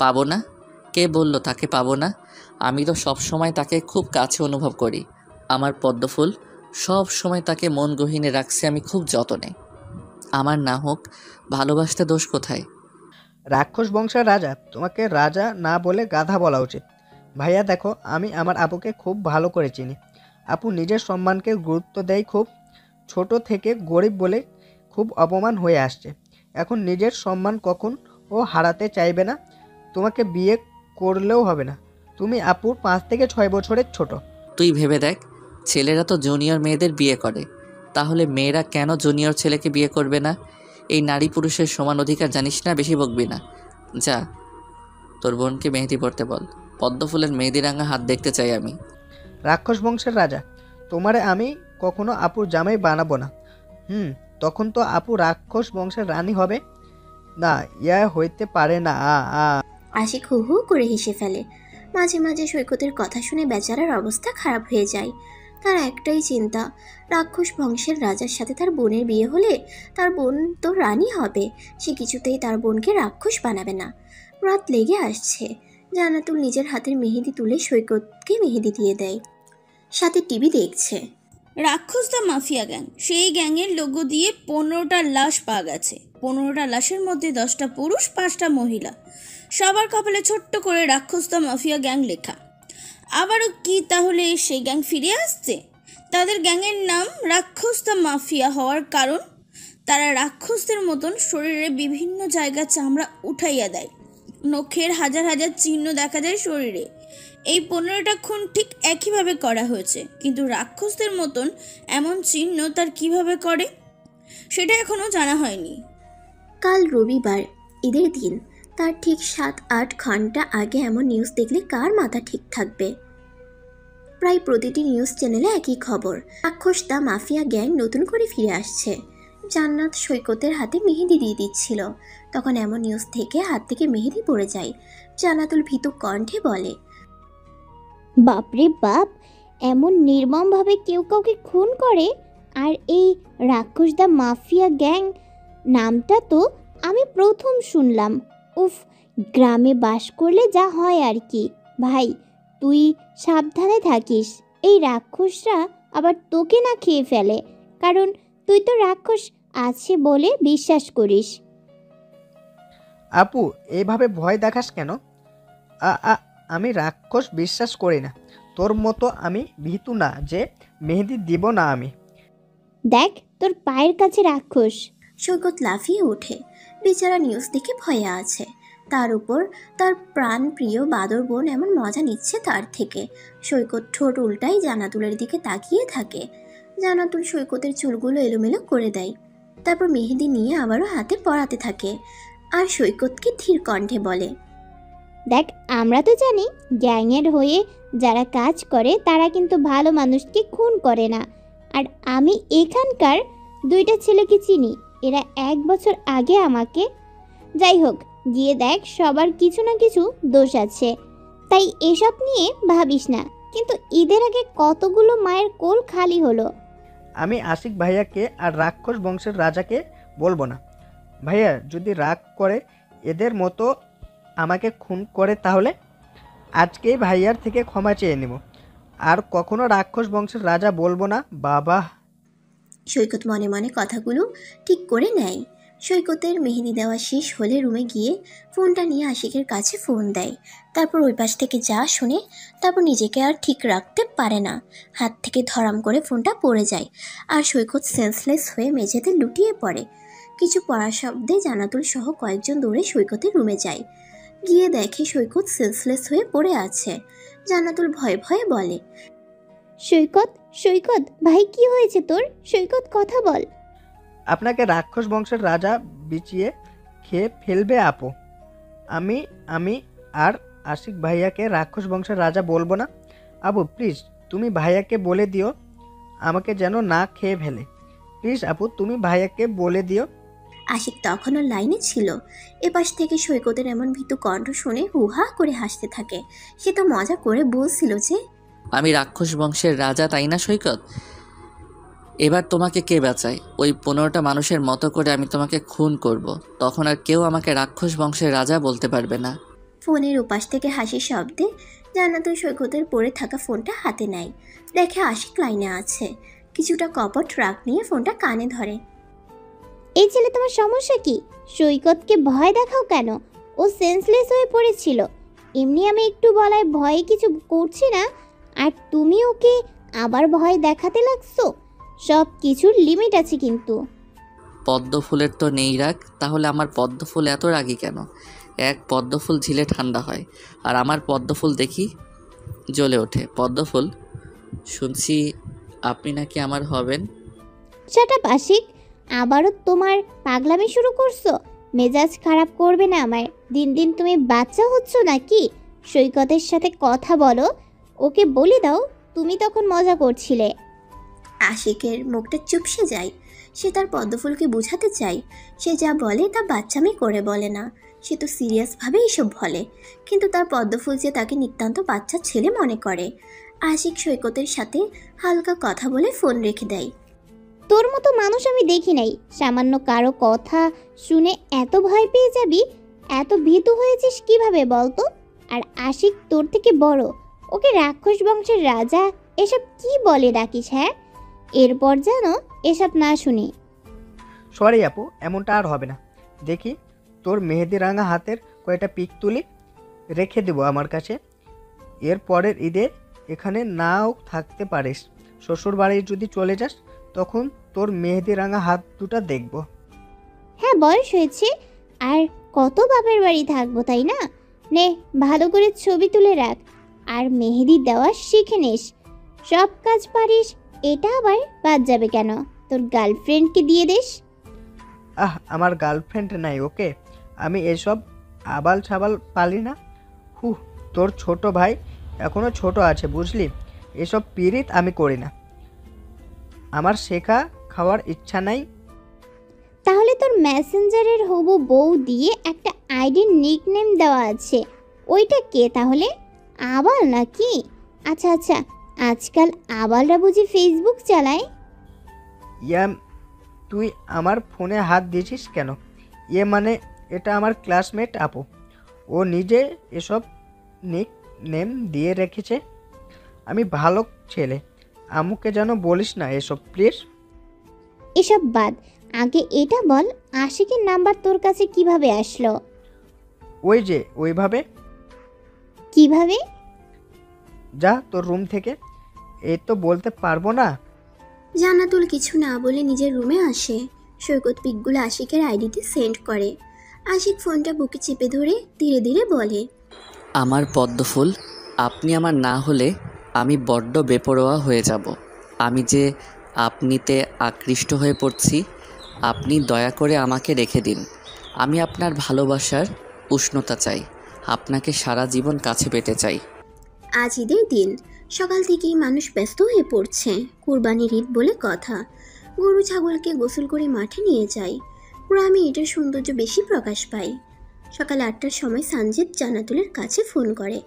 পাবো না? কে বলল তাকে পাবো না? আমি তো সব সময় তাকে খুব কাছে অনুভব করি। আমার পদ্মফুল সব সময় তাকে মন গহীনে রাখছি আমি খুব যতনে। আমার না হোক, ভালোবাসতে দোষ কোথায়? রাক্ষস বংশের রাজা, তোমাকে রাজা না বলে গাধা বলা উচিত। ভাইয়া দেখো, আমি আমার আপুকে খুব ভালো করে চিনি। আপু নিজের সম্মানকে গুরুত্ব দেয় খুব। ছোট থেকে গরিব বলে খুব অপমান হয়ে আসছে। এখন নিজের সম্মান কখন ও হারাতে চাইবে না। তোমাকে বিয়ে করলেও হবে না। তুমি আপুর 5 থেকে 6 বছরের ছোট। তুই ভেবে দেখ, ছেলেরা তো জুনিয়র মেয়েদের বিয়ে করে, তাহলে মেয়েরা কেন জুনিয়র ছেলেকে বিয়ে করবে না? এই নারী পুরুষের সমান অধিকার জানিস না? বেশি বকবি না। যা, তোর বোনকে মেহেদি পড়তে বল। পদ্মফুলের মেহেদি রাঙা হাত দেখতে চাই আমি। রাক্ষস বংশের রাজা, তোমারে আমি কখনো আপুর জামাই বানাবো না। হুম, তখন তো আপু রাক্ষস বংশের রানী হবে। না, ইয়া হইতে পারে না। আশিক হু হু করে হেসে ফেলে। মাঝে মাঝে সৈকতের কথা শুনে বেচারার অবস্থা খারাপ হয়ে যায়। তার একটাই চিন্তা, রাক্ষস বংশের রাজার সাথে তার বোনের বিয়ে হলে তার বোন তো রানী হবে, সে কিছুতেই তার বোনকে রাক্ষস বানাবে না। রাত লেগে আসছে। জান্নাতুল নিজের হাতের মেহেদি তুলে সৈকতকে মেহেদি দিয়ে দেয়, সাথে টিভি দেখছে। রাক্ষস দ্য মাফিয়া গ্যাং, সেই গ্যাংয়ের লোগো দিয়ে 15টা লাশ পাওয়া গেছে। 15টা লাশের মধ্যে 10টা পুরুষ, 5টা মহিলা। সবার কপালে ছোট্ট করে রাক্ষস দ্য মাফিয়া গ্যাং লেখা। আবারও কি তাহলে সেই গ্যাং ফিরে আসছে? তাদের গ্যাংয়ের নাম রাক্ষস দ্য মাফিয়া হওয়ার কারণ, তারা রাক্ষসদের মতন শরীরে বিভিন্ন জায়গা চামড়া উঠাইয়া দেয়। নখের হাজার হাজার চিহ্ন দেখা যায় শরীরে। এই 15টা খুন ঠিক একইভাবে করা হয়েছে, কিন্তু রাক্ষসদের মতন এমন চিহ্ন তার কিভাবে করে সেটা এখনো জানা হয়নি। কাল রবিবার, ঈদের দিন। তার ঠিক 7-8 ঘন্টা আগে এমন নিউজ দেখলে কার মাথা ঠিক থাকবে? প্রায় প্রতিটি নিউজ চ্যানেলে একই খবর, রাক্ষস দ্য মাফিয়া গ্যাং নতুন করে ফিরে আসছে। জান্নাত সৈকতের হাতে মেহেদি দিয়ে দিচ্ছিল, তখন এমন নিউজ থেকে হাত থেকে মেহেদি পড়ে যায়। জান্নাতুল ভীতু কণ্ঠে বলে, বাপরে বাপ, এমন নির্মমভাবে কেউ কাউকে খুন করে? আর এই রাক্ষস দ্য মাফিয়া গ্যাং নামটা তো আমি প্রথম শুনলাম। উফ, গ্রামে বাস করলে যা হয় আর কি। ভাই, তুই সাবধানে থাকিস, এই রাক্ষসরা আবার তোকে না খেয়ে ফেলে, কারণ তুই তো রাক্ষস আছে বলে বিশ্বাস করিস। আপু, এইভাবে ভয় দেখাস কেন? আমি রাক্ষস বিশ্বাস করি না। তোর মতো আমি ভীতু না যে মেহেদি দিব না আমি। দেখ, তোর পায়ের কাছে রাক্ষস। সৈকত লাফিয়ে ওঠে। বেচারা নিউজ দেখে ভয়ে আছে, তার উপর তার প্রাণ প্রিয় বাদর বোন এমন মজা নিচ্ছে তার থেকে। সৈকত ঠোঁট উল্টাই জান্নাতুলের দিকে তাকিয়ে থাকে। জান্নাতুল সৈকতের চুলগুলো এলোমেলো করে দেয়, তারপর মেহেদি নিয়ে আবারও হাতে পরাতে থাকে, আর সৈকতকে ধীর কণ্ঠে বলে, দেখ, আমরা তো জানি গ্যাংয়ের হয়ে যারা কাজ করে তারা কিন্তু ভালো মানুষকে খুন করে না। আর আমি এখানকার 2টা ছেলেকে চিনি, এরা 1 বছর আগে আমাকে। যাই হোক, গিয়ে দেখ, সবার কিছু না কিছু দোষ আছে, তাই এসব নিয়ে ভাবিস না। কিন্তু ঈদের আগে কতগুলো মায়ের কোল খালি হলো। আমি আশিক ভাইয়াকে আর রাক্ষস বংশের রাজাকে বলবো না। ভাইয়া যদি রাগ করে এদের মতো আমাকে খুন করে, তাহলে আজকেই ভাইয়ার থেকে ক্ষমা চেয়ে নেব। আর কখনো রাক্ষস বংশের রাজা বলবো না। বাবা। সৈকত মনে মনে কথাগুলো ঠিক করে নেয়। সৈকতের মেহেদি দেওয়া শেষ হলে রুমে গিয়ে ফোনটা নিয়ে আশিকের কাছে ফোন দেয়। তারপর ওই পাশ থেকে যা শুনে, তারপর নিজেকে আর ঠিক রাখতে পারে না, হাত থেকে ধরাম করে ফোনটা পড়ে যায়, আর সৈকত সেন্সলেস হয়ে মেঝেতে লুটিয়ে পড়ে। কিছু পড়া শব্দে জান্নাতুল সহ কয়েকজন দৌড়ে সৈকতের রুমে যায়। গিয়ে দেখে সৈকত সেন্সলেস হয়ে পড়ে আছে। জান্নাতুল ভয়ে ভয়ে বলে, সৈকত, সৈকত ভাই, কি হয়েছে তোর? সৈকত, কথা বল। আপনাকে রাক্ষস বংশের রাজা বিচিয়ে খেয়ে ফেলবে আপু। আমি আমি আর আশিক ভাইয়াকে রাক্ষস বংশের রাজা বলবো না। আপু প্লিজ, তুমি ভাইয়াকে বলে দিও আমাকে যেন না খেয়ে ফেলে। প্লিজ আপু, তুমি ভাইয়াকে বলে দিও। আশিক তখনও লাইনে ছিল। এপাশ থেকে সৈকতের এমন ভীতু কণ্ঠ শুনে হুহা করে হাসতে থাকে। সে তো মজা করে বলছিল যে, আমি রাক্ষস বংশের রাজা, তাই না সৈকত? এবার তোমাকে কে বাঁচায়? ওই 15টা মানুষের মতো করে আমি তোমাকে খুন করব। তখন আর কেউ আমাকে রাক্ষস বংশের রাজা বলতে পারবে না। ফোনের উপাস থেকে হাসির শব্দে জান্নাতুল সৈকতের পড়ে থাকা ফোনটা হাতে নেয়। দেখে আশিক লাইনে আছে। কিছুটা কপট রাগ নিয়ে ফোনটা কানে ধরে। এই ছেলে, তোমার সমস্যা কি? সৈকতকে ভয় দেখাও কেন? ও সেন্সলেস হয়ে পড়েছিল। এমনি আমি একটু বলায় ভয়ে কিছু করছি না, আর তুমি ওকে আবার ভয় দেখাতে লাগছো। সব কিছুর লিমিট আছে কিন্তু। পদ্ম ফুলের তো নেই রাগ, তাহলে আমার পদ্ম ফুল এত রাগী কেন? এক পদ্ম ফুল ঝিলে ঠান্ডা হয়, আর আমার পদ্ম ফুল দেখি জ্বলে ওঠে। পদ্ম ফুল, শুনছি আপনি নাকি আমার হবেন। শাট আপ আশিক, আবারও তোমার পাগলামি শুরু করছো? মেজাজ খারাপ করবে না আমার। দিন দিন তুমি বাচ্চা হচ্ছ নাকি? সৈকতের সাথে কথা বলো, ওকে বলে দাও তুমি তখন মজা করছিলে। আশিকের মুখটা চুপসে যায়। সে তার পদ্মফুলকে বোঝাতে চায় সে যা বলে তা বাচ্চামি করে বলে না। সে তো সিরিয়াসভাবে এসব বলে, কিন্তু তার পদ্মফুল যে তাকে নিতান্ত বাচ্চা ছেলে মনে করে। আশিক সৈকতের সাথে হালকা কথা বলে ফোন রেখে দেয়। তোর মতো মানুষ আমি দেখি নাই। সামান্য কারো কথা শুনে এত ভয় পেয়ে যাবি? এত ভীতু হয়েছিস কিভাবে বলতো? আর আশিক তোর থেকে বড়, ওকে রাক্ষস বংশের রাজা এসব কি বলে ডাকিস? হ্যাঁ, এরপর যেন এসব না শুনি। সরি আপু, এমনটা আর হবে না। দেখি তোর মেহেদি রাঙা হাতের কয়েকটা পিক তুলি রেখে দেবো আমার কাছে। এর পরের ঈদে এখানে নাও থাকতে পারিস। শ্বশুর বাড়ি যদি চলে যাস তখন তোর মেহেদি রাঙা হাত দুটা দেখব। হ্যাঁ, বয়স হয়েছে, আর কত বাপের বাড়ি থাকবো, তাই না? নে, ভালো করে ছবি তুলে রাখ, আর মেহেদি দেওয়া শিখে নিস। সব কাজ পারিস, এটা আবার বাদ যাবে কেন? তোর গার্লফ্রেন্ডকে দিয়ে দিস। আমার গার্লফ্রেন্ড নাই, ওকে? আমি এসব আবাল ছাবাল পালি না। তোর ছোট ভাই এখনো ছোট আছে, বুঝলি? এসব পিরিত আমি করি না। আমার শেখা খাওয়ার ইচ্ছা নাই। তাহলে তোর মেসেঞ্জারের হবু বউ দিয়ে একটা আইডির নিকনেম দেওয়া আছে, ওইটা কে তাহলে? আবাল নাকি? আচ্ছা আচ্ছা, আজকাল আবালরা বুঝি ফেসবুক চালায়? ইয়াম, তুই আমার ফোনে হাত দিয়েছিস কেন? মানে এটা আমার ক্লাসমেট আপু, ও নিজে এসব নিক নেম দিয়ে রেখেছে। আমি ভালো ছেলে, আম্মুকে যেন বলিস না এসব প্লিজ। এসব বাদ, আগে এটা বল, আশিকের নাম্বার তোর কাছে কিভাবে আসলো? ওই যে ওইভাবে। কিভাবে? যা তোর রুম থেকে। এই তো বলতে পারবো না। জান্নাতুল কিছু না বলে নিজের রুমে আসে। সৈকত পিকগুলো আশিকের আইডিতে সেন্ড করে। আশিক ফোনটা বুকে চেপে ধরে ধীরে ধীরে বলে, আমার পদ্ম ফুল, আপনি আমার না হলে আমি বড্ড বেপরোয়া হয়ে যাব। আমি যে আপনিতে আকৃষ্ট হয়ে পড়ছি, আপনি দয়া করে আমাকে রেখে দিন। আমি আপনার ভালোবাসার উষ্ণতা চাই, আপনাকে সারা জীবন কাছে পেতে চাই। আজ ঈদের দিন। সকাল থেকেই মানুষ ব্যস্ত হয়ে পড়ছে। কুরবানির ঈদ বলে কথা। গরু ছাগলকে গোসল করে মাঠে নিয়ে যায়। গ্রামে এটার সৌন্দর্য বেশি প্রকাশ পায়। সকাল 8টার সময় সানজিদ জান্নাতুলের কাছে ফোন করে।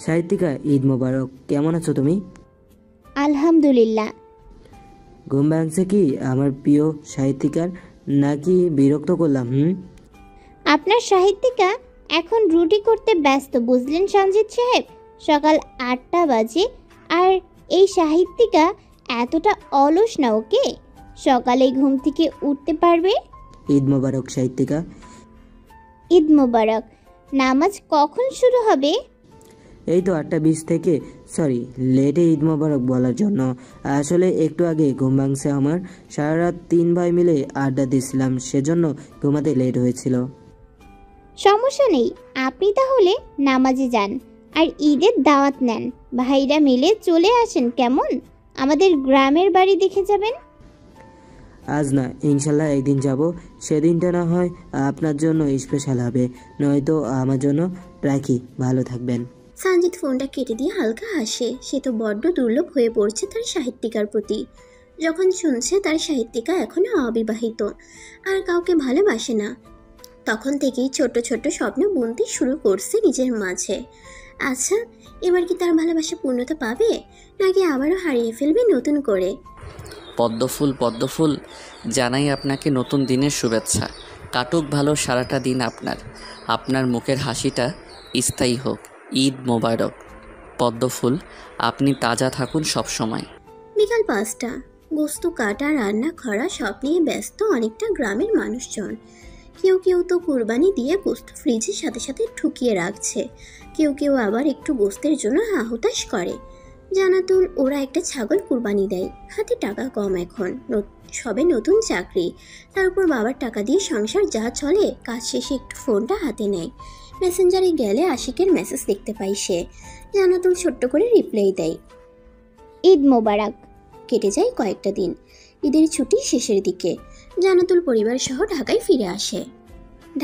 সাহিত্যিকা, ঈদ মোবারক। কেমন আছো তুমি? আলহামদুলিল্লাহ। ঘুম ভাঙছে কি আমার প্রিয় সাহিত্যিকার, নাকি বিরক্ত করলাম? আপনার সাহিত্যিকা এখন রুটি করতে ব্যস্ত, বুঝলেন সঞ্জিত সাহেব? সকাল 8টা বাজে, আর এই সাহিত্যিকা এতটা অলস না, ওকে? সকালে ঘুম থেকে উঠতে পারবে। ঈদ মোবারক সাহিত্যিকা। ঈদ মোবারক। নামাজ কখন শুরু হবে? এই তো 8:20 থেকে। সরি লেটে ঈদ মোবারক বলার জন্য। আসলে একটু আগে ঘুম ভাঙছে আমার। সারা রাত 3 ভাই মিলে আড্ডা দিয়েছিলাম, সেজন্য ঘুমাতে লেট হয়েছিল। সমস্যা নেই, আপনি তাহলে নামাজে যান আর ঈদের দাওয়াত নেন। ভাইরা মিলে চলে আসেন কেমন? আমাদের গ্রামের বাড়ি দেখে যাবেন। আজ না, ইনশাল্লাহ একদিন যাব। সেদিনটা না হয় আপনার জন্য স্পেশাল হবে, নয়তো আমার জন্য রাখি। ভালো থাকবেন। সানজিদ ফোনটা কেটে দিয়ে হালকা হাসে। সে তো বড্ড দুর্লভ হয়ে পড়ছে তার সাহিত্যিকার প্রতি। যখন শুনছে তার সাহিত্যিকা এখনো অবিবাহিত, আর কাউকে ভালোবাসে না, তখন থেকেই ছোট ছোট স্বপ্ন বুনতে শুরু করছে নিজের মাঝে। আচ্ছা, এবার কি তার ভালোবাসা পূর্ণতা পাবে, নাকি আবারও হারিয়ে ফেলবে নতুন করে? পদ্মফুল পদ্মফুল, জানাই আপনাকে নতুন দিনের শুভেচ্ছা। কাটুক ভালো সারাটা দিন আপনার, আপনার মুখের হাসিটা স্থায়ী হোক। ঈদ মোবারক পদ্মফুল, আপনি তাজা থাকুন সব সময়। বিকাল 5টা। গোস্ত কাটা, রান্না করা সব নিয়ে ব্যস্ত অনেকটা গ্রামের মানুষজন। কেউ কেউ তো কুরবানি দিয়ে গোস্ত ফ্রিজের সাথে সাথে ঠুকিয়ে রাখছে, কেউ কেউ আবার একটু গোস্তের জন্য হাহুতাশ করে। জানাতুল ওরা একটা ছাগল কুরবানি দেয়। হাতে টাকা কম এখন, সবে নতুন চাকরি, তার উপর বাবার টাকা দিয়ে সংসার যা চলে। কাজ শেষে একটু ফোনটা হাতে নেয়। মেসেঞ্জারে গেলে আশিকের মেসেজ দেখতে পাই সে। জানাতুল ছোট্ট করে রিপ্লাই দেয়। ঈদ মোবারক। কেটে যায় কয়েকটা দিন। ঈদের ছুটি শেষের দিকে জানাতুল পরিবার সহ ঢাকায় ফিরে আসে।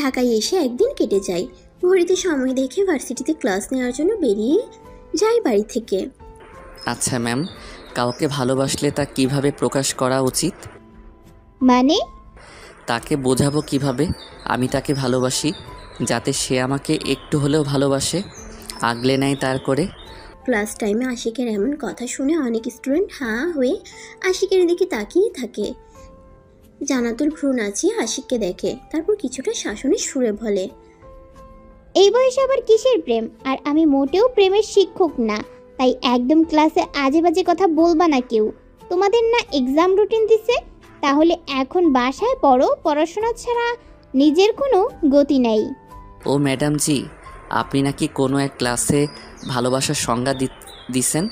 ঢাকায় এসে একদিন কেটে যায়। ঘড়িতে সময় দেখে ভার্সিটিতে ক্লাস নেওয়ার জন্য বেরিয়ে যায় বাড়ি থেকে। আচ্ছা ম্যাম, কাউকে ভালোবাসলে তা কিভাবে প্রকাশ করা উচিত? মানে? তাকে বোঝাবো কিভাবে আমি তাকে ভালোবাসি, যাতে সে আমাকে একটু হলেও ভালোবাসে, আগলে নেয় তার করে। ক্লাস টাইমে আশিকের এমন কথা শুনে অনেক স্টুডেন্ট হাঁ হয়ে আশিকের দিকে তাকিয়ে থাকে। জানাতুল ভ্রু নাচিয়ে আশিককে দেখে, তারপর কিছুটা শাসনের সুরে বলে, এই বয়সে আবার কিসের প্রেম? আর আমি মোটেও প্রেমের শিক্ষক না, তাই একদম ক্লাসে আজে বাজে কথা বলবা না কেউ। তোমাদের না এক্সাম রুটিন দিছে? তাহলে এখন বাসায় পড়ো, পড়াশোনা ছাড়া নিজের কোনো গতি নাই। ও ম্যাডাম জি, আপনি নাকি কোনো এক ক্লাসে ভালোবাসার সংজ্ঞা দিছেন?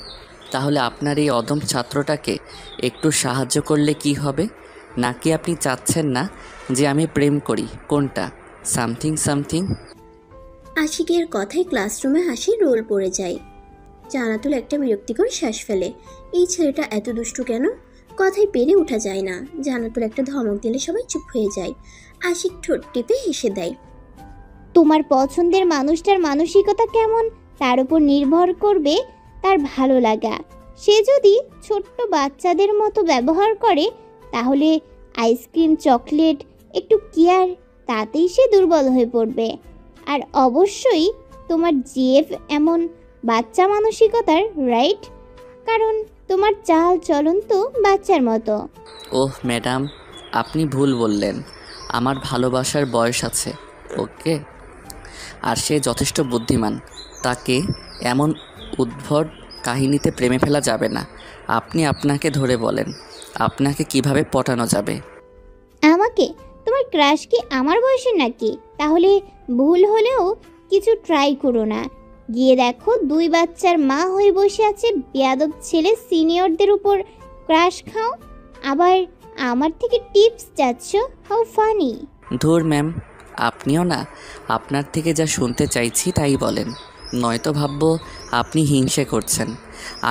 তাহলে আপনার এই অদম ছাত্রটাকে একটু সাহায্য করলে কি হবে? নাকি আপনি চাচ্ছেন না যে আমি প্রেম করি? কোনটা? Something something. আশিকের কথায় ক্লাসরুমে হাসি রোল পড়ে যায়। জানাতুল একটা বিরক্তিকর শ্বাস ফেলে। এই ছেলেটা এত দুষ্টু কেন? কথায় পেরে ওঠা যায় না। জানাতুল একটা ধমক দিলে সবাই চুপ হয়ে যায়। আশিক ঠোঁট টিপে হেসে দেয়। তোমার পছন্দের মানুষটার মানসিকতা কেমন তার উপর নির্ভর করবে তার ভালো লাগা। সে যদি ছোট্ট বাচ্চাদের মতো ব্যবহার করে, তাহলে আইসক্রিম, চকলেট, একটু কেয়ার, তাতেই সে দুর্বল হয়ে পড়বে। আর অবশ্যই তোমার জিএফ এমন বাচ্চা মানসিকতার, রাইট? কারণ তোমার চাল চলন তো বাচ্চার মতো। ওহ ম্যাডাম, আপনি ভুল বললেন। আমার ভালোবাসার বয়স আছে, ওকে? আর সে যথেষ্ট বুদ্ধিমান। তাকে এমন উদ্ভট কাহিনীতে প্রেমে ফেলা যাবে না। আপনি আপনাকে ধরে বলেন, আপনাকে কিভাবে পটানো যাবে? আমাকে? তোমার ক্রাশ কি আমার বয়সের নাকি? তাহলে ভুল হলেও কিছু ট্রাই করো না। গিয়ে দেখো 2 বাচ্চার মা হয়ে বসে আছে, বেয়াদব ছেলে সিনিয়রদের উপর ক্রাশ খাও, আবার আমার থেকে টিপস চাচ্ছ। How funny! ধুর ম্যাম, আপনিও না আপনার থেকে যা শুনতে চাইছি তাই বলেন, নয়তো ভাববো আপনি হিংসে করছেন।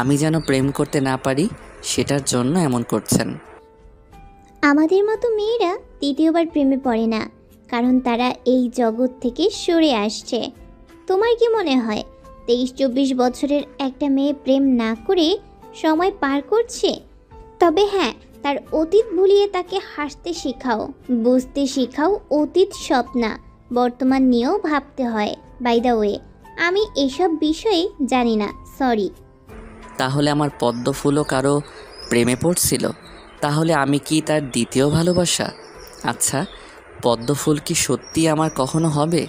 আমি যেন প্রেম করতে না পারি সেটার জন্য এমন করছেন। আমাদের মতো মেয়েরা দ্বিতীয়বার প্রেমে পড়ে না, কারণ তারা এই জগৎ থেকে সরে আসছে। তোমার কি মনে হয় 23-24 বছরের একটা মেয়ে প্রেম না করে সময় পার করছে? তবে হ্যাঁ, তার অতীত ভুলিয়ে তাকে হাসতে শেখাও, বুঝতে শেখাও অতীত স্বপ্না বর্তমান নিয়েও ভাবতে হয়। বাই দ্য ওয়ে, আমি এসব বিষয়ে জানি না, সরি। তাহলে আমার পদ্মফুলও কারো প্রেমে পড়ছিল? তাহলে আমি কি তার দ্বিতীয় ভালোবাসা? আচ্ছা, পদ্মফুল কি সত্যি আমার কখনো হবে,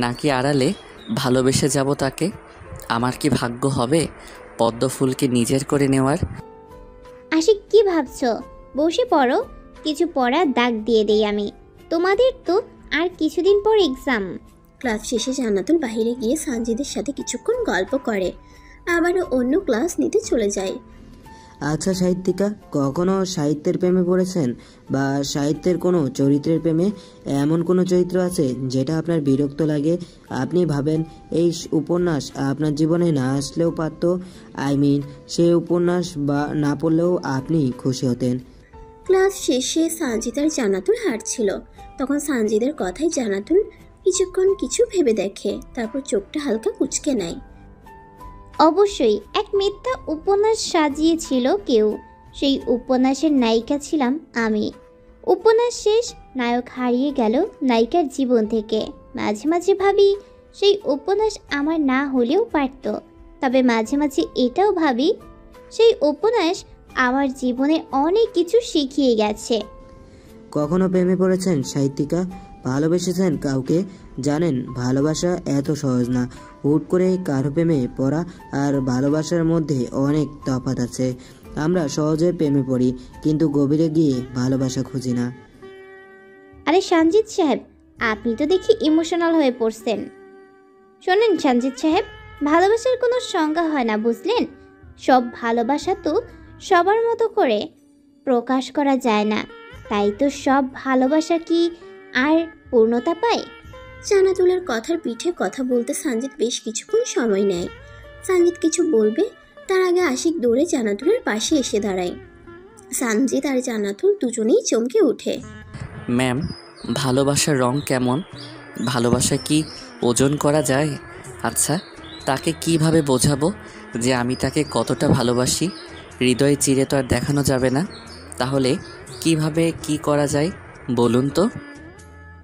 নাকি আড়ালে ভালোবেসে যাব তাকে? আমার কি ভাগ্য হবে পদ্মফুলকে নিজের করে নেওয়ার? আশিক, কি ভাবছো? বসে পড়ো, কিছু পড়ার দাগ দিয়ে দেই আমি। তোমাদের তো আর কিছুদিন পর এক্সাম। ক্লাস শেষে জান্নাতুল বাইরে গিয়ে সানজিদের সাথে কিছুক্ষণ গল্প করে, আবারও অন্য ক্লাস নিতে চলে যায়। আচ্ছা সাহিত্যিকা, কখনো সাহিত্যের প্রেমে পড়েছেন? বা সাহিত্যের কোনো চরিত্রের প্রেমে? এমন কোনো চরিত্র আছে যেটা আপনার বিরক্ত লাগে? আপনি ভাবেন এই উপন্যাস আপনার জীবনে না আসলেও পারত, সেই উপন্যাস বা না পড়লেও আপনি খুশি হতেন। ক্লাস শেষে সানজিদ আর জান্নাতুল হাঁটছিল। তখন সানজিদের কথায় জান্নাতুল কিছুক্ষণ কিছু ভেবে দেখে, তারপর চোখটা হালকা কুঁচকে নেয়। অবশ্যই এক মিথ্যা উপন্যাস সাজিয়েছিল কেউ, সেই উপন্যাসের নায়িকা ছিলাম আমি। উপন্যাস শেষ, নায়ক হারিয়ে গেল নায়িকার জীবন থেকে। মাঝে মাঝে ভাবি সেই উপন্যাস আমার না হলেও পারত, তবে মাঝে মাঝে এটাও ভাবি সেই উপন্যাস আমার জীবনে অনেক কিছু শিখিয়ে গেছে। কখনো প্রেমে পড়েছেন সাহিত্যিকা? ভালোবেসেছেন কাউকে? জানেন ভালোবাসা এত সহজ না। হুট করে কারো প্রেমে পড়া আর ভালোবাসার মধ্যে অনেক তফাৎ আছে। আমরা সহজে প্রেমে পড়ি, কিন্তু গভীরে গিয়ে ভালোবাসা খুঁজি না। আরে সঞ্জিত সাহেব, আপনি তো দেখি ইমোশনাল হয়ে পড়ছেন। শোনেন সঞ্জিত সাহেব, ভালোবাসার কোনো সংজ্ঞা হয় না, বুঝলেন? সব ভালোবাসা তো সবার মতো করে প্রকাশ করা যায় না, তাই তো সব ভালোবাসা কি আর পূর্ণতা পায়? জান্নাতুলের কথার পিঠে কথা বলতে সঞ্জিত বেশ কিছুক্ষণ সময় নেয়। সঞ্জিত কিছু বলবে তার আগে আশিক দৌড়ে জান্নাতুলের পাশে এসে দাঁড়ায়। সঞ্জিত আর জান্নাতুল দুজনেই চমকে ওঠে। ম্যাম, ভালোবাসার রং কেমন? ভালোবাসা কি ওজন করা যায়? আচ্ছা, তাকে কিভাবে বোঝাবো যে আমি তাকে কতটা ভালোবাসি? হৃদয়ে চিরে তো আর দেখানো যাবে না। তাহলে কিভাবে কি করা যায় বলুন তো?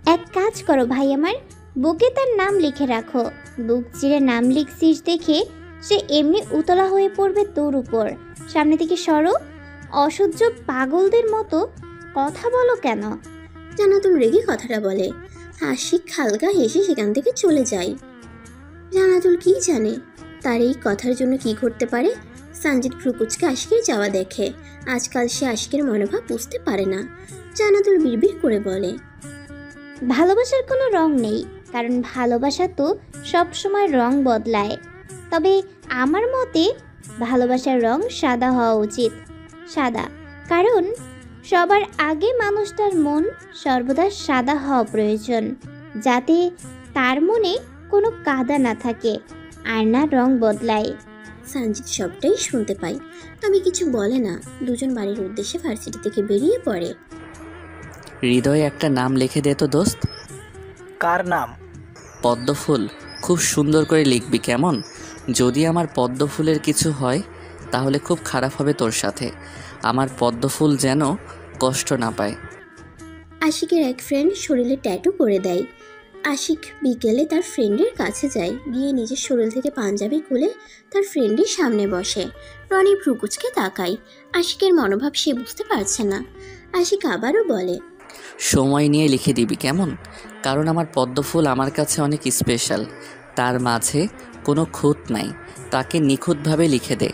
এক কাজ করো ভাই আমার, বুকে তার নাম লিখে রাখো। বুক চিরে নাম লিখছিস দেখে সে এমনি উতলা হয়ে পড়বে তোর উপর। সামনে থেকে সরো, অসহ্য পাগলদের মতো কথা বলো কেন? জান্নাতুল রেগে কথাটা বলে। আশিক হালকা হেসে সেখান থেকে চলে যায়। জান্নাতুল কি জানে তার এই কথার জন্য কি ঘটতে পারে। সঞ্জিত ভ্রুকুচকে আশিকের যাওয়া দেখে। আজকাল সে আশিকের মনোভাব বুঝতে পারে না। জান্নাতুল বিড়বিড় করে বলে, ভালোবাসার কোনো রং নেই, কারণ ভালোবাসা তো সব সময় রং বদলায়। তবে আমার মতে ভালোবাসার রং সাদা হওয়া উচিত। সাদা, কারণ সবার আগে মানুষটার মন সর্বদা সাদা হওয়া প্রয়োজন, যাতে তার মনে কোনো কাদা না থাকে আর না রং বদলায়। সঞ্জিত সবটাই শুনতে পায়, তবে কিছু বলে না। দুজন বাড়ির উদ্দেশ্যে ভার্সিটি থেকে বেরিয়ে পড়ে। হৃদয়ে একটা নাম লিখে দে তো দোস্ত। কার নাম? পদ্মফুল। খুব সুন্দর করে লিখবি কেমন? যদি আমার পদ্মফুলের কিছু হয় তাহলে খুব খারাপ হবে তোর সাথে। আমার পদ্মফুল যেন কষ্ট না পায়। আশিকের এক ফ্রেন্ড শরীরে ট্যাটু করে দেয়। আশিক বিকেলে তার ফ্রেন্ডের কাছে যায়, গিয়ে নিজের শরীর থেকে পাঞ্জাবি খুলে তার ফ্রেন্ডের সামনে বসে। রনি ভ্রুকুচকে তাকায়। আশিকের মনোভাব সে বুঝতে পারছে না। আশিক আবারও বলে, সময় নিয়ে লিখে দিবি কেমন? কারণ আমার পদ্মফুল আমার কাছে অনেক স্পেশাল। তার মাঝে কোনো খুঁত নাই। তাকে নিখুঁতভাবে লিখে দে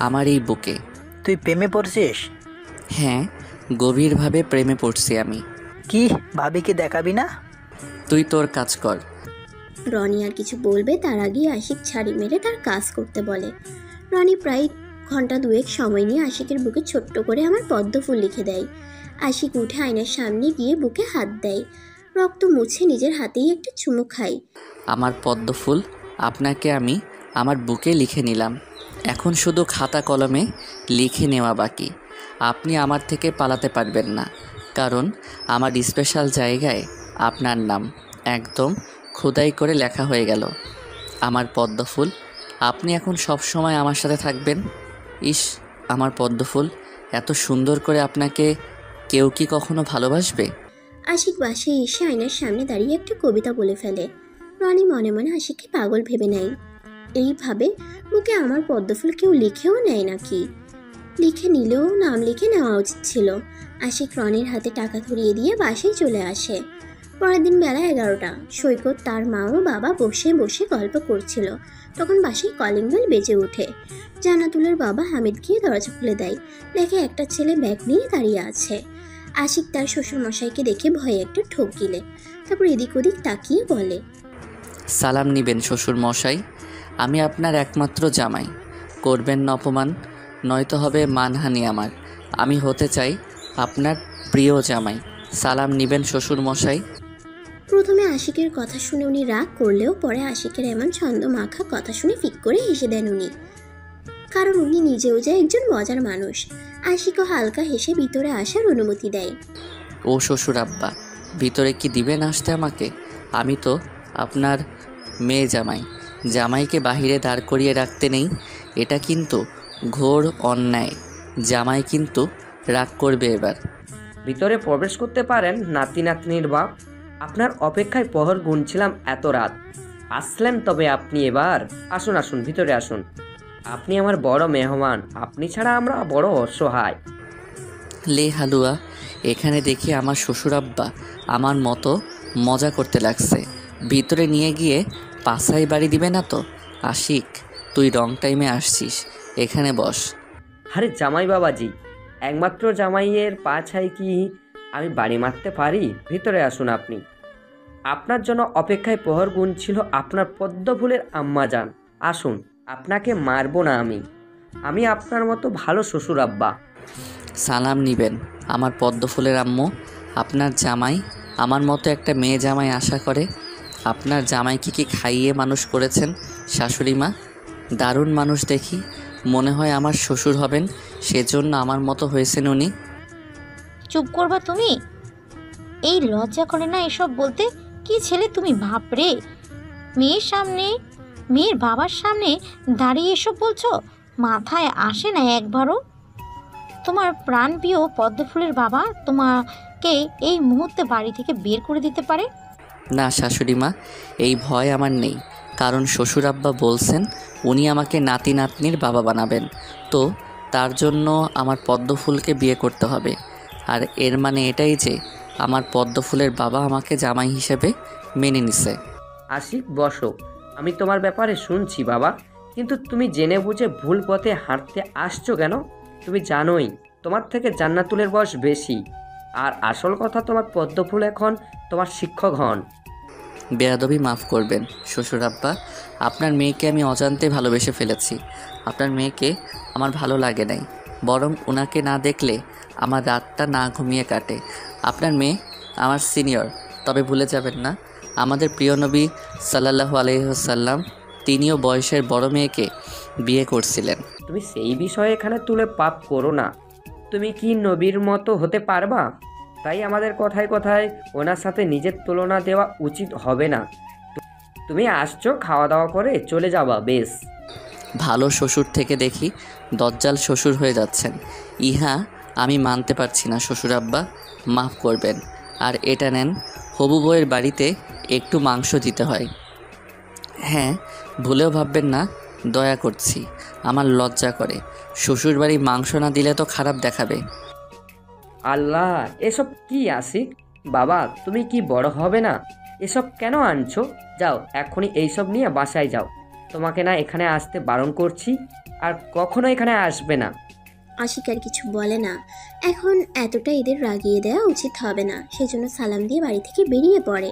আমার এই বুকে। তুই প্রেমে পড়ছিস? হ্যাঁ, গভীরভাবে প্রেমে পড়ছি আমি। কি ভাবিকে দেখাবি না? তুই তোর কাজ কর। রনি আর কিছু বলবে তার আগে আশিক ছাড়ি মেরে তার কাজ করতে বলে। রনি প্রায় ঘন্টা দুয়েক সময় নিয়ে আশিকের বুকে ছোট্ট করে আমার পদ্মফুল লিখে দেয়। আশিক উঠে আয়নার সামনে গিয়ে বুকে হাত দেয়। রক্ত মুছে নিজের হাতেই একটা চুমু খায়। আমার পদ্মফুল আপনাকে আমি আমার বুকে লিখে নিলাম। এখন শুধু খাতা কলমে লিখে নেওয়া বাকি। আপনি আমার থেকে পালাতে পারবেন না, কারণ আমার স্পেশাল জায়গায় আপনার নাম একদম খোদাই করে লেখা হয়ে গেল। আমার পদ্মফুল, আপনি এখন সব সময় আমার সাথে থাকবেন। ইস, আমার পদ্মফুল, এত সুন্দর করে আপনাকে কেউ কি কখনো ভালোবাসবে? আশিক বাসায় এসে আয়নার সামনে দাঁড়িয়ে একটা কবিতা বলে ফেলে। রনি মনে মনে আশিককে পাগল ভেবে নেয়। এইভাবে বুকে আমার পদ্মফুল কেউ লিখেও নেয় নাকি? লিখে নিলেও নাম লিখে নেওয়া উচিত ছিল। আশিক রনির হাতে টাকা ধরিয়ে দিয়ে বাসায় চলে আসে। পরের দিন বেলা 11টা। সৈকত, তার মা ও বাবা বসে বসে গল্প করছিল। তখন বাসায় কলিং বেল বেজে ওঠে। জান্নাতুলের বাবা হামিদ গিয়ে দরজা খুলে দেয়। দেখে একটা ছেলে ব্যাগ নিয়ে দাঁড়িয়ে আছে। আশিক তার শ্বশুরমশাইকে দেখে ভয়ে একটু ঠোক গিলে। তারপর এদিক ওদিক তাকিয়ে বলে, সালাম নিবেন শ্বশুর মশাই, আমি আপনার একমাত্র জামাই। করবেন না অপমান, নয়তো হবে মানহানি আমার। আমি হতে চাই আপনার প্রিয় জামাই। সালাম নিবেন শ্বশুর মশাই। প্রথমে আশিকের কথা শুনে উনি রাগ করলেও পরে আশিকের এমন ছন্দ মাখা কথা শুনে ফিক করে হেসে দেন উনি, কারণ উনি নিজেও যে একজন মজার মানুষ। আশিকও হালকা হেসে ভিতরে আসার অনুমতি দেয়। ও শ্বশুর আব্বা, ভিতরে কি দিবেন আসতে আমাকে? আমি তো আপনার মেয়ে জামাই। জামাইকে বাহিরে দাঁড় করিয়ে রাখতে নেই, এটা কিন্তু ঘোর অন্যায়। জামাই কিন্তু রাগ করবে এবার। ভিতরে প্রবেশ করতে পারেন নাতি নাতনির বাপ। আপনার অপেক্ষায় প্রহর গুনছিলাম এত রাত। আসলেন তবে আপনি এবার? আসুন আসুন, ভিতরে আসুন। আপনি আমার বড় মেহমান, আপনি ছাড়া আমরা বড় অসহায়। লে হালুয়া, এখানে দেখি আমার শ্বশুর আব্বা আমার মতো মজা করতে লাগছে। ভিতরে নিয়ে গিয়ে পাছায় বাড়ি দিবে না তো? আশিক, তুই রং টাইমে আসছিস, এখানে বস। আরে জামাই বাবাজি, একমাত্র জামাইয়ের পাছায় কি আমি বাড়ি মারতে পারি? ভিতরে আসুন আপনি। আপনার জন্য অপেক্ষায় প্রহর গুনছিল আপনার পদ্মফুলের আম্মাজান। আসুন, আপনাকে মারবো না আমি। আমি আপনার মতো ভালো শ্বশুর আব্বা। সালাম নিবেন আমার পদ্মফুলের আম্মু। আপনার জামাই আমার মতো একটা মেয়ে জামাই আশা করে। আপনার জামাইকে কি খাইয়ে মানুষ করেছেন শাশুড়ি মা? দারুণ মানুষ দেখি, মনে হয় আমার শ্বশুর হবেন, সেজন্য আমার মতো হয়েছেন উনি। চুপ করবা তুমি? এই লজ্জা করে না এসব বলতে? কি ছেলে তুমি, বাপরে! মেয়ের সামনে, মেয়ের বাবার সামনে দাঁড়িয়ে এসব বলছো? মাথায় আসে না একবারও? তোমার প্রাণপ্রিয় পদ্মফুলের বাবা তোমাকে এই মুহূর্তে বাড়ি থেকে বের করে দিতে পারে। না শাশুড়ি মা, এই ভয় আমার নেই, কারণ শ্বশুর আব্বা বলছেন উনি আমাকে নাতি নাতনির বাবা বানাবেন। তো তার জন্য আমার পদ্মফুলকে বিয়ে করতে হবে। আর এর মানে এটাই যে আমার পদ্মফুলের বাবা আমাকে জামাই হিসেবে মেনে নিছে। আশিক, বসো। আমি তোমার ব্যাপারে শুনছি বাবা, কিন্তু তুমি জেনে বুঝে ভুল পথে হাঁটতে আসছো কেন? তুমি জানোই তোমার থেকে জান্নাতুলের বয়স বেশি। আর আসল কথা, তোমার পদ্মফুল এখন তোমার শিক্ষক হন। বেয়াদবি মাফ করবেন শ্বশুর আব্বা, আপনার মেয়েকে আমি অজান্তে ভালোবেসে ফেলেছি। আপনার মেয়েকে আমার ভালো লাগে নাই, বরং ওনাকে না দেখলে আমার রাতটা না ঘুমিয়ে কাটে। আপনার মেয়ে আমার সিনিয়র, তবে ভুলে যাবেন না আমাদের প্রিয় নবী সাল্লাল্লাহু আলাইহি ওয়াসাল্লাম তিনিও বয়সের বড় মেয়েকে বিয়ে করছিলেন। তুমি সেই বিষয়ে এখানে তুলে পাপ করো না। তুমি কি নবীর মতো হতে পারবা? তাই আমাদের কথায় কথায় ওনার সাথে নিজের তুলনা দেওয়া উচিত হবে না। তুমি আসছো, খাওয়া দাওয়া করে চলে যাবা, বেশ। ভালো শ্বশুর থেকে দেখি দজ্জাল শ্বশুর হয়ে যাচ্ছেন। ইহা আমি মানতে পারছি না শ্বশুর আব্বা, মাফ করবেন। আর এটা নেন, হবু বউয়ের বাড়িতে একটু মাংস দিতে হয়। হ্যাঁ, ভুলেও ভাববেন না দয়া করছি, আমার লজ্জা করে। শ্বশুর বাড়ি মাংস না দিলে তো খারাপ দেখাবে। আল্লাহ, এসব কি আশিক? বাবা, তুমি কি বড় হবে না? এসব কেন আনছো? যাও এখনই এইসব নিয়ে বাসায় যাও। তোমাকে না এখানে আসতে বারণ করছি, আর কখনো এখানে আসবে না। আশিক আর কিছু বলে না। এখন এতটা এদের রাগিয়ে দেওয়া উচিত হবে না, সেজন্য সালাম দিয়ে বাড়ি থেকে বেরিয়ে পড়ে।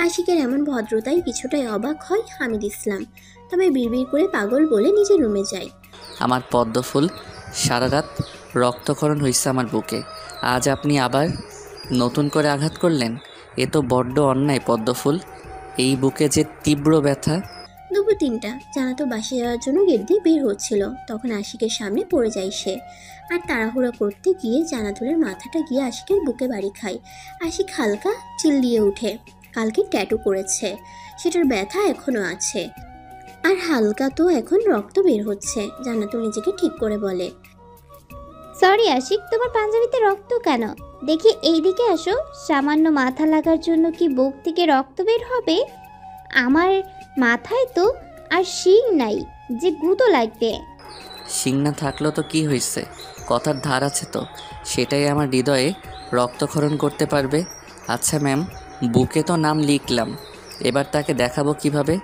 আশিকের এমন ভদ্রতায় কিছুটাই অবাক হয় হামিদ ইসলাম, তবে বিড়বিড় করে পাগল বলে নিজের রুমে যায়। আমার পদ্মফুল সারা রাত রক্তক্ষরণ হয়েছে আমার বুকে, আজ আপনি আবার নতুন করে আঘাত করলেন। এ তো বড্ড অন্যায় পদ্মফুল, এই বুকে যে তীব্র ব্যথা। দুপুর 3টা, জানাতো বাসে যাওয়ার জন্য গেট দিয়ে বের হচ্ছিল, তখন আশিকের সামনে পড়ে যায় সে। আর তাড়াহুড়া করতে গিয়ে জানাতুলের মাথাটা গিয়ে আশিকের বুকে বাড়ি খায়। আশিক হালকা চিল্লিয়ে ওঠে। কালকে ট্যাটু করেছে, সেটার ব্যথা এখনো আছে, আর হালকা তো এখন রক্ত বের হচ্ছে। জান্নাতুল নিজেকে ঠিক করে বলে, সরি আশিক, তোমার পাঞ্জাবিতে রক্ত কেন? দেখি এইদিকে আসো। সামান্য মাথা লাগার জন্য কি বুক থেকে রক্ত বের হবে? আমার মাথায় তো আর শিং নাই যে গুঁতো লাগবে। শিং না থাকলেও তো কি হয়েছে, কথার ধার আছে তো, সেটাই আমার হৃদয়ে রক্তক্ষরণ করতে পারবে। আচ্ছা ম্যাম, বুকে তো নাম লিখলাম, এবার তাকে দেখাবো কিভাবে?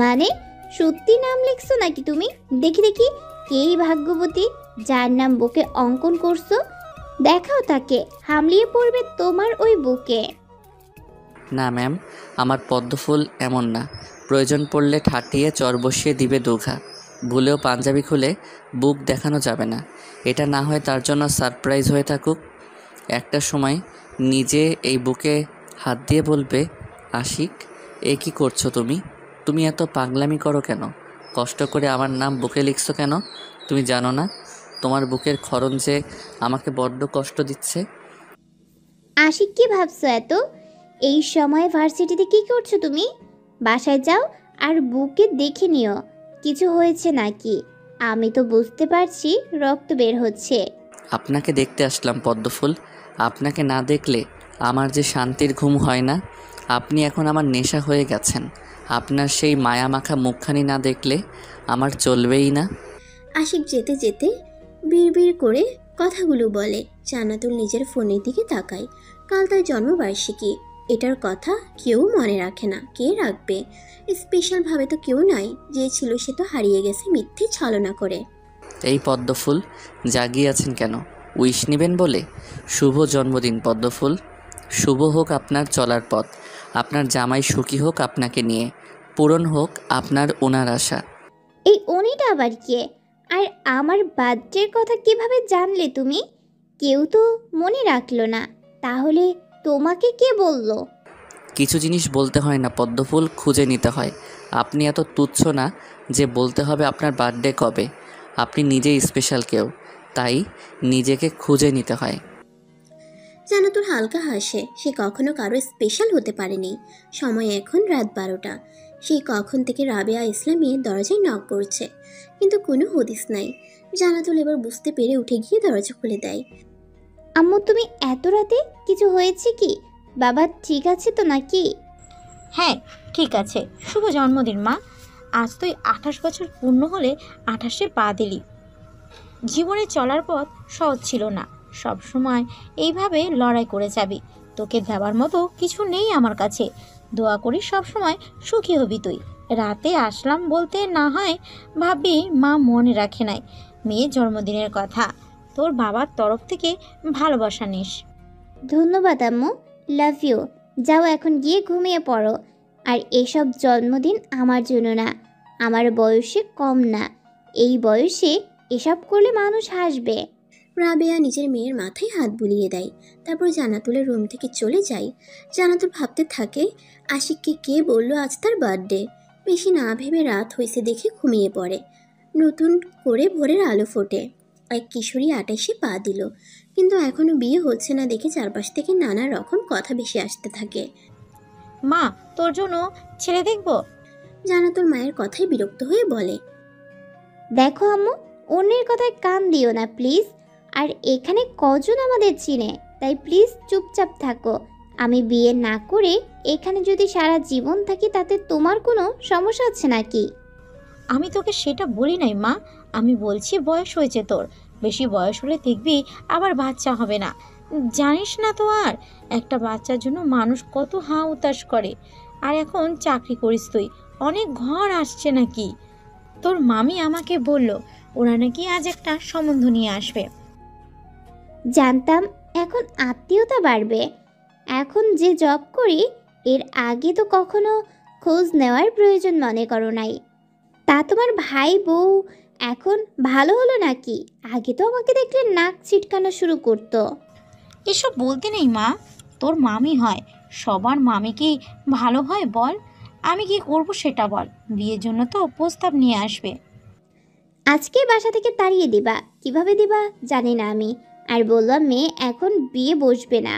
মানে সত্যি নাম লিখছো নাকি তুমি? দেখি দেখি, কেই ভাগ্যবতী যার নাম বুকে অঙ্কন করছো? দেখাও তাকে, হামলিয়ে পড়বে তোমার ওই বুকে। না ম্যাম, আমার পদ্মফুল এমন না, প্রয়োজন পড়লে ঠাটিয়ে চর বসিয়ে দিবে দুঘা। ভুলেও পাঞ্জাবি খুলে বুক দেখানো যাবে না, এটা না হয় তার জন্য সারপ্রাইজ হয়ে থাকুক। একটা সময় নিজে এই বুকে হাত দিয়ে বলবে, আশিক এ কী করছো তুমি? তুমি এত পাগলামি করো কেন? কষ্ট করে আমার নাম বুকে লিখছো কেন? তুমি জানো না তোমার বুকের ক্ষরণ যে আমাকে বড্ড কষ্ট দিচ্ছে? আশিক কি ভাবছো এত? এই সময় ভার্সিটিতে কি করছো তুমি? বাসায় যাও আর বুকে দেখে নিও কিছু হয়েছে নাকি। আমি তো বুঝতে পারছি রক্ত বের হচ্ছে। আপনাকে দেখতে আসলাম পদ্মফুল, আপনাকে না দেখলে আমার যে শান্তির ঘুম হয় না। আপনি এখন আমার নেশা হয়ে গেছেন, আপনার সেই মায়ামাখা মুখখানি না দেখলে আমার চলবেই না। আশিক যেতে যেতে বিড়বিড় করে কথাগুলো বলে। জান্নাতুল নিজের ফোনের দিকে তাকায়। কাল তার জন্মবার্ষিকী, এটার কথা কেউ মনে রাখে না, কে রাখবে? স্পেশালভাবে তো কেউ নাই, যে ছিল সে তো হারিয়ে গেছে মিথ্যে ছলনা করে। এই পদ্মফুল জাগিয়ে আছেন কেন? উইশ নেবেন বলে? শুভ জন্মদিন পদ্মফুল, শুভ হোক আপনার চলার পথ, আপনার জামাই সুখী হোক আপনাকে নিয়ে, পূরণ হোক আপনার ওনার আশা। এই উনিটা আবার কে? আর আমার বার্থডের কথা কিভাবে জানলে তুমি? কেউ তো মনে রাখলো না, তাহলে তোমাকে কে বললো? কিছু জিনিস বলতে হয় না পদ্মফুল, খুঁজে নিতে হয়। আপনি এত তুচ্ছ না যে বলতে হবে আপনার বার্থডে কবে। আপনি নিজেই স্পেশাল কেউ, তাই নিজেকে খুঁজে নিতে হয়। জান্নাতুল হালকা হাসে। সে কখনো কারো স্পেশাল হতে পারেনি। সময় এখন রাত 12টা। সেই কখন থেকে রাবেয়া ইসলামী দরজায় নক করছে, কিন্তু কোনো হদিস নাই। জান্নাতুল এবার বুঝতে পেরে উঠে গিয়ে দরজা খুলে দেয়। আম্মু তুমি এত রাতে? কিছু হয়েছে কি? বাবা ঠিক আছে তো নাকি? হ্যাঁ ঠিক আছে। শুভ জন্মদিন মা। আজ তুই 28 বছর পূর্ণ হলে 28-এ পা দিলি। জীবনে চলার পথ সহজ ছিল না, সব সময় এইভাবে লড়াই করে যাবি। তোকে দেওয়ার মতো কিছু নেই আমার কাছে। দোয়া করি সব সময় সুখী হবি তুই। রাতে আসলাম বলতে না হয় ভাববি মা মনে রাখে নাই মেয়ের জন্মদিনের কথা। তোর বাবার তরফ থেকে ভালোবাসা নিস। ধন্যবাদ আম্মু, লাভ ইউ। যাও এখন গিয়ে ঘুমিয়ে পড়ো। আর এসব জন্মদিন আমার জন্য না, আমার বয়সে কম না। এই বয়সে এসব করলে মানুষ হাসবে। রাবেয়া নিজের মেয়ের মাথায় হাত বুলিয়ে দেয়, তারপর জান্নাতুলের রুম থেকে চলে যায়। জান্নাতুল ভাবতে থাকে আশিককে কে বলল আজ তার বার্থডে। বেশি না ভেবে রাত হয়েছে দেখে ঘুমিয়ে পড়ে। নতুন করে ভোরের আলো ফোটে। এক কিশোরী 28-এ পা দিল, কিন্তু এখনো বিয়ে হচ্ছে না দেখে চারপাশ থেকে নানা রকম কথা ভেসে আসতে থাকে। মা তোর জন্য ছেলে দেখব। জান্নাতুল মায়ের কথায় বিরক্ত হয়ে বলে, দেখো আম্মু, অন্যের কথায় কান দিও না প্লিজ। আর এখানে কজন আমাদের চিনে, তাই প্লিজ চুপচাপ থাকো। আমি বিয়ে না করে এখানে যদি সারা জীবন থাকি তাতে তোমার কোনো সমস্যা আছে নাকি? আমি তোকে সেটা বলি নাই মা, আমি বলছি বয়স হয়েছে তোর। বেশি বয়স হলে দেখবি আবার বাচ্চা হবে না। জানিস না তো আর একটা বাচ্চার জন্য মানুষ কত হাঁ উতাস করে। আর এখন চাকরি করিস তুই, অনেক ঘর আসছে নাকি। তোর মামি আমাকে বলল ওরা নাকি আজ একটা সম্বন্ধ নিয়ে আসবে। জানতাম এখন আত্মীয়তা বাড়বে। এখন যে জব করি এর আগে তো কখনো খোঁজ নেওয়ার প্রয়োজন মনে করো নাই। তা তোমার ভাই বউ এখন ভালো হলো নাকি? আগে তো আমাকে দেখলে নাক ছিটকানো শুরু করতো। এসব বলতে নেই মা, তোর মামি হয়। সবার মামি কি ভালো হয় বল? আমি কি করব সেটা বল। বিয়ের জন্য তো প্রস্তাব নিয়ে আসবে। আজকে বাসা থেকে তাড়িয়ে দিবা, কিভাবে দিবা জানি না আমি। আর বললাম মেয়ে এখন বিয়ে বসবে না।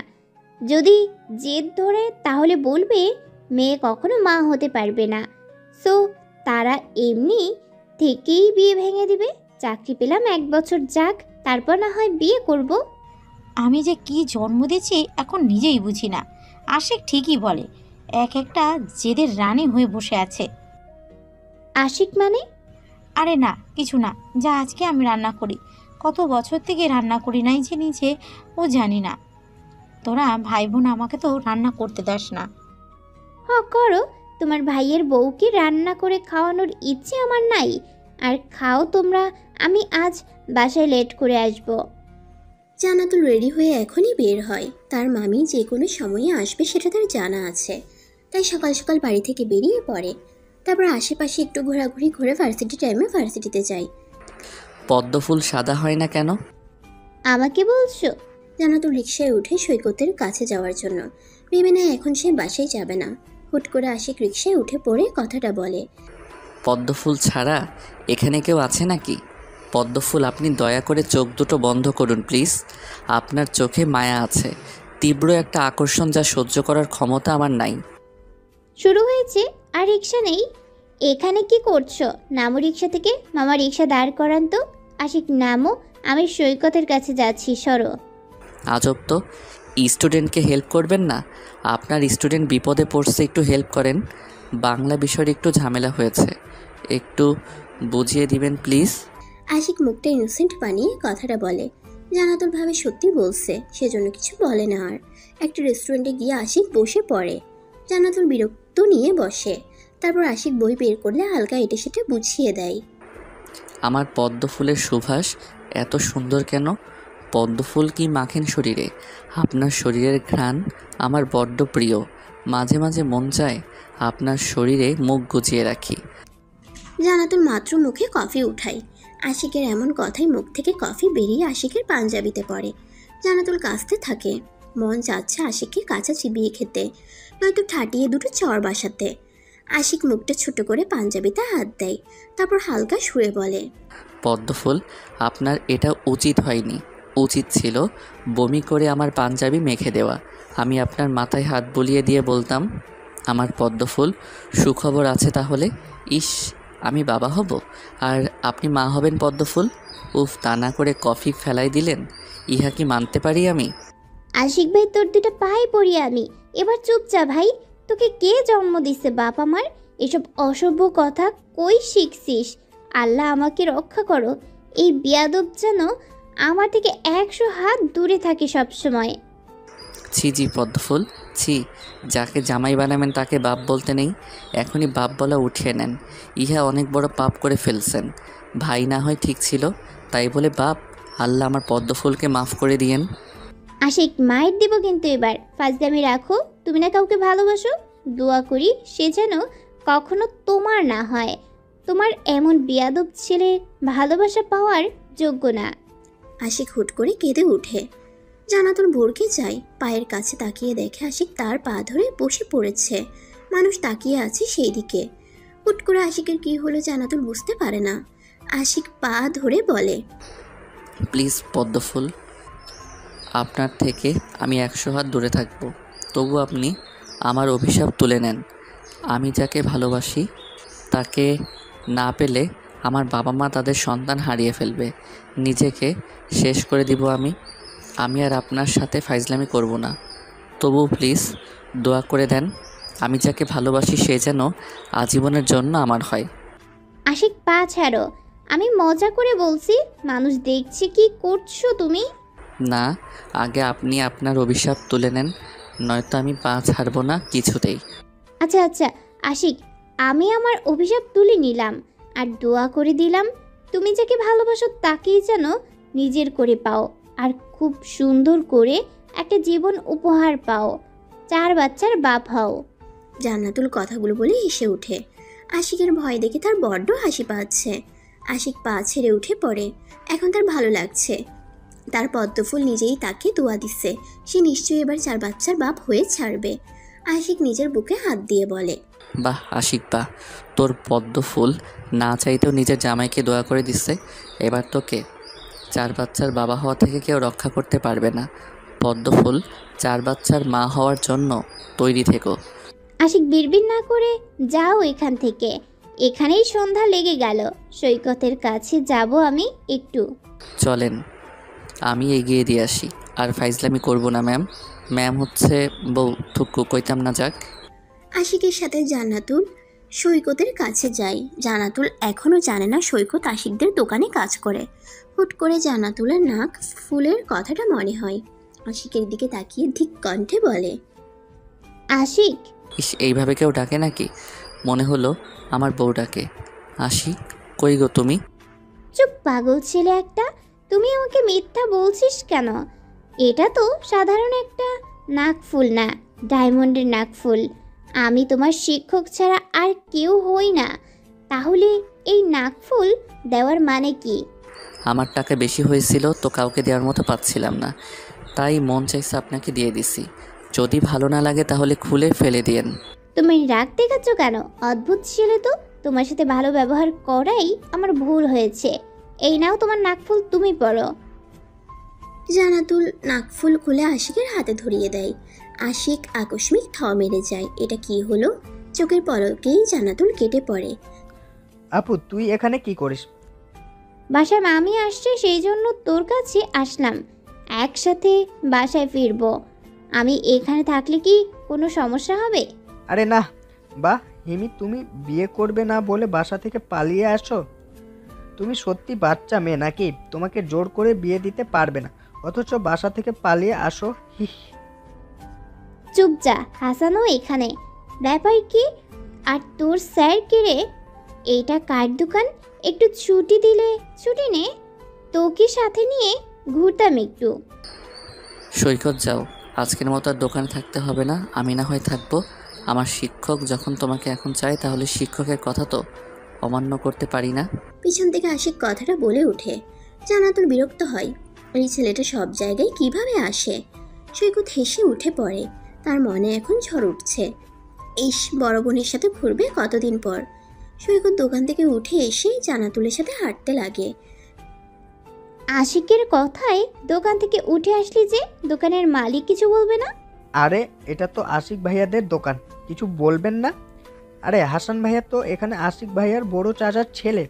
যদি জেদ ধরে তাহলে বলবে মেয়ে কখনো মা হতে পারবে না। সো তারা এমনি থেকেই বিয়ে ভেঙে দিবে। চাকরি পেলাম 1 বছর যাক, তারপর না হয় বিয়ে করব। আমি যে কি জন্ম দিয়েছি এখন নিজেই বুঝি না। আশিক ঠিকই বলে, এক একটা জেদের রানী হয়ে বসে আছে। আশিক মানে? আরে না কিছু না, যা আজকে আমি রান্না করি। কত বছর থেকে রান্না করি নাই যে নিজে ও জানি না। তোরা ভাই বোন আমাকে তো রান্না করতে দাস না। করো, তোমার ভাইয়ের বউকে রান্না করে খাওয়ানোর ইচ্ছে আমার নাই। আর খাও তোমরা, আমি আজ বাসায় লেট করে আসবো। জান্নাতুল রেডি হয়ে এখনই বের হয়। তার মামি যে কোনো সময়ে আসবে সেটা তার জানা আছে, তাই সকাল সকাল বাড়ি থেকে বেরিয়ে পড়ে। তারপর আশেপাশে একটু ঘোরাঘুরি করে ভার্সিটি টাইমে ভার্সিটিতে যায়। পদ্মফুল সাদা হয় না কেন? আমাকে বলছো? জান্নাতুল রিকশায় উঠে সৈকতের কাছে যাওয়ার জন্য ভেবে নেয় এখন সে বাসায় যাবে না। হুট করে আশিক রিকশায় উঠে পড়ে কথাটা বলে, পদ্মফুল ছাড়া এখানে কেউ আছে নাকি? পদ্মফুল আপনি দয়া করে চোখ দুটো বন্ধ করুন প্লিজ। আপনার চোখে মায়া আছে, তীব্র একটা আকর্ষণ যা সহ্য করার ক্ষমতা আমার নাই। শুরু হয়েছে আর রিকশা নেই? এখানে কি করছো? নামো রিকশা থেকে। মামা রিকশা দাঁড় করান তো। আশিক নামো, আমি সৈকতের কাছে যাচ্ছি, সরো। আজব তো, স্টুডেন্টকে হেল্প করবেন না? আপনার স্টুডেন্ট বিপদে পড়ছে, একটু হেল্প করেন। বাংলা বিষয়ের একটু ঝামেলা হয়েছে, একটু বুঝিয়ে দিবেন প্লিজ। আশিক মুখটা ইনোসেন্ট বানিয়ে কথাটা বলে। জান্নাতুল ভাবে সত্যি বলছে, সেজন্য কিছু বলে না। আর একটা রেস্টুরেন্টে গিয়ে আশিক বসে পড়ে। জান্নাতুল বিরক্ত নিয়ে বসে। তারপর আশিক বই বের করলে হালকা এটে সেটা বুঝিয়ে দেয়। আমার পদ্ম ফুলের সুবাস এত সুন্দর কেন? পদ্ম ফুল কি মাখেন শরীরে? আপনার শরীরের ঘ্রাণ আমার বড্ড প্রিয়। মাঝে মাঝে মন চায় আপনার শরীরে মুখ গুজিয়ে রাখি। জান্নাতুল মাত্র মুখে কফি উঠায়। আশিকের এমন কথাই মুখ থেকে কফি বেরিয়ে আশিকের পাঞ্জাবিতে পড়ে। জান্নাতুল কাঁচতে থাকে। মন যাচ্ছে আশিককে কাঁচা চিবিয়ে খেতে, নয়তো ঠাটিয়ে দুটো চর বাসাতে। আশিক মুখটা ছোট করে পাঞ্জাবিতে হাত দেয়, তারপর হালকা সুরে বলে, পদ্মফুল, আপনার এটা উচিত হয়নি। উচিত ছিল বমি করে আমার পাঞ্জাবি মেখে দেওয়া। আমি আপনার মাথায় হাত বুলিয়ে দিয়ে বলতাম, আমার পদ্মফুল, সুখবর আছে তাহলে? ইস, আমি বাবা হব আর আপনি মা হবেন পদ্মফুল। উফ, তা না করে কফি ফেলাই দিলেন। ইহা কি মানতে পারি আমি? আশিক ভাই, তোর দুটো পায়ে পড়ি আমি। এবার চুপ যা ভাই। তোকে কে জন্ম দিছে বাপ আমার? এসব অসভ্য কথা কই শিখছিস? আল্লাহ আমাকে রক্ষা করো। এই বিয়াদব যেন আমার থেকে 100 হাত দূরে থাকে সবসময়। ছি জি পদ্মফুল, ছি। যাকে জামাই বানাবেন তাকে বাপ বলতে নেই। এখনই বাপ বলা উঠিয়ে নেন। ইহা অনেক বড় পাপ করে ফেলছেন। ভাই না হয় ঠিক ছিল, তাই বলে বাপ? আল্লাহ আমার পদ্মফুলকে মাফ করে দিয়েন। আশিক, মায়ের দিব কিন্তু এবার। ফাজলামি রাখো। তুমি না কাউকে ভালোবাসো? দোয়া করি সে যেন কখনো তোমার না হয়। তোমার এমন বিয়াদব ছেলে ভালোবাসা পাওয়ার যোগ্য না। আশিক হুট করে কেঁদে উঠে। জান্নাতুল ভরকে যায়। পায়ের কাছে তাকিয়ে দেখে আশিক তার পা ধরে বসে পড়েছে। মানুষ তাকিয়ে আছে সেই দিকে। হুট করে আশিকের কি হলো জান্নাতুল বুঝতে পারে না। আশিক পা ধরে বলে, প্লিজ পদ্মফুল, আপনার থেকে আমি 100 হাত দূরে থাকব, তবু আপনি আমার অভিশাপ তুলে নেন। আমি যাকে ভালোবাসি তাকে না পেলে আমার বাবা মা তাদের সন্তান হারিয়ে ফেলবে। নিজেকে শেষ করে দিব আমি আর আপনার সাথে ফাইজলামি করব না। তবু প্লিজ দোয়া করে দেন, আমি যাকে ভালোবাসি সে যেন আজীবনের জন্য আমার হয়। আশিক, পা ছাড়ো। আমি মজা করে বলছি। মানুষ দেখছে কি করছো তুমি। না, আগে আপনি আপনার অভিশাপ তুলে নেন, নয়তো আমি পা ছাড়ব না কিছুতেই। আচ্ছা আচ্ছা আশিক, আমি আমার অভিশাপ তুলে নিলাম আর দোয়া করে দিলাম তুমি যাকে ভালোবাসো তাকেই যেন নিজের করে পাও আর খুব সুন্দর করে একটা জীবন উপহার পাও। 4 বাচ্চার বাপ হও। জান্নাতুল কথাগুলো বলে হেসে ওঠে। আশিকের ভয় দেখে তার বড্ড হাসি পাচ্ছে। আশিক পা ছেড়ে উঠে পড়ে। এখন তার ভালো লাগছে। তার পদ্মফুল নিজেই তাকে দোয়া দিচ্ছে। সে নিশ্চয়ই এবার 4 বাচ্চার বাপ হয়ে ছাড়বে। আশিক নিজের বুকে হাত দিয়ে বলে, বাহ আশিক বাহ, তোর পদ্মফুল না চাইতেও নিজের জামাইকে দোয়া করে দিচ্ছে। এবার তোকে 4 বাচ্চার বাবা হওয়া থেকে কেউ রক্ষা করতে পারবে না। পদ্মফুল, 4 বাচ্চার মা হওয়ার জন্য তৈরি থেকো। আশিক বিড়বিড় না করে যাও এখান থেকে। এখানেই সন্ধ্যা লেগে গেল। সৈকতের কাছে যাব আমি একটু। চলেন, আমি এগিয়ে দিয়ে আসি। আর ফাইজলামি করব না ম্যাম। ম্যাম হচ্ছে বউ, থুকু কইতাম না যাক। আশিকের সাথে জান্নাতুল সৈকতের কাছে যায়। জান্নাতুল এখনও জানে না সৈকত আশিকদের দোকানে কাজ করে। হুট করে জান্নাতুলের নাক ফুলের কথাটা মনে হয়। আশিকের দিকে তাকিয়ে ঠিক কণ্ঠে বলে, আশিক। ইস, এইভাবে কেউ ডাকে নাকি? মনে হলো আমার বউ ডাকে। আশিক, কই গো তুমি? চুপ পাগল ছেলে একটা। তুমি আমাকে মিথ্যা বলছিস কেন? এটা তো সাধারণ একটা নাকফুল না, ডায়মন্ডের নাকফুল। আমি তোমার শিক্ষক ছাড়া আর কেউ হই না। তাহলে এই নাকফুল দেওয়ার মানে কি? আমার টাকা বেশি হয়েছিল তো কাউকে দেওয়ার মতো পাচ্ছিলাম না, তাই মন চাইছে আপনাকে দিয়ে দিছি। যদি ভালো না লাগে তাহলে খুলে ফেলে দিয়েন। তুমি রাগ দেখাচ্ছ কেন? অদ্ভুত ছেলে তো। তোমার সাথে ভালো ব্যবহার করাই আমার ভুল হয়েছে। এই নাও তোমার নাকফুল, তুমি পরো। জান্নাতুল নাকফুল খুলে আশিকের হাতে ধরিয়ে দেয়। আশিক আকস্মিক থ মেরে যায়। এটা কি হলো? চোখের পলকেই জান্নাতুল কেটে পড়ে। আপু, তুই এখানে কি করিস? বাসায় মামি আসছে, সেই জন্য তোর কাছে আসলাম। একসাথে বাসায় ফিরবো। আমি এখানে থাকলে কি কোনো সমস্যা হবে? আরে না, বাহ হিমি, তুমি বিয়ে করবে না বলে বাসা থেকে পালিয়ে আসো? তুমি সত্যি বাচ্চা মেয়ে নাকি? তোমাকে জোর করে বিয়ে দিতে পারবে না, অথচ বাসা থেকে পালিয়ে আসো। হিহ। চুপ যা, হাসানও এখানে। ব্যাপার কি? আর তোর স্যার কে রে? এইটা কার দোকান? একটু ছুটি দিলে ছুটি নে, তোকে সাথে নিয়ে ঘুরতাম একটু। সৈকত যাও, আজকের মতো আর দোকানে থাকতে হবে না, আমি না হয় থাকবো। আমার শিক্ষক যখন তোমাকে এখন চায়, তাহলে শিক্ষকের কথা তো অমান্য করতে পারি না। পিছন থেকে আশিক কথাটা বলে ওঠে। জান্নাতুল বিরক্ত হয়, এই ছেলেটা সব জায়গায় কিভাবে আসে। সৈকত হেসে উঠে পড়ে, তার মনে এখন ঝড় উঠছে। ইস, বড় বোনের সাথে ঘুরবে কতদিন পর। সৈকত দোকান থেকে উঠে এসে জান্নাতুলের সাথে হাঁটতে লাগে। আশিকের কথায় দোকান থেকে উঠে আসলি যে, দোকানের মালিক কিছু বলবে না? আরে এটা তো আশিক ভাইয়াদের দোকান, কিছু বলবেন না? আরে হাসান ভাইয়া তো এখানে আশিক ভাইয়ার বড় চাচার ছেলে।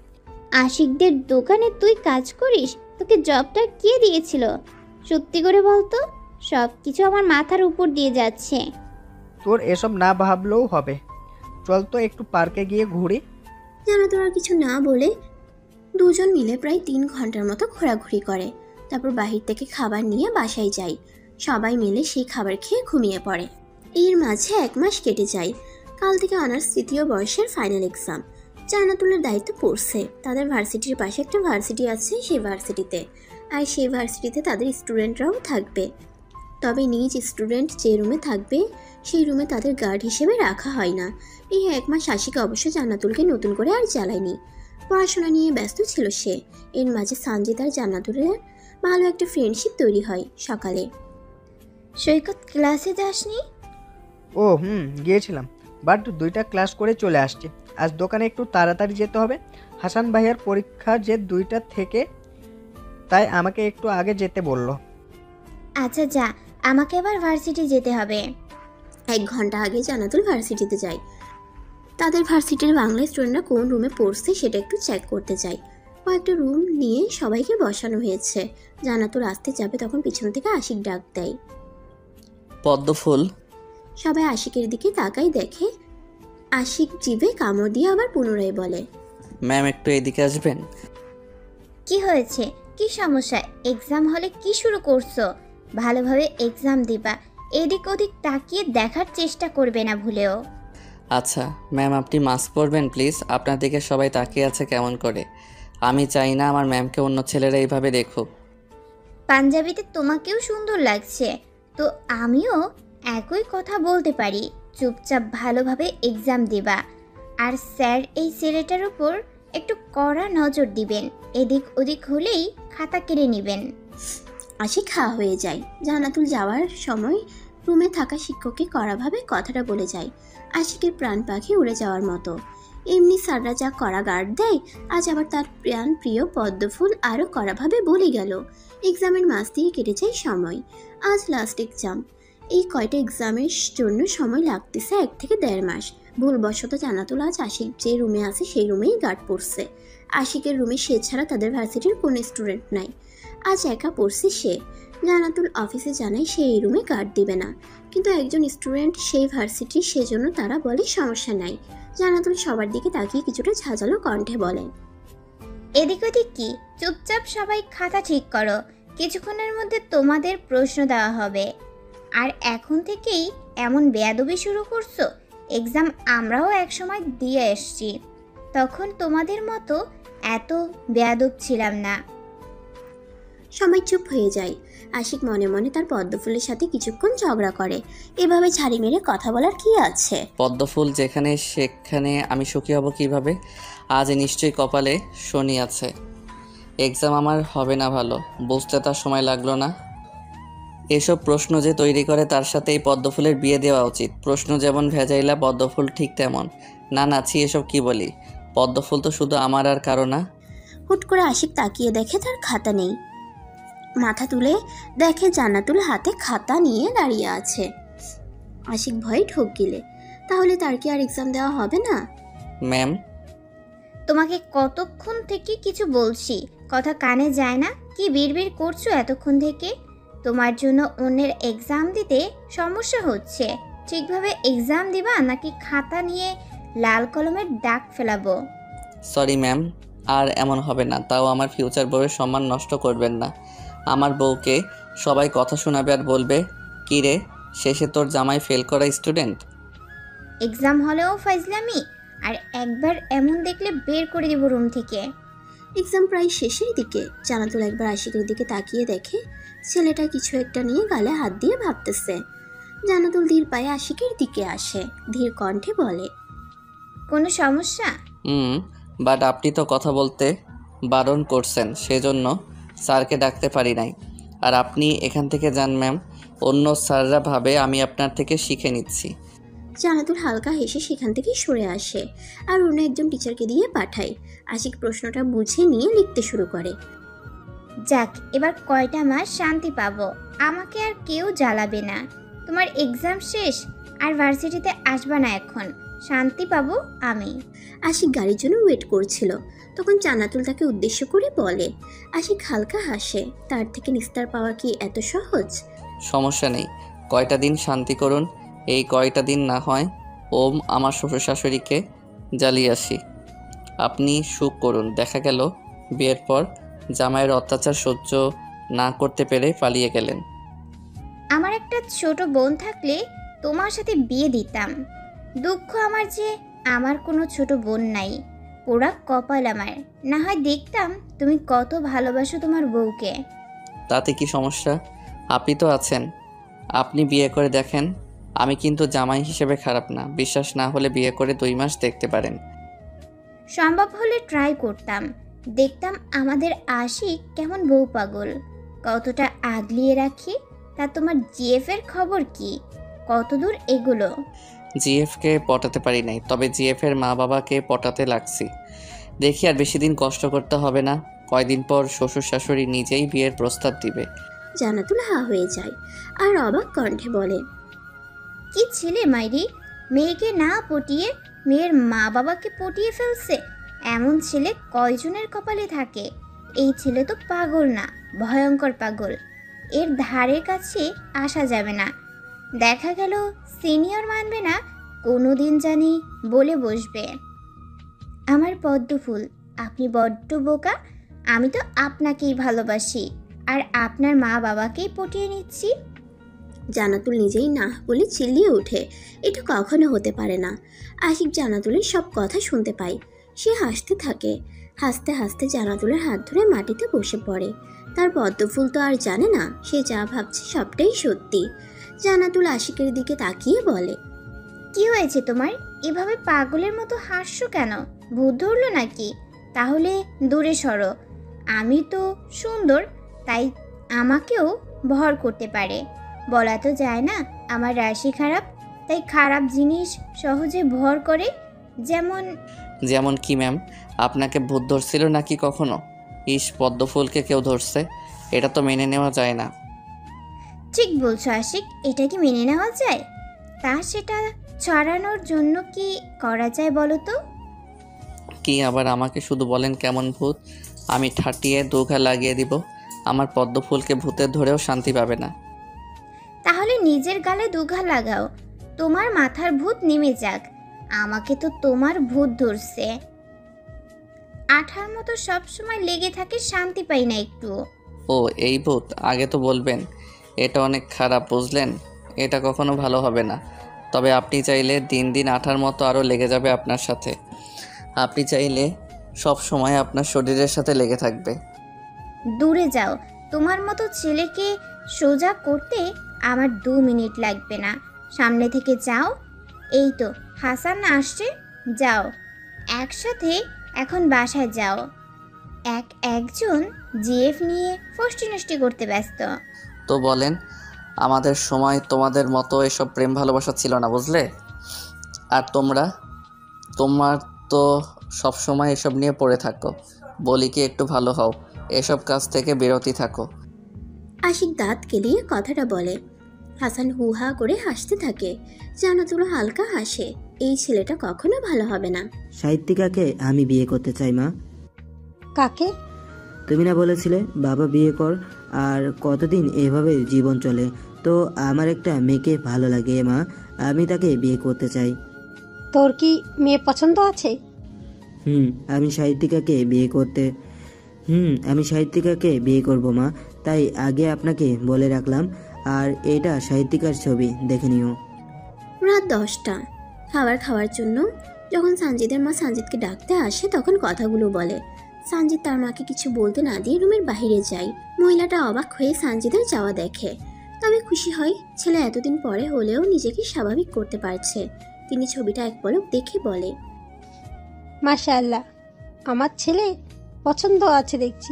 আশিকদের দোকানে তুই কাজ করিস? তোকে জবটা কে দিয়েছিল? সত্যি করে বলতো, সব কিছু আমার মাথার উপর দিয়ে যাচ্ছে। তোর এসব না ভাবলেও হবে, চল তো একটু পার্কে গিয়ে ঘুরি। জান্নাতুল আর কিছু না বলে দুজন মিলে প্রায় 3 ঘন্টার মতো ঘোরাঘুরি করে। তারপর বাহির থেকে খাবার নিয়ে বাসায় যায়। সবাই মিলে সেই খাবার খেয়ে ঘুমিয়ে পড়ে। এর মাঝে 1 মাস কেটে যায়। কাল থেকে অনার্স 3য় বর্ষের ফাইনাল এক্সাম। জান্নাতুলের দায়িত্ব পড়ছে। তাদের ভার্সিটির পাশে একটা ভার্সিটি আছে, সেই ভার্সিটিতে। আর সেই ভার্সিটিতে তাদের স্টুডেন্টরাও থাকবে। তবে নিজ স্টুডেন্ট যে রুমে থাকবে সেই রুমে তাদের গার্ড হিসেবে রাখা হয় না। এই 1 মাস আশিক অবশ্য জান্নাতুলকে নতুন করে আর জ্বালায়নি। পড়াশোনা নিয়ে ব্যস্ত ছিল সে। এর মাঝে সানজিদ আর জান্নাতুলের ভালো একটা ফ্রেন্ডশিপ তৈরি হয়। সকালে সৈকত, ক্লাসে যাসনি? ও গিয়েছিলাম, বাট 2টা ক্লাস করে চলে আসছি। আজ দোকানে একটু তাড়াতাড়ি যেতে হবে। হাসান ভাইয়ার পরীক্ষা যে 2টা থেকে, তাই আমাকে একটু আগে যেতে বলল। আচ্ছা যা, আমাকে এবার ভার্সিটি যেতে হবে। 1 ঘন্টা আগে জান্নাতুল ভার্সিটিতে যায়। তাদের ভার্সিটির বাংলা স্টুডেন্টরা কোন রুমে পড়ছে সেটা একটু চেক করতে যায়। কয়েকটা রুম নিয়ে সবাইকে বসানো হয়েছে। জান্নাতুল আসতে যাবে, তখন পিছন থেকে আশিক ডাক দেয়। পদ্মফুল। সবাই আশিকের দিকে তাকাই দেখে। আশিক জিভে কামড় দিয়ে আবার পুনরায় বলে, ম্যাম একটু এদিকে আসবেন? কি হয়েছে? কি সমস্যা? এক্সাম হলে কি শুরু করছো? ভালোভাবে এক্সাম দিবা, এদিক ওদিক তাকিয়ে দেখার চেষ্টা করবে না ভুলেও। আচ্ছা ম্যাম, আপনি মাস্ক পরবেন প্লিজ। আপনার দিকে সবাই তাকিয়ে আছে কেমন করে। আমি চাই না আমার ম্যামকে অন্য ছেলেরা এইভাবে দেখুক। পাঞ্জাবিতে তোমাকেও সুন্দর লাগছে, তো আমিও একই কথা বলতে পারি। চুপচাপ ভালোভাবে এক্সাম দিবা। আর স্যার এই ছেলেটার উপর একটু কড়া নজর দিবেন, এদিক ওদিক হলেই খাতা কেড়ে নেবেন। আশিক খাওয়া হয়ে যায়। জান্নাতুল যাওয়ার সময় রুমে থাকা শিক্ষককে কড়াভাবে কথাটা বলে যায়। আশিকের প্রাণ পাখি উড়ে যাওয়ার মতো। এমনি স্যাররা যা কড়া গার্ড দেয়, আজ আবার তার প্রাণ প্রিয় পদ্মফুল আরও কড়াভাবে বলে গেল। এক্সামের মাস দিয়ে কেটে যায় সময়। আজ লাস্ট এক্সাম। এই কয়টা এক্সামের জন্য সময় লাগতেছে 1 থেকে 1.5 মাস। ভুলবশত জান্নাতুল আজ আশিক যে রুমে আছে সেই রুমেই গার্ড পড়ছে। আশিকের রুমে সে ছাড়া তাদের ভার্সিটির কোনো স্টুডেন্ট নাই। আজ একা পড়ছে সে। জান্নাতুল অফিসে জানায় সে এই রুমে গার্ড দিবে না, কিন্তু একজন স্টুডেন্ট সেই ভার্সিটি, সেজন্য তারা বলে সমস্যা নাই। জান্নাতুল সবার দিকে তাকিয়ে কিছুটা ঝাঁঝালো কণ্ঠে বলে, এদিক ওদিক কি? চুপচাপ সবাই খাতা ঠিক করো, কিছুক্ষণের মধ্যে তোমাদের প্রশ্ন দেওয়া হবে। আর এখন থেকেই এমন বেয়াদবি শুরু করছো? এক্সাম আমরাও একসময় দিয়ে এসছি, তখন তোমাদের মতো এত বেয়াদব ছিলাম না। সবাই চুপ হয়ে যায়। আশিক মনে মনে তার পদ্মফুলের সাথে কিছুক্ষণ ঝগড়া করে। এভাবে ঝাড়ি মেরে কথা বলার কি আছে? পদ্মফুল যেখানে সেখানে আমি সুখী হব কিভাবে? আজ নিশ্চয়ই কপালে শনি আছে। এক্সাম আমার হবে না ভালো, বুঝতে তার সময় লাগলো না। এসব প্রশ্ন যে তৈরি করে তার সাথে এই পদ্মফুলের বিয়ে দেওয়া উচিত। প্রশ্ন যেমন ভেজাইলা, পদ্মফুল ঠিক তেমন। না নাচি, এসব কি বলি? পদ্মফুল তো শুধু আমার আর কারো না। হুট করে আশিক তাকিয়ে দেখে তার খাতা নেই। মাথা তুলে দেখে জান্নাতুল হাতে খাতা নিয়ে দাঁড়িয়ে আছে। আশিক ভয়ে ঢোক গিলে, তাহলে তার কি আর এক্সাম দেওয়া হবে না? ম্যাম, তোমাকে কতক্ষণ থেকে কিছু বলছি, কথা কানে যায় না? কি বিড়বিড় করছো এতক্ষণ থেকে? তোমার জন্য অন্যের এক্সাম দিতে সমস্যা হচ্ছে। ঠিকভাবে এক্সাম দিবা নাকি খাতা নিয়ে লাল কলমের দাগ ফেলাবো? সরি ম্যাম, আর এমন হবে না। তাও আমার ফিউচার বউয়ের সম্মান নষ্ট করবেন না। আমার বউকে সবাই কথা শোনাবে আর বলবে, কী রে, শেষে তোর জামাই ফেল করা স্টুডেন্ট। এক্সাম হলেও ফাইজলামি, আর একবার এমন দেখলে বের করে দেব রুম থেকে। এক্সাম প্রায় শেষের দিকে। জান্নাতুল একবার আশিকের দিকে তাকিয়ে দেখে ছেলেটা কিছু একটা নিয়ে গালে হাত দিয়ে ভাবতেছে। জান্নাতুল ধীর পায়ে আশিকের দিকে আসে, ধীর কণ্ঠে বলে, কোনো সমস্যা? বাট আপনি তো কথা বলতে বারণ করছেন, সেজন্য স্যারকে ডাকতে পারি নাই। আর আপনি এখান থেকে যান ম্যাম, অন্য স্যাররা ভাবে আমি আপনার থেকে শিখে নিচ্ছি। জান্নাতুল হালকা হেসে সেখান থেকে সরে আসে আর অন্য একজন টিচারকে দিয়ে পাঠায়। আশিক প্রশ্নটা বুঝে নিয়ে লিখতে শুরু করে। যাক, এবার কয়টা মাস শান্তি পাবো, আমাকে আর কেউ জ্বালাবে না। তোমার এক্সাম শেষ, আর ভার্সিটিতে আসবা না এখন, শান্তি পাবো আমি। আশিক গাড়ির জন্য ওয়েট করছিল, তখন জান্নাতুল তাকে উদ্দেশ্য করে বলে। আশিক হালকা হাসে, তার থেকে নিস্তার পাওয়া কি এত সহজ? সমস্যা নেই, কয়টা দিন শান্তি করুন। এই কয়টা দিন না হয় আমার শ্বশুর শাশুড়িকে জ্বালিয়ে আসি, আপনি সুখ করুন। দেখা গেল বিয়ের পর জামাইয়ের অত্যাচার সহ্য না করতে পেরে পালিয়ে গেলেন। আমার একটা ছোট বোন থাকলে তোমার সাথে বিয়ে দিতাম। দুঃখ আমার যে আমার কোনো ছোট বোন নাই, পোড়া কপাল আমার। না হয় দেখতাম তুমি কত ভালোবাসো তোমার বউকে। তাতে কি সমস্যা? আপনি তো আছেন, আপনি বিয়ে করে দেখেন। আমি কিন্তু জামাই হিসেবে খারাপ না, বিশ্বাস না হলে বিয়ে করে 2 মাস দেখতে পারেন। সম্ভব হলে ট্রাই করতাম, দেখতাম আমাদের আশিক কেমন বউ পাগল, কতটা আগলিয়ে রাখি। তা তোমার জিএফ এর খবর কি, কতদূর এগুলো? জিএফকে পটাতে পারি নাই, তবে জিএফ এর মা বাবাকে পটাতে লাগছি। দেখি আর বেশি দিন কষ্ট করতে হবে না, কয়দিন পর শ্বশুর শাশুড়ি নিজেই বিয়ের প্রস্তাব দিবে। জান্নাতুল হা হয়ে যায় আর অবাক কণ্ঠে বলে, কি ছেলে মাইরি, মেয়েকে না পটিয়ে মেয়ের মা বাবাকে পটিয়ে ফেলছে। এমন ছেলে কয়জনের কপালে থাকে? এই ছেলে তো পাগল না, ভয়ঙ্কর পাগল। এর ধারে কাছে আসা যাবে না। দেখা গেল সিনিয়র মানবে না, কোনোদিন জানি বলে বসবে। আমার পদ্ম ফুল, আপনি বড্ড বোকা। আমি তো আপনাকেই ভালোবাসি, আর আপনার মা বাবাকেই পটিয়ে নিচ্ছি। জান্নাতুল নিজেই না বলে চিল্লিয়ে ওঠে, এটা কখনো হতে পারে না। আশিক জান্নাতুলের সব কথা শুনতে পায়, সে হাসতে থাকে। হাসতে হাসতে জান্নাতুলের হাত ধরে মাটিতে বসে পড়ে। তার পদ্মফুল তো আর জানে না সে যা ভাবছে সবটাই সত্যি। জান্নাতুল আশিকের দিকে তাকিয়ে বলে, কি হয়েছে তোমার? এভাবে পাগলের মতো হাসছো কেন? ভূত ধরলো নাকি? তাহলে দূরে সরো। আমি তো সুন্দর, তাই আমাকেও ভর করতে পারে। বলা তো যায় না আমার রাশি খারাপ, তাই খারাপ জিনিস সহজে ভর করে। যেমন কি ম্যাম, আপনাকে ভূত ধরছিল নাকি কখনো? পদ্মফুলকে কেউ ধরছে, এটা তো মেনে নেওয়া যায় না। ঠিক বলছো আশিক, এটা কি মেনে নেওয়া যায়? তা সেটা ছড়ানোর জন্য কি করা যায় বলো তো? কি আবার আমাকে শুধু বলেন কেমন ভূত, আমি ঠাটিয়ে 2 ঘা লাগিয়ে দিব। আমার পদ্মফুলকে ভূতের ধরেও শান্তি পাবে না। তাহলে নিজের গালে 2 ঘা লাগাও, তোমার মাথার ভূত নেমে যাক। আমাকে তো তোমার ভূত ধরছে। আঠার মতো সবসময় লেগে থাকে, শান্তি পাই না একটু। ও এই ভূত, আগে তো বলবেন। এটা অনেক খারাপ, বুঝলেন? এটা কখনো ভালো হবে না। তবে আপনি চাইলে দিন দিন আঠার মতো আরও লেগে যাবে আপনার সাথে। আপনি চাইলে সব সময় আপনার শরীরের সাথে লেগে থাকবে। দূরে যাও, তোমার মতো ছেলেকে সোজা করতে আমার 2 মিনিট লাগবে না। সামনে থেকে যাও। এই তো হাসান আসছে, যাও একসাথে এখন বাসায় যাও। একজন জিএফ নিয়ে ফষ্টি নষ্টি করতে ব্যস্ত। তো বলেন, আমাদের সময় তোমাদের মতো এসব প্রেম ভালোবাসা ছিল না, বুঝলে? আর তোমার তো সব সময় এসব নিয়ে পড়ে থাকো। বলি কি, একটু ভালো হও, এসব কাজ থেকে বিরতি থাকো। আশিক দাঁত কেলিয়ে কথাটা বলে। হাসান হুহা করে হাসতে থাকে। জান্নাতুল হালকা হাসে, এই ছেলেটা কখনো ভালো হবে না। সাহিত্যিকাকে আমি বিয়ে করতে চাই মা। কাকে? তুমি না বলেছিলে বাবা বিয়ে কর, আর কতদিন এভাবে জীবন চলে। তো আমার একটা মেয়েকে ভালো লাগে মা, আমি তাকে বিয়ে করতে চাই। তোর কি মেয়ে পছন্দ আছে? আমি সাহিত্যিকাকে বিয়ে করব মা, তাই আগে আপনাকে বলে রাখলাম। আর এটা সাহিত্যিকার ছবি, দেখে নিও। রাত 10টা। খাবার খাওয়ার জন্য যখন সানজিদের মা সানজিদকে ডাকতে আসে তখন কথাগুলো বলে। সানজিদ তার মাকে কিছু বলতে না দিয়ে রুমের বাইরে যায়। মহিলাটা অবাক হয়ে সানজিদের যাওয়া দেখে, তবে খুশি হয় ছেলে এতদিন পরে হলেও নিজেকে স্বাভাবিক করতে পারছে। তিনি ছবিটা এক পলক দেখে বলে, মাশাআল্লাহ, আমার ছেলে পছন্দ আছে দেখছি।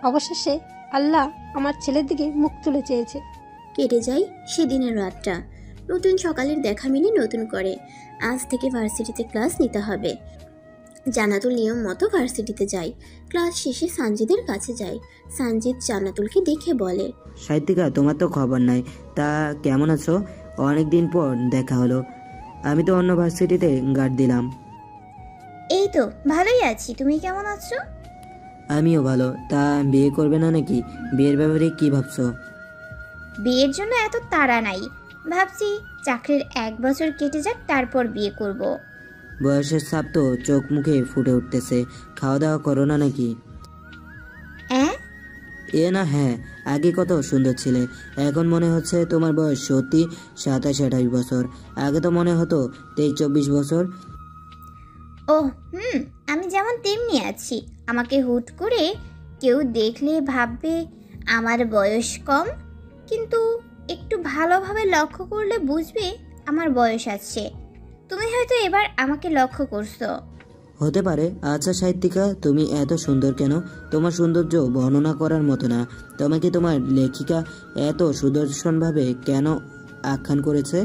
অবশেষে আল্লাহ আমার ছেলের দিকে মুখ তুলে চেয়েছে। কেটে যায় সেদিনের রাতটা। নতুন সকালের দেখা মিলে নতুন করে আজ থেকে ভার্সিটিতে ক্লাস নিতে হবে। জান্নাতুল নিয়ম মতো ভার্সিটিতে যায়। ক্লাস শেষে সানজিদের কাছে যায়। সানজিদ জান্নাতুলকে দেখে বলে, সাহিত্যিকা, তোমার তো খবর নাই, তা কেমন আছো? অনেকদিন পর দেখা হলো। আমি তো অন্য ভার্সিটিতে গার্ড দিলাম। এই তো ভালোই আছি, তুমি কেমন আছো? আমিও ভালো। তা বিয়ে করবে না নাকি? বিয়ের ব্যাপারে কি ভাবছো? বিয়ের জন্য এত তাড়া নাই, ভাবছি চাকরির 1 বছর কেটে যাক, তারপর বিয়ে করব। বয়সের ছাপ তো চোখ মুখে ফুটে উঠতেছে। খাওয়া দাওয়া করো না নাকি? না, হ্যাঁ, আগে কত সুন্দর ছিলে, এখন মনে হচ্ছে তোমার বয়স সত্যি 27-28 বছর। আগে তো মনে হতো 23-24 বছর। ও আমি যেমন তেমনি আছি। আমাকে হুট করে কেউ দেখলে ভাববে আমার বয়স কম, কিন্তু একটু ভালোভাবে লক্ষ্য করলে বুঝবে আমার বয়স আছে। তুমি হয়তো এবার আমাকে লক্ষ্য করছো। হতে পারে। আচ্ছা সাহিত্যিকা, তুমি এত সুন্দর কেন? তোমার সৌন্দর্য বর্ণনা করার মতো না। তোমাকে তোমার লেখিকা এত সুদর্শনভাবে কেন আখ্যান করেছে?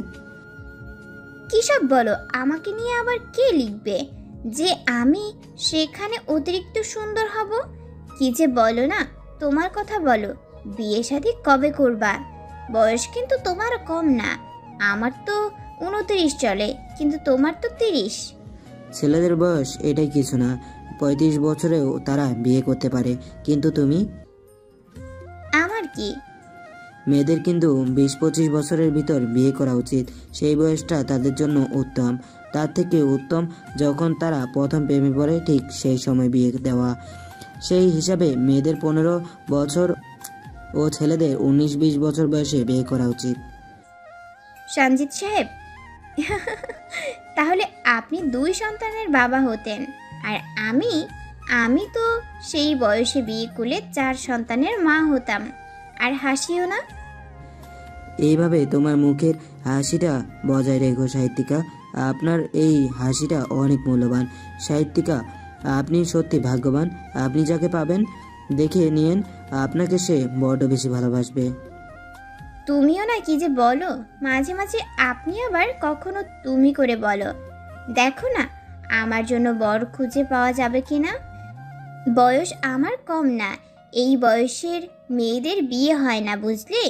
কী সব বলো? আমাকে নিয়ে আবার কে লিখবে যে আমি সেখানে অতিরিক্ত সুন্দর হব? কি যে বলো না, তোমার কথা বলো। বিয়ে শাদী কবে করবা? বয়স কিন্তু তোমার কম না। আমার তো 29 চলে, কিন্তু তোমার তো 30। ছেলেদের বয়স এটাই কিছু না, 35 বছরেও তারা বিয়ে করতে পারে, কিন্তু তুমি? আমার কি? মেয়েদের কিন্তু 20-25 বছরের ভিতর বিয়ে করা উচিত। সেই বয়সটা তাদের জন্য উত্তম। তার থেকে উত্তম যখন তারা প্রথম প্রেমে পড়ে, ঠিক সেই সময় বিয়ে দেওয়া। সেই হিসাবে মেয়েদের 15 বছর ও ছেলেদের 19-20 বছর বয়সে বিয়ে করা উচিত। সঞ্জিত সাহেব, তাহলে আপনি 2 সন্তানের বাবা হতেন, আর আমি তো সেই বয়সে বিয়ে করলে 4 সন্তানের মা হতাম। আর হাসিও না। এইভাবে তোমার মুখের হাসিটা বজায় রেখো সাহিত্যিকা। আপনার এই হাসিটা অনেক মূল্যবান। সাহিত্যিকা, আপনি সত্যি ভাগ্যবান। আপনি যাকে পাবেন, দেখে নিন, আপনাকে সে বড্ড বেশি ভালোবাসবে। তুমিও না কি যে বলো, মাঝে মাঝে আপনি আবার কখনো তুমি করে বলো। দেখো না আমার জন্য বর খুঁজে পাওয়া যাবে কিনা। বয়স আমার কম না, এই বয়সের মেয়েদের বিয়ে হয় না বুঝলে।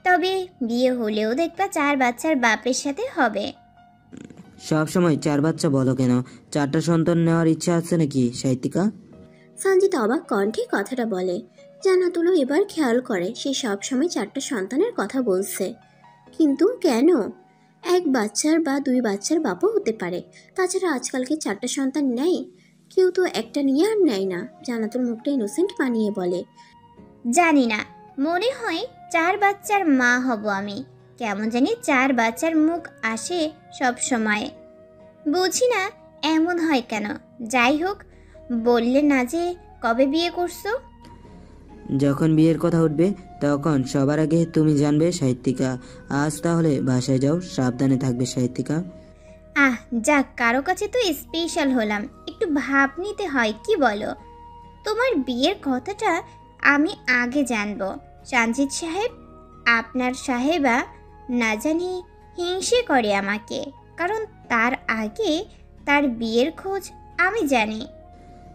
তবে বিয়ে হলেও দেখবা 4 বাচ্চার বাপের সাথে হবে। সব সময় 4 বাচ্চা বলো কেন? 4টা সন্তান নেওয়ার ইচ্ছা আছে নাকি সাহিত্যিকা? সঞ্জিত অবাক কণ্ঠে কথাটা বলে। জান্নাতুলও এবার খেয়াল করে সে সব সময় 4টা সন্তানের কথা বলছে। কিন্তু কেন? 1 বাচ্চার বা 2 বাচ্চার বাপও হতে পারে। তাছাড়া আজকালকে 4টা সন্তান নেয়, কেউ তো একটা নিয়ে আর নেয় না। জান্নাতুল মুখটা ইনোসেন্ট বানিয়ে বলে, জানি না, মনে হয় 4 বাচ্চার মা হব আমি। কেমন জানি 4 বাচ্চার মুখ আসে সব সময়, বুঝি না এমন হয় কেন। যাই হোক, বললে না যে কবে বিয়ে করছো? যখন বিয়ের কথা উঠবে তখন সবার আগে তুমি জানবে সাহিত্যিকা। আজ তাহলে বাসায় যাও, সাবধানে থাকবে সাহিত্যিকা। যাক, কারো কাছে তো স্পেশাল হলাম, একটু ভাব নিতে হয়, কি বলো? তোমার বিয়ের কথাটা আমি আগে জানবো সঞ্জিত সাহেব। আপনার সাহেবা না জানি হিংসে করে আমাকে, কারণ তার আগে তার বিয়ের খোঁজ আমি জানি।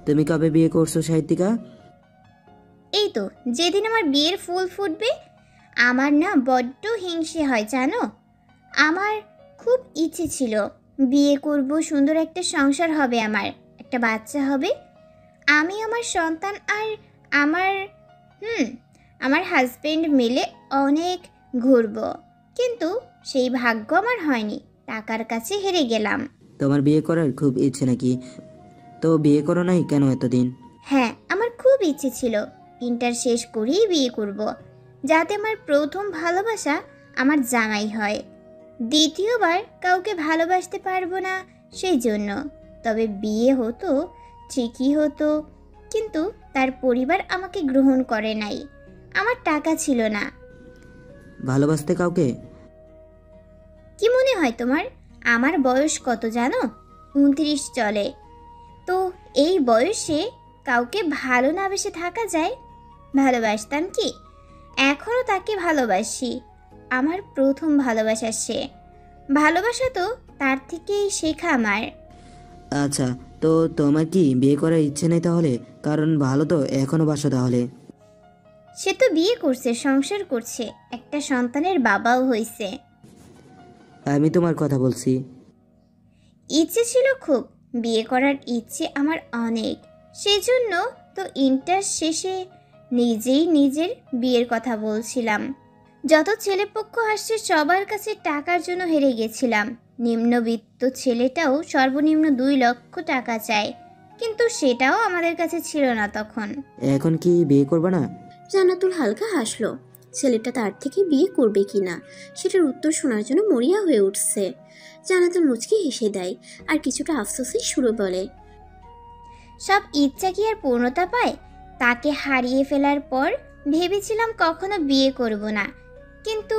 তুমি কবে বিয়ে করছো সাহিত্যিকা? এই তো যেদিন আমার বিয়ের ফুল ফুটবে। আমার না বড্ড হিংসে হয় জানো। আমার খুব ইচ্ছে ছিল বিয়ে করব, সুন্দর একটা সংসার হবে, আমার একটা বাচ্চা হবে, আমি আমার সন্তান আর আমার আমার হাজবেন্ড মিলে অনেক ঘুরবো, কিন্তু সেই ভাগ্য আমার হয়নি। টাকার কাছে হেরে গেলাম। তোমার বিয়ে করার খুব ইচ্ছে নাকি? তো বিয়ে করো নাই কেন এতদিন? হ্যাঁ, আমার খুব ইচ্ছে ছিল ইন্টার শেষ করেই বিয়ে করব, যাতে আমার প্রথম ভালোবাসা আমার জামাই হয়। দ্বিতীয়বার কাউকে ভালোবাসতে পারবো না সেই জন্য। তবে বিয়ে হতো, ঠিকই হতো, কিন্তু তার পরিবার আমাকে গ্রহণ করে নাই। আমার টাকা ছিল না। ভালোবাসতে কাউকে? কি মনে হয় তোমার আমার বয়স কত জানো? 29 চলে। তো এই বয়সে কাউকে ভালো না বেসে থাকা যায়? ভালোবাসতাম কি? এখনও তাকে ভালোবাসি। আমার প্রথম ভালোবাসা সে। ভালোবাসা তো তার থেকেই শেখা আমার। আচ্ছা, তো তোমার কি বিয়ে করার ইচ্ছে নেই তাহলে? কারণ ভালো তো এখনো বাসো তাহলে। সে তো বিয়ে করছে, সংসার করছে, একটা সন্তানের বাবাও হয়েছে। আমি তোমার কথা বলছি। ইচ্ছে ছিল খুব, বিয়ে করার ইচ্ছে আমার অনেক। সেজন্য তো ইন্টার শেষে নিজেই নিজের বিয়ের কথা বলছিলাম। যত ছেলেপক্ষ আসছে সবার কাছে টাকার জন্য হেরে গেছিলাম। নিম্নবিত্ত ছেলেটাও সর্বনিম্ন 2 লক্ষ টাকা চায়, কিন্তু সেটাও আমাদের কাছে ছিল না তখন। এখন কি বিয়ে করবে না? জান্নাতুল হালকা হাসলো। ছেলেটা তার থেকে বিয়ে করবে কিনা সেটার উত্তর শোনার জন্য মরিয়া হয়ে উঠছে। জান্নাতুল মুচকি হেসে দেয় আর কিছুটা আফসোসের সুরে বলে, সব ইচ্ছা কি আর পূর্ণতা পায়? তাকে হারিয়ে ফেলার পর ভেবেছিলাম কখনো বিয়ে করব না, কিন্তু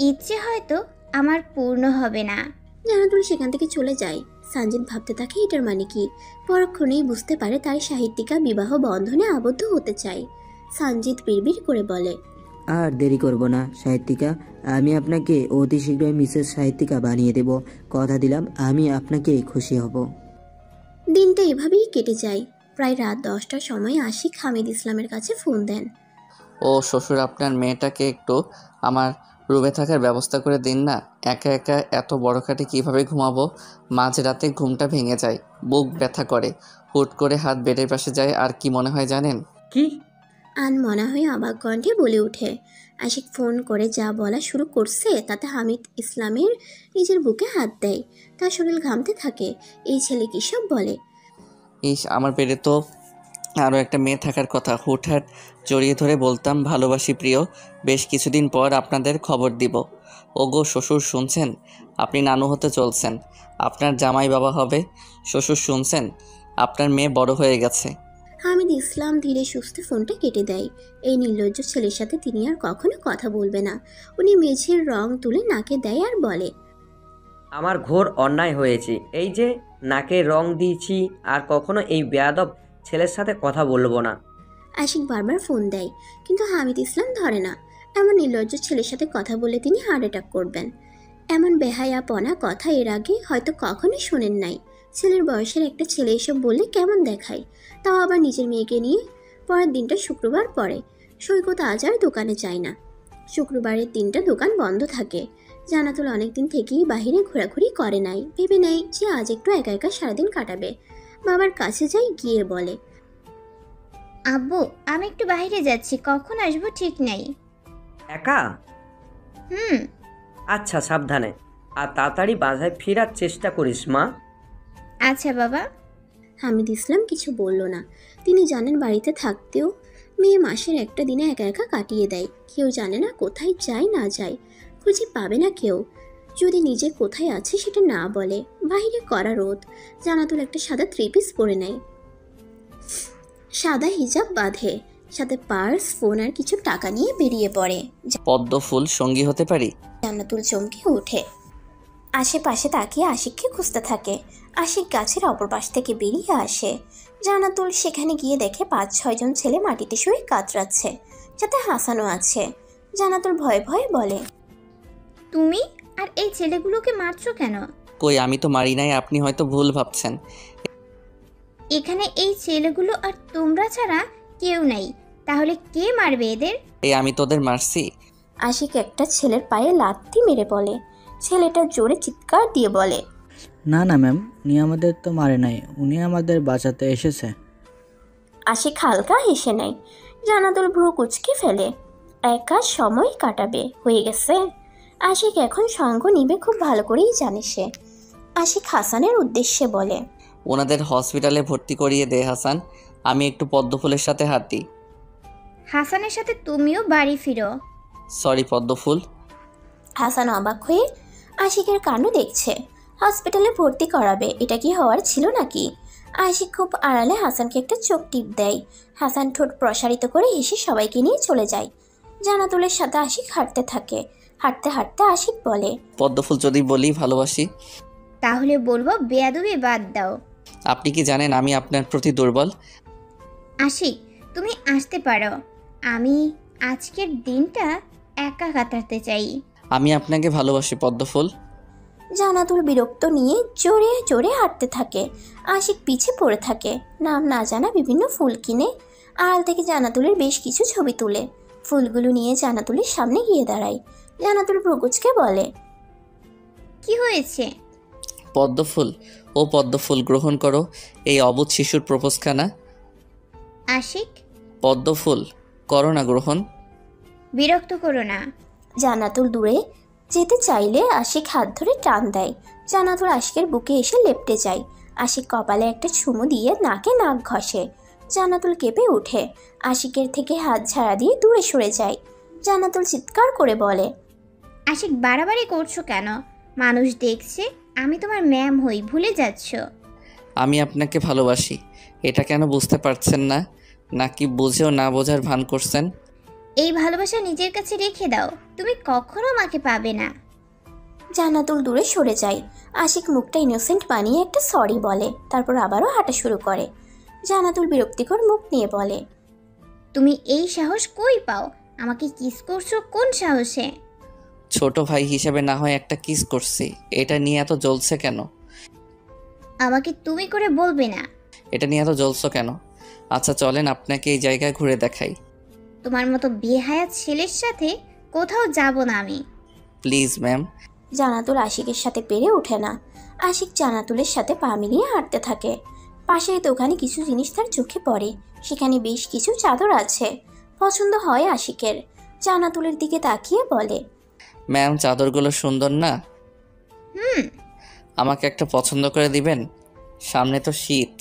ইচ্ছে হয়তো আমার পূর্ণ হবে না। জান্নাতুল সেখান থেকে চলে যায়। সানজিদ ভাবতে থাকে এটার মানে কি। পরক্ষণেই বুঝতে পারে তার সাহিত্যিকা বিবাহ বন্ধনে আবদ্ধ হতে চায়। সানজিদ বিড়বিড় করে বলে, আর দেরি করব না সাহিত্যিকা, আমি আপনাকে অতি শীঘ্রই মিসেস সাহিত্যিকা বানিয়ে দেব। কথা দিলাম আমি আপনাকে খুশি হব। দিনটা এভাবেই কেটে যায়। প্রায় রাত 10টার সময় আশিক হামিদ ইসলামের কাছে ফোন দেন। ও শ্বশুর, আপনার মেয়েটাকে একটু আমার রুমে থাকার ব্যবস্থা করে দিন না। একা একা এত বড় খাটে কীভাবে ঘুমাবো? মাঝরাতে ঘুমটা ভেঙে যায়, বুক ব্যথা করে, হুট করে হাত বেডের পাশে যায়। আর কি মনে হয় জানেন? কি? আনমনা হয়ে অবাক কণ্ঠে বলে ওঠে। আশিক ফোন করে যা বলা শুরু করছে তাতে হামিদ ইসলামের নিজের বুকে হাত দেয়। তার শরীর ঘামতে থাকে। এই ছেলে কী সব বলে? ইস, আমার পেটে তো আরও একটা মেয়ে থাকার কথা। হুটহাট জড়িয়ে ধরে বলতাম, ভালোবাসি প্রিয়, বেশ কিছুদিন পর আপনাদের খবর দিব। ওগো শ্বশুর শুনছেন? আপনি নানু হতে চলছেন, আপনার জামাই বাবা হবে। শ্বশুর শুনছেন? আপনার মেয়ে বড় হয়ে গেছে। হামিদ ইসলাম ধীরে সুস্থে ফোনটা কেটে দেয়। এই নির্লজ্জ ছেলের সাথে তিনি আর কখনো কথা বলবে না। উনি মেঝের রং তুলে নাকে দেয় আর বলে, আমার ঘোর অন্যায় হয়েছে। এই যে নাকে রং দিয়েছি, আর কখনো এই বেয়াদব ছেলের সাথে কথা বলবো না। আশিক বারবার ফোন দেয়, কিন্তু হামিদ ইসলাম ধরে না। এমন নির্লজ্জ ছেলের সাথে কথা বলে তিনি হার্ট অ্যাটাক করবেন। এমন বেহায়াপনা কথা এর আগে হয়তো কখনোই শোনেন নাই। ছেলের বয়সের একটা ছেলে এসব বললে কেমন দেখায়, তাও আবার নিজের মেয়েকে নিয়ে। পরের দিনটা শুক্রবার পরে। সৈকত আজ আর দোকানে যায় না। শুক্রবারের দিনটা দোকান বন্ধ থাকে। জান্নাতুল অনেকদিন থেকেই বাহিরে ঘোরাঘুরি করে নাই। ভেবে নেয় যে আজ একটু একা একা সারাদিন কাটাবে। বাবার কাছে যাই, গিয়ে বলে, আব্বু, আমি একটু বাইরে যাচ্ছি, কখন আসবো ঠিক নেই। একা? হুম। আচ্ছা, সাবধানে, আর তাড়াতাড়ি বাসায় ফেরার চেষ্টা করিস মা। আচ্ছা বাবা। হামিদ ইসলাম কিছু বলল না। তিনি জানেন বাড়িতে থাকতেও মেয়ে মাসের একটা দিনে একা একা কাটিয়ে দেয়। কেউ জানে না কোথায় যায় না যায়, খুঁজে পাবে না কেউ। যদি নিজে কোথায় আছে সেটা না বলে। বাইরে করা রোদ। জান্নাতুল একটা সাদা 3 পিস পরে নেয়, সাদা হিজাব বাঁধে, সাথে পার্স, ফোন আর কিছু টাকা নিয়ে বেরিয়ে পড়ে। পদ্ম ফুল সঙ্গী হতে পারি? জান্নাতুল চমকে ওঠে। আশেপাশে তাকিয়ে আশিককে খুঁজতে থাকে। আশিক গাছের অপর পাশ থেকে বেরিয়ে আসে। জান্নাতুল সেখানে গিয়ে দেখে 5-6 জন ছেলে মাটিতে শুয়ে কাতরাচ্ছে, যাতে হাসানও আছে। জান্নাতুল ভয়ে ভয়ে বলে, তুমি আর এই ছেলেগুলোকে মারছো কেন? কই, আমি তো মারি নাই, আপনি হয়তো ভুল ভাবছেন। এখানে এই ছেলেগুলো আর তোমরা ছাড়া কেউ নাই, তাহলে কে মারবে এদের? এই আমি তোদের মারছি? আশিক একটা ছেলের পায়ে লাথি মেরে বলে। ছেলেটা জোরে চিৎকার দিয়ে বলে, না না ম্যাম, উনি আমাদের তো মারে নাই, উনি আমাদের বাঁচাতে এসেছে। আশিক হালকা হেসে নেয়। জান্নাতুল ভ্রু কুচকে ফেলে। একা সময় কাটাবে, হয়ে গেছে। আশিক এখন সঙ্গ নিবে খুব ভালো করেই জানে সে। আশিক হাসানের উদ্দেশ্যে বলে, ওনাদের হসপিটালে ভর্তি করিয়ে দে হাসান, আমি একটু পদ্মফুলের সাথে হাঁটি। হাসানের সাথে তুমিও বাড়ি ফিরো। সরি পদ্মফুল। হাসান অবাক হয়ে আশিকের কাণ্ড দেখছে। হসপিটালে ভর্তি করাবে, এটা কি হওয়ার ছিল নাকি? আশিক খুব আড়ালে হাসানকে একটা চোখ টিপ দেয়। হাসান ঠোঁট প্রসারিত করে হেসে সবাইকে নিয়ে চলে যায়। জানাতুলের সাথে আশিক হাঁটতে থাকে। হাঁটতে হাঁটতে আশিক বলে, পদ্মফুল যদি বলি ভালোবাসি, তাহলে বলবো বেয়াদবি বাদ দাও। আপনি কি জানেন আমি আপনার প্রতি দুর্বল? আশিক, তুমি আসতে পারো। আমি আজকের দিনটা একা কাটাতে চাই। আমি আপনাকে ভালোবাসি পদ্মফুল। জানাতুল বিরক্ত নিয়ে জোরে জোরে হাঁটতে থাকে। আশিক পিছে পড়ে থাকে। নাম না জানা বিভিন্ন ফুল কিনে আড়াল থেকে জানাতুলের বেশ কিছু ছবি তুলে ফুলগুলো নিয়ে জানাতুলের সামনে গিয়ে দাঁড়ায়। জানাতুল প্রকুচকে বলে, কি হয়েছে? পদ্মফুল, ও পদ্মফুল গ্রহণ করো এই অবুধ শিশুর প্রপোজখানা। আশিক, পদ্মফুল করো না গ্রহণ। বিরক্ত করো না। জানাতুল দূরে যেতে চাইলে আশিক হাত ধরে টান দেয়। জানাতুল আশিকের বুকে এসে লেপটে যায়। আশিক কপালে একটা চুমু দিয়ে নাকে নাক ঘষে। জানাতুল কেঁপে ওঠে। আশিকের থেকে হাত ঝাড়া দিয়ে দূরে সরে যায়। জানাতুল চিৎকার করে বলে, আশিক, বাড়াবাড়ি করছো কেন? মানুষ দেখছে আমি তোমার ম্যাম হই, ভুলে যাচ্ছ। আমি আপনাকে ভালোবাসি, এটা কেন বুঝতে পারছেন না? নাকি বুঝেও না বোঝার ভান করছেন? এই ভালোবাসা নিজের কাছে রেখে দাও, তুমি কখনো আমাকে পাবে না। জানাতুল দূরে সরে যায়। আশিক মুখটা ইনোসেন্ট বানিয়ে একটা সরি বলে, তারপর আবারও হাঁটা শুরু করে। জানাতুল বিরক্তিকর মুখ নিয়ে বলে, তুমি এই সাহস কই পাও? আমাকে কিস করছো কোন সাহসে? ছোট ভাই হিসেবে না হয় একটা কিস করছি, এটা নিয়ে এত জ্বলছে কেন? আমাকে তুমি করে বলবে না। এটা নিয়ে এত জ্বলছো কেন? আচ্ছা চলেন আপনাকে এই জায়গায় ঘুরে দেখাই। তোমার মতো বেহায়া ছেলের সাথে কোথাও যাব না আমি। Please ma'am. জানাতুল আশিকের সাথে পেরে ওঠে না। আশিক জানাতুলের সাথে পা মিলিয়ে হাঁটতে থাকে। পাশের দোকানে কিছু জিনিস তার চোখে পড়ে। সেখানে বেশ কিছু চাদর আছে। পছন্দ হয় আশিকের। জানাতুলের দিকে তাকিয়ে বলে, ম্যাম চাদরগুলো সুন্দর না? আমাকে একটা পছন্দ করে দিবেন? সামনে তো শীত।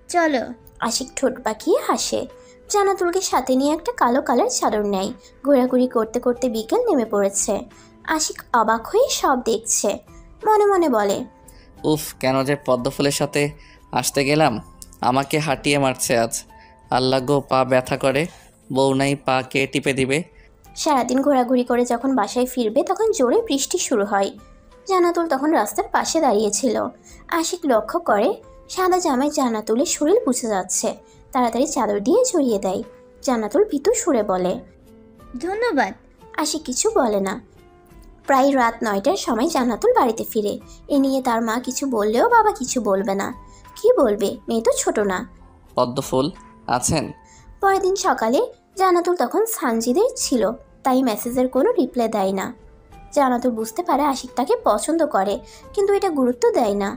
চলো। আশিক ঠোঁট পাকিয়ে হাসে। জানাতুলকে সাথে নিয়ে একটা কালো কালার চাদর নেয়। ঘোরাঘুরি করতে করতে বিকেল নেমে পড়েছে। আশিক অবাক হয়ে সব দেখছে। মনে মনে বলে, উফ, কেন যে পদ্মফুলের সাথে আসতে গেলাম। আমাকে হাঁটিয়ে মারছে আজ। আল্লাহ গো, পা ব্যথা করে। বউ নাই, পা কে টিপে দিবে? সারাদিন ঘোরাঘুরি করে যখন বাসায় ফিরবে তখন জোরে বৃষ্টি শুরু হয়। জানাতুল তখন রাস্তার পাশে দাঁড়িয়েছিল। আশিক লক্ষ্য করে সাদা জামায় জানাতুলের শরীর বুঝে যাচ্ছে। তাড়াতাড়ি চাদর দিয়ে জড়িয়ে দেয়। জানাতুল ভীতু সুরে বলে, ধন্যবাদ। আশিক কিছু বলে না। প্রায় রাত 9টার সময় জান্নাতুল বাড়িতে ফিরে। এ নিয়ে তার মা কিছু বললেও বাবা কিছু বলবে না। কি বলবে, মেয়ে তো ছোট না। পদ্মফুল আছেন? পরের দিন সকালে জান্নাতুল তখন সানজিদের ছিল, তাই মেসেজের কোনো রিপ্লাই দেয় না। জান্নাতুল বুঝতে পারে আশিক তাকে পছন্দ করে, কিন্তু এটা গুরুত্ব দেয় না।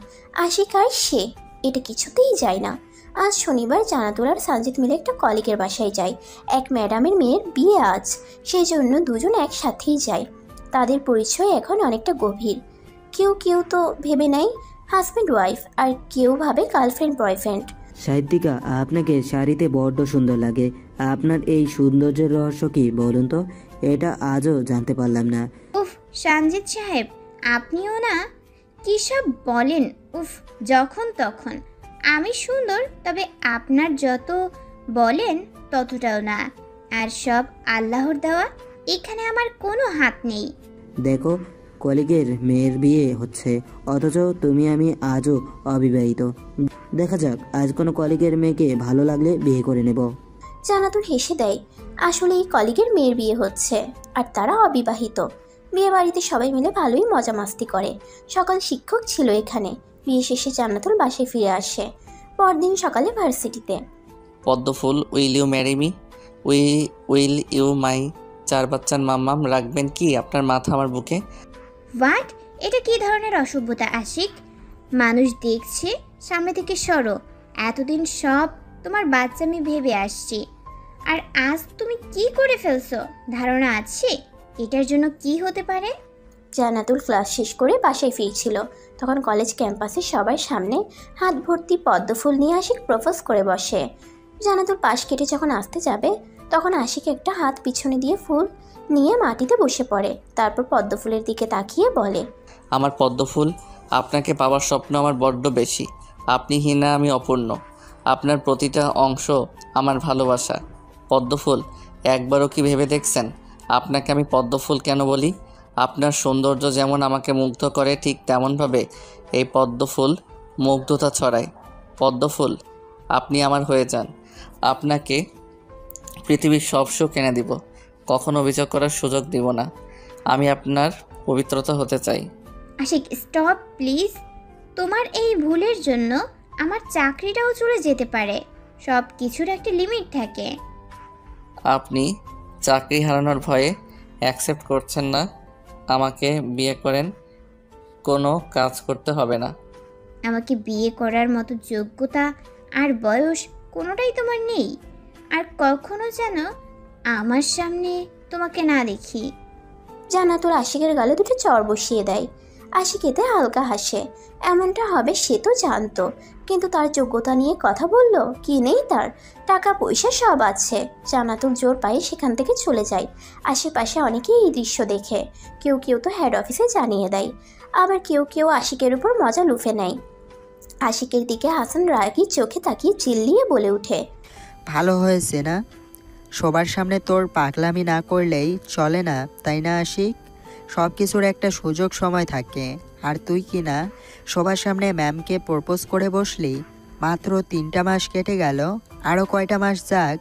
আশিক আর সে এটা কিছুতেই যায় না। আজ শনিবার জান্নাতুল আর সানজিদ মিলে একটা কলিগের বাসায় যায়। এক ম্যাডামের মেয়ের বিয়ে আজ, সেই জন্য দুজন একসাথেই যায়। তাদের পরিচয় এখন অনেকটা গভীর। কেউ কেউ তো ভেবে নেয় হাজব্যান্ড ওয়াইফ, আর কেউ ভাবে গার্লফ্রেন্ড বয়ফ্রেন্ড। সাহিত্যিকা, আপনাকে শাড়িতে বড্ড সুন্দর লাগে। আপনার এই সৌন্দর্যের রহস্য কি বলুন তো? এটা আজও জানতে পারলাম না। উফ সানজিদ সাহেব, আপনিও না কি সব বলেন। উফ, যখন তখন। আমি সুন্দর, তবে আপনার যত বলেন ততটাও না। আর সব আল্লাহর দেওয়া, এখানে আমার কোনো হাত নেই। দেখো, কলিগের মেয়ের বিয়ে হচ্ছে, অথচ তুমি আমি আজও অবিবাহিত। দেখা যাক, আজ কোনো কলিগের মেয়েকে ভালো লাগলে বিয়ে করে নেব। জান্নাতুল হেসে দেয়। আসলে এই কলিগের মেয়ের বিয়ে হচ্ছে, আর তারা অবিবাহিত। বিয়ে বাড়িতে সবাই মিলে ভালোই মজা মাস্তি করে। সকাল শিক্ষক ছিল এখানে। বিয়ে শেষে জান্নাতুল বাসায় ফিরে আসে। পরদিন সকালে ভার্সিটিতে। পদ্মফুল, will you marry me? Will you my 4 বাচ্চার মাম্মাম রাখবেন কি আপনার মাথা আমার বুকে? হোয়াট? এটা কি ধরনের অসভ্যতা আশিক? মানুষ দেখছে, সামনে থেকে সরো। এতদিন সব তোমার বাচ্চামি ভেবে আসছি। আর আজ তুমি কি করে ফেলছো? ধারণা আছে এটার জন্য কি হতে পারে? জান্নাতুল ক্লাস শেষ করে বাসায় ফিরছিল, তখন কলেজ ক্যাম্পাসে সবার সামনে হাত ভর্তি পদ্মফুল নিয়ে আশিক প্রপোজ করে বসে। জান্নাতুল পাশ কেটে যখন আসতে যাবে, তখন আশিক একটা হাত পিছনে দিয়ে ফুল নিয়ে মাটিতে বসে পড়ে। তারপর পদ্মফুলের দিকে তাকিয়ে বলে, আমার পদ্মফুল, আপনাকে পাওয়ার স্বপ্ন আমার বড্ড বেশি। আপনি হীনা, আমি অপূর্ণ। আপনার প্রতিটা অংশ আমার ভালোবাসা। পদ্মফুল, একবারও কি ভেবে দেখছেন আপনাকে আমি পদ্মফুল কেন বলি? আপনার সৌন্দর্য যেমন আমাকে মুগ্ধ করে, ঠিক তেমনভাবে এই পদ্মফুল মুগ্ধতা ছড়ায়। পদ্মফুল, আপনি আমার হয়ে যান। আপনাকে পৃথিবীর সব সুখ এনে দিব, কখনো অভিযোগ করার সুযোগ দিব না। আমি আপনার পবিত্রতা হতে চাই। আশিক, স্টপ প্লিজ। তোমার এই ভুলের জন্য আমার চাকরিটাও চলে যেতে পারে। সব কিছুর একটা লিমিট থাকে। আপনি চাকরি হারানোর ভয়ে অ্যাকসেপ্ট করছেন না আমাকে বিয়ে করেন, কোনো কাজ করতে হবে না। আমাকে বিয়ে করার মতো যোগ্যতা আর বয়স কোনোটাই তোমার নেই। আর কখনো যেন আমার সামনে তোমাকে না দেখি। জান্নাতুল আশিকের গালে দুটো চড় বসিয়ে দেয়। আশিক এতে হালকা হাসে। এমনটা হবে সে তো জানতো, কিন্তু তার যোগ্যতা নিয়ে কথা বলল, কি নেই তার? টাকা পয়সা সব আছে। জান্নাতুল জোর পায়ে সেখান থেকে চলে যায়। আশেপাশে অনেকেই এই দৃশ্য দেখে। কেউ কেউ তো হেড অফিসে জানিয়ে দেয়, আবার কেউ কেউ আশিকের উপর মজা লুফে নেয়। আশিকের দিকে হাসান রাগী চোখে তাকিয়ে চিল্লিয়ে বলে ওঠে, ভালো হয়েছে না? সবার সামনে তোর পাগলামি না করলেই চলে না, তাই না আশিক? সব কিছুর একটা সুযোগ সময় থাকে। আর তুই কি না সবার সামনে ম্যামকে প্রপোজ করে বসলি? মাত্র 3টা মাস কেটে গেল, আরও কয়টা মাস যাক।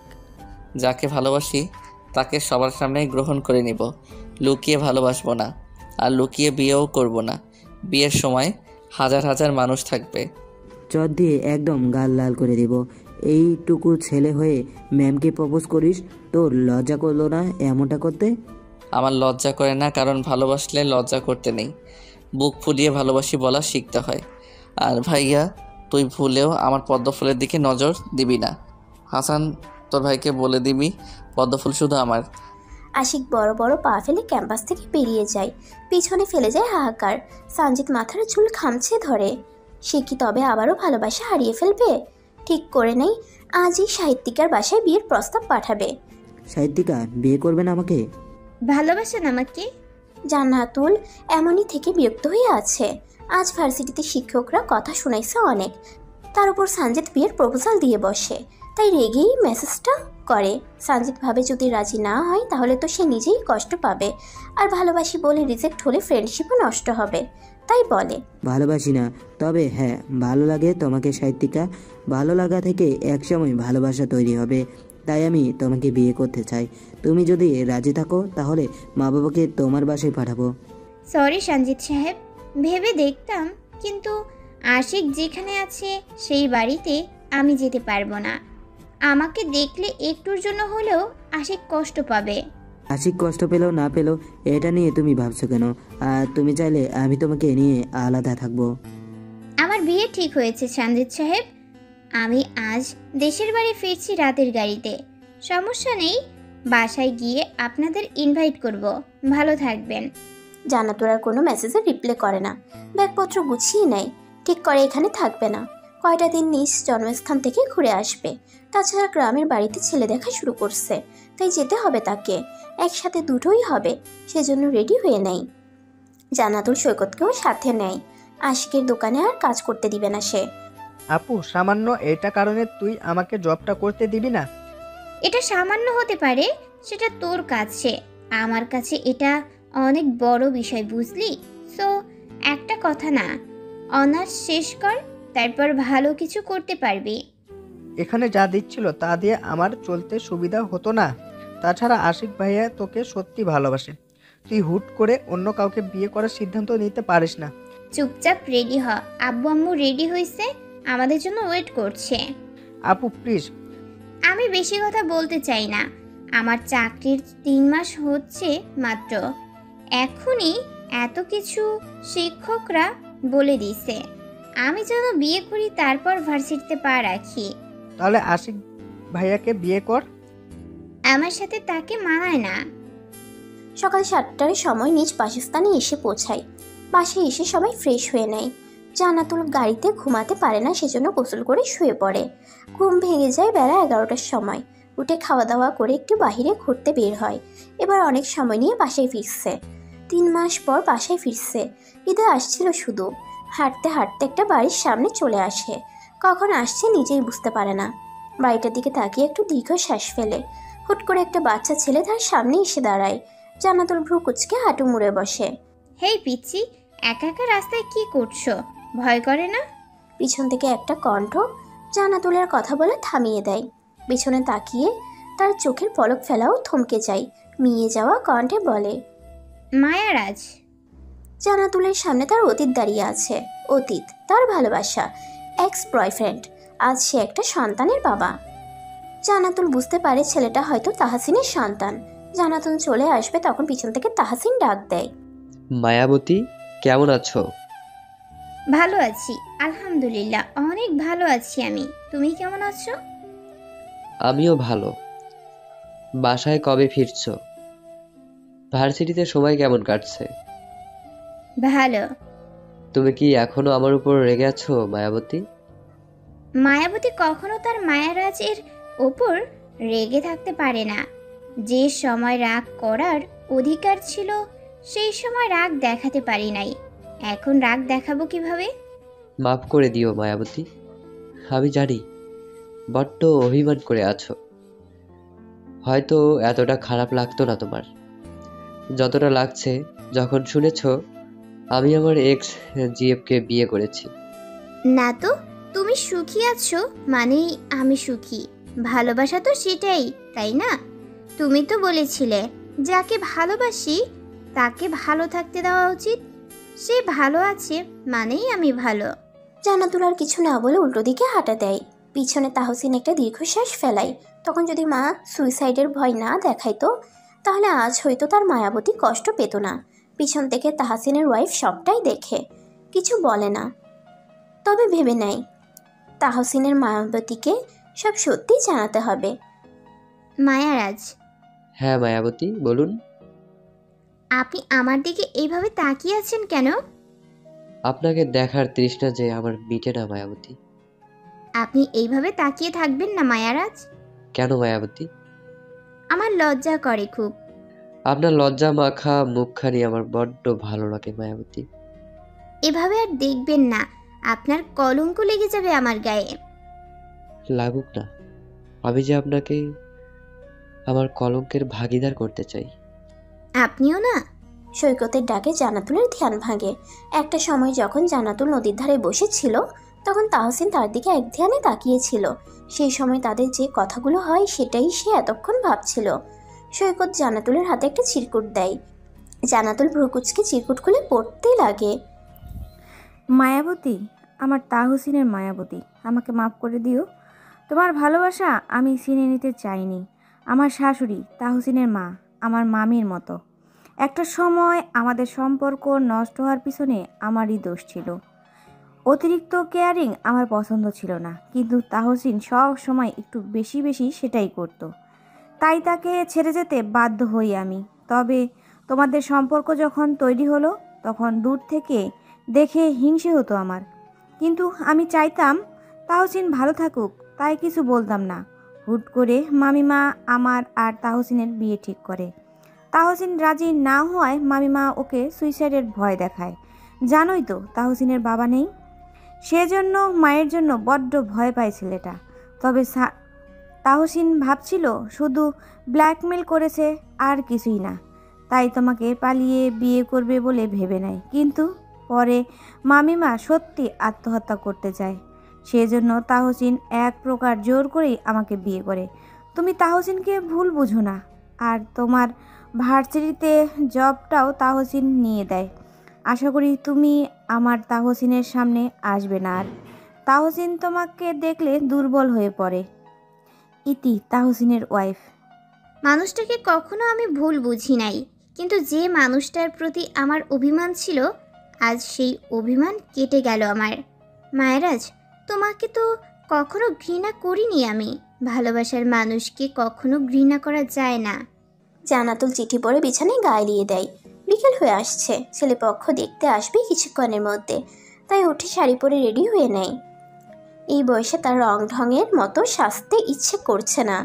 যাকে ভালোবাসি তাকে সবার সামনেই গ্রহণ করে নিব। লুকিয়ে ভালোবাসবো না, আর লুকিয়ে বিয়েও করব না। বিয়ের সময় হাজার হাজার মানুষ থাকবে। চট দিয়ে একদম গাল লাল করে দিব। এইটুকু ছেলে হয়ে ম্যামকে প্রপোজ করিস, তোর লজ্জা করলো না এমনটা করতে? আমার লজ্জা করে না, কারণ ভালোবাসলে লজ্জা করতে নেই। বুক ফুলিয়ে ভালোবাসি বলা শিখতে হয়। আর ভাইয়া, তুই ভুলেও আমার পদ্মফুলের দিকে নজর দিবি না। হাসান, তোর ভাইকে বলে দিবি পদ্মফুল শুধু আমার। আশিক বড় বড় পা ফেলে ক্যাম্পাস থেকে বেরিয়ে যায়। পিছনে ফেলে যায় হাহাকার। সঞ্জিত মাথার চুল খামছে ধরে। সে কি তবে আবারও ভালোবাসা হারিয়ে ফেলবে? ঠিক করে নেই, আজই সাহিত্যিকার বাসায় বিয়ের প্রস্তাব পাঠাবে। সাহিত্যিকা বিয়ে করবেন আমাকে? ভালোবাসেন আমাকে? জান্নাতুল এমনই থেকে বিরক্ত হয়ে আছে। আজ ভার্সিটিতে শিক্ষকরা কথা শোনাইছে অনেক, তার উপর সঞ্জিত বিয়ের প্রপোজাল দিয়ে বসে। তাই রেগেই মেসেজটা করে। সঞ্জিত ভাবে যদি রাজি না হয় তাহলে তো সে নিজেই কষ্ট পাবে, আর ভালোবাসি বলে রিজেক্ট হলে ফ্রেন্ডশিপও নষ্ট হবে। তাই বলে, ভালোবাসি না, তবে হ্যাঁ ভালো লাগে তোমাকে সাহিত্যিকা। ভালো লাগা থেকে একসময় ভালোবাসা তৈরি হবে, তাই আমি তোমাকে বিয়ে করতে চাই। তুমি যদি রাজি থাকো তাহলে মা বাবাকে তোমার বাসায় পাঠাবো। সরি সঞ্জিত সাহেব, ভেবে দেখতাম, কিন্তু আশিক যেখানে আছে সেই বাড়িতে আমি যেতে পারবো না। আমাকে দেখলে একটুর জন্য হলেও আশিক কষ্ট পাবে। আশিক কষ্ট পেলেও না পেলেও এটা নিয়ে তুমি ভাবছো কেন? আর তুমি চাইলে আমি তোমাকে নিয়ে আলাদা থাকবো। আমার বিয়ে ঠিক হয়েছে সঞ্জিত সাহেব। আমি আজ দেশের বাড়ি ফিরছি রাতের গাড়িতে। সমস্যা নেই, বাসায় গিয়ে আপনাদের ইনভাইট করব। ভালো থাকবেন। জান্নাতুল আর কোনো মেসেজে রিপ্লাই করে না। ব্যাগপত্র গুছিয়ে নেয়, ঠিক করে এখানে থাকবে না। কয়টা দিন নিজ জন্মস্থান থেকে ঘুরে আসবে। তাছাড়া গ্রামের বাড়িতে ছেলে দেখা শুরু করছে, তাই যেতে হবে তাকে। একসাথে দুটোই হবে, সেজন্য রেডি হয়ে নেয়। জান্নাতুল সৈকতকেও সাথে নেয়। আশিকের দোকানে আর কাজ করতে দিবে না সে। আপু, সামান্য এটা কারণে তুই আমাকে জবটা করতে দিবি না? এটা সামান্য হতে পারে, সেটা তোর কাছে। আমার কাছে এটা অনেক বড় বিষয়, বুঝলি? সো একটা কথা না, অনার্স শেষ কর, তারপর ভালো কিছু করতে পারবি। এখানে যা দিচ্ছিল তা দিয়ে আমার চলতে সুবিধা হতো না? তাছাড়া আশিক ভাইয়া তোকে সত্যি ভালোবাসে। তুই হুট করে অন্য কাউকে বিয়ে করার সিদ্ধান্ত নিতে পারিস না। চুপচাপ রেডি হ, আব্বু আম্মু রেডি হয়েছে, আমাদের জন্য ওয়েট করছে। আপু প্লিজ। আমি বেশি কথা বলতে চাই না। আমার চাকরির 3 মাস হচ্ছে মাত্র। এখনই এত কিছু শিক্ষকরা বলে দিছে। আমি যেন বিয়ে করি, তারপর ভার্সিটিতে পা রাখি। তাহলে আশিক ভাইয়াকে বিয়ে কর। আমার সাথে তাকে মানায় না। সকাল 7টার সময় নিজ বাসস্থানে এসে পৌঁছায়। বাসায় এসে সবাই ফ্রেশ হয়ে নেয়। জান্নাতুল গাড়িতে ঘুমাতে পারে না, সেজন্য গোসল করে শুয়ে পড়ে। ঘুম ভেঙে যায় বেলা 11টার সময়। উঠে খাওয়া দাওয়া করে একটু বাহিরে ঘুরতে বের হয়। এবার অনেক সময় নিয়ে বাসায় ফিরছে। 3 মাস পর বাসায় ফিরছে। ঈদে আসছিল শুধু। হাঁটতে হাঁটতে একটা বাড়ির সামনে চলে আসে। কখন আসছে নিজেই বুঝতে পারে না। বাড়িটার দিকে তাকিয়ে একটু দীর্ঘশ্বাস ফেলে। হুট করে একটা বাচ্চা ছেলে তার সামনে এসে দাঁড়ায়। জান্নাতুল ভ্রু কুচকে হাঁটু মুড়ে বসে। হেই পিচ্ছি, একা একা রাস্তায় কি করছো? ভয় করে না? পিছন থেকে একটা কণ্ঠ জান্নাতুলের কথা বলে থামিয়ে দেয়। পিছনে তাকিয়ে তার চোখের পলক ফেলাও থমকে যায়। মিয়ে যাওয়া কণ্ঠে বলে, মায়ারাজ। জান্নাতুলের সামনে তার অতীত দাঁড়িয়ে আছে। অতীত, তার ভালোবাসা, এক্স বয়ফ্রেন্ড। আজ সে একটা সন্তানের বাবা। জান্নাতুল বুঝতে পারে ছেলেটা হয়তো তাহসিনের সন্তান। জান্নাতুল চলে আসবে তখন পিছন থেকে তাহসিন ডাক দেয়, মায়াবতী, কেমন আছো? ভালো আছি, আলহামদুলিল্লাহ, অনেক ভালো আছি আমি। তুমি কেমন আছো? আমিও ভালো। বাসায় কবে ফিরছো? ভার্সিটিতে সময় কেমন কাটছে? ভালো। তুমি কি এখনো আমার উপর রেগে আছো মায়াবতী? মায়াবতী কখনো তার মায়ারাজের ওপর রেগে থাকতে পারে না। যে সময় রাগ করার অধিকার ছিল সেই সময় রাগ দেখাতে পারি নাই। এখন রাগ দেখাবো কিভাবে? মাফ করে দিও মায়াবতী। আমি জানি বড্ড অভিমান করে আছো। হয়তো এতটা খারাপ লাগতো না তোমার, যতটা লাগছে যখন শুনেছো আমি আমার এক্স জিএফকে বিয়ে করেছি। না তো, তুমি সুখী আছো মানেই আমি সুখী। ভালোবাসা তো সেটাই, তাই না? তুমি তো বলেছিলে যাকে ভালোবাসি তাকে ভালো থাকতে দেওয়া উচিত। সে ভালো আছে মানেই আমি ভালো। জান্নাতুল আর কিছু না বলে উল্টো দিকে হাঁটা দেয়। পিছনে তাহসিন একটা দীর্ঘশ্বাস ফেলায়। তখন যদি মা সুইসাইডের ভয় না দেখাইতো তাহলে আজ হয়তো তার মায়াবতী কষ্ট পেত না। পিছন থেকে তাহসিনের ওয়াইফ সবটাই দেখে, কিছু বলে না, তবে ভেবে নেয় তাহসিনের মায়াবতীকে সব সত্যি জানাতে হবে। মায়ারাজ, হ্যাঁ মায়াবতী, বলুন। আপনি আমার দিকে এইভাবে তাকিয়ে আছেন কেন? আপনাকে দেখার তৃষ্ণা যে আমার মিটে না মায়াবতী। আপনি এইভাবে তাকিয়ে থাকবেন না মায়ারাজ। কেন মায়াবতী? আমার লজ্জা করে খুব। আপনার লজ্জা মাখা মুখখানি আমার বড্ড ভালো লাগে মায়াবতী। এভাবে আর দেখবেন না, আপনার কলঙ্ক লেগে যাবে আমার গায়ে। লাগুক না, আমি যে আপনাকে আমার কলঙ্কের ভাগীদার করতে চাই। আপনিও না? সৈকতের ডাকে জান্নাতুলের ধ্যান ভাঙে। একটা সময় যখন জান্নাতুল নদীর ধারে বসেছিল তখন তাহসিন তার দিকে এক ধ্যানে তাকিয়েছিল। সেই সময় তাদের যে কথাগুলো হয় সেটাই সে এতক্ষণ ভাবছিল। সৈকত জান্নাতুলের হাতে একটা চিরকুট দেয়। জান্নাতুল ভ্রুকুচকে চিরকুট খুলে পড়তে লাগে। মায়াবতী, আমার তাহসিনের মায়াবতী, আমাকে মাফ করে দিও। তোমার ভালোবাসা আমি চিনে নিতে চাইনি। আমার শাশুড়ি তাহসিনের মা আমার মামির মতো। একটা সময় আমাদের সম্পর্ক নষ্ট হওয়ার পিছনে আমারই দোষ ছিল। অতিরিক্ত কেয়ারিং আমার পছন্দ ছিল না, কিন্তু তাহসিন সব সময় একটু বেশি বেশি সেটাই করত। তাই তাকে ছেড়ে যেতে বাধ্য হই আমি। তবে তোমাদের সম্পর্ক যখন তৈরি হলো তখন দূর থেকে দেখে হিংসে হতো আমার, কিন্তু আমি চাইতাম তাহসিন ভালো থাকুক, তাই কিছু বলতাম না। হুট করে মামিমা আমার আর তাহসিনের বিয়ে ঠিক করে। তাহসিন রাজি না হওয়ায় মামিমা ওকে সুইসাইডের ভয় দেখায়। জানোই তো তাহসিনের বাবা নেই, সেজন্য মায়ের জন্য বড্ড ভয় পায় ছেলেটা। তবে তাহসিন ভাবছিল শুধু ব্ল্যাকমেল করেছে আর কিছুই না, তাই তোমাকে পালিয়ে বিয়ে করবে বলে ভেবে নেয়। কিন্তু পরে মামিমা সত্যি আত্মহত্যা করতে চায়, সেজন্য তাহসিন এক প্রকার জোর করেই আমাকে বিয়ে করে। তুমি তাহসিনকে ভুল বুঝো না। আর তোমার ভার্সিটিতে জবটাও তাহসিন নিয়ে দেয়। আশা করি তুমি আমার তাহসিনের সামনে আসবে না আর। তাহসিন তোমাকে দেখলে দুর্বল হয়ে পড়ে। ইতি, তাহসিনের ওয়াইফ। মানুষটাকে কখনো আমি ভুল বুঝি নাই, কিন্তু যে মানুষটার প্রতি আমার অভিমান ছিল আজ সেই অভিমান কেটে গেল আমার। মায়েরাজ, তোমাকে তো কখনো ঘৃণা করিনি আমি, ভালোবাসার মানুষকে কখনো ঘৃণা করা যায় না। জান্নাতুল চিঠি পড়ে বিছানায় গায়ে দিয়ে দেয়। বিকেল হয়ে আসছে, ছেলে পক্ষ দেখতে আসবে কিছুক্ষণের মধ্যে, তাই উঠে শাড়ি পরে রেডি হয়ে নেয়। এই বয়সে তার রং ঢঙের মতো সাজতে ইচ্ছে করছে না,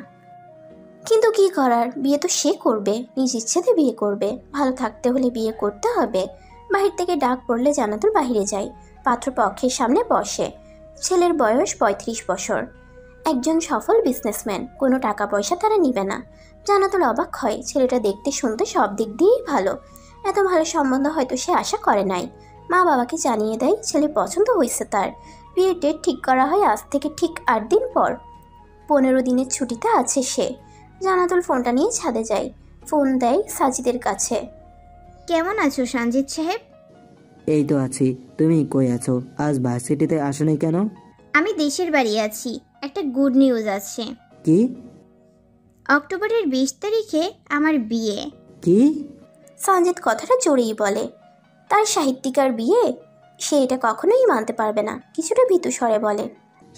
কিন্তু কি করার, বিয়ে তো সে করবে, নিজ ইচ্ছেতে বিয়ে করবে। ভালো থাকতে হলে বিয়ে করতে হবে। বাহির থেকে ডাক পড়লে জান্নাতুল বাহিরে যায়, পাত্রপক্ষের সামনে বসে। ছেলের বয়স 35 বছর, একজন সফল বিজনেসম্যান, কোনো টাকা পয়সা তারা নিবে না। জান্নাতুল অবাক হয়, ছেলেটা দেখতে শুনতে সব দিক দিয়েই ভালো, এত ভালো সম্বন্ধ হয়তো সে আশা করে নাই। মা বাবাকে জানিয়ে দেয় ছেলে পছন্দ হয়েছে তার। বিয়ের ডেট ঠিক করা হয় আজ থেকে ঠিক 8 দিন পর। 15 দিনের ছুটিতে আছে সে। জান্নাতুল ফোনটা নিয়ে ছাদে যায়, ফোন দেয় সাজিদের কাছে। কেমন আছো সঞ্জিত সাহেব? এই তো আছি, তুমি কই আছো? আজ ভার্সিটিতে আসোনি কেন? আমি দেশের বাড়ি আছি। একটা গুড নিউজ আছে। কি? অক্টোবরের 20 তারিখে আমার বিয়ে। কি? সঞ্জিত কথাটা জোরেই বলে। তার সাহিত্যিকার বিয়ে, সে এটা কখনোই মানতে পারবে না, কিছুটা ভীতু স্বরে বলে।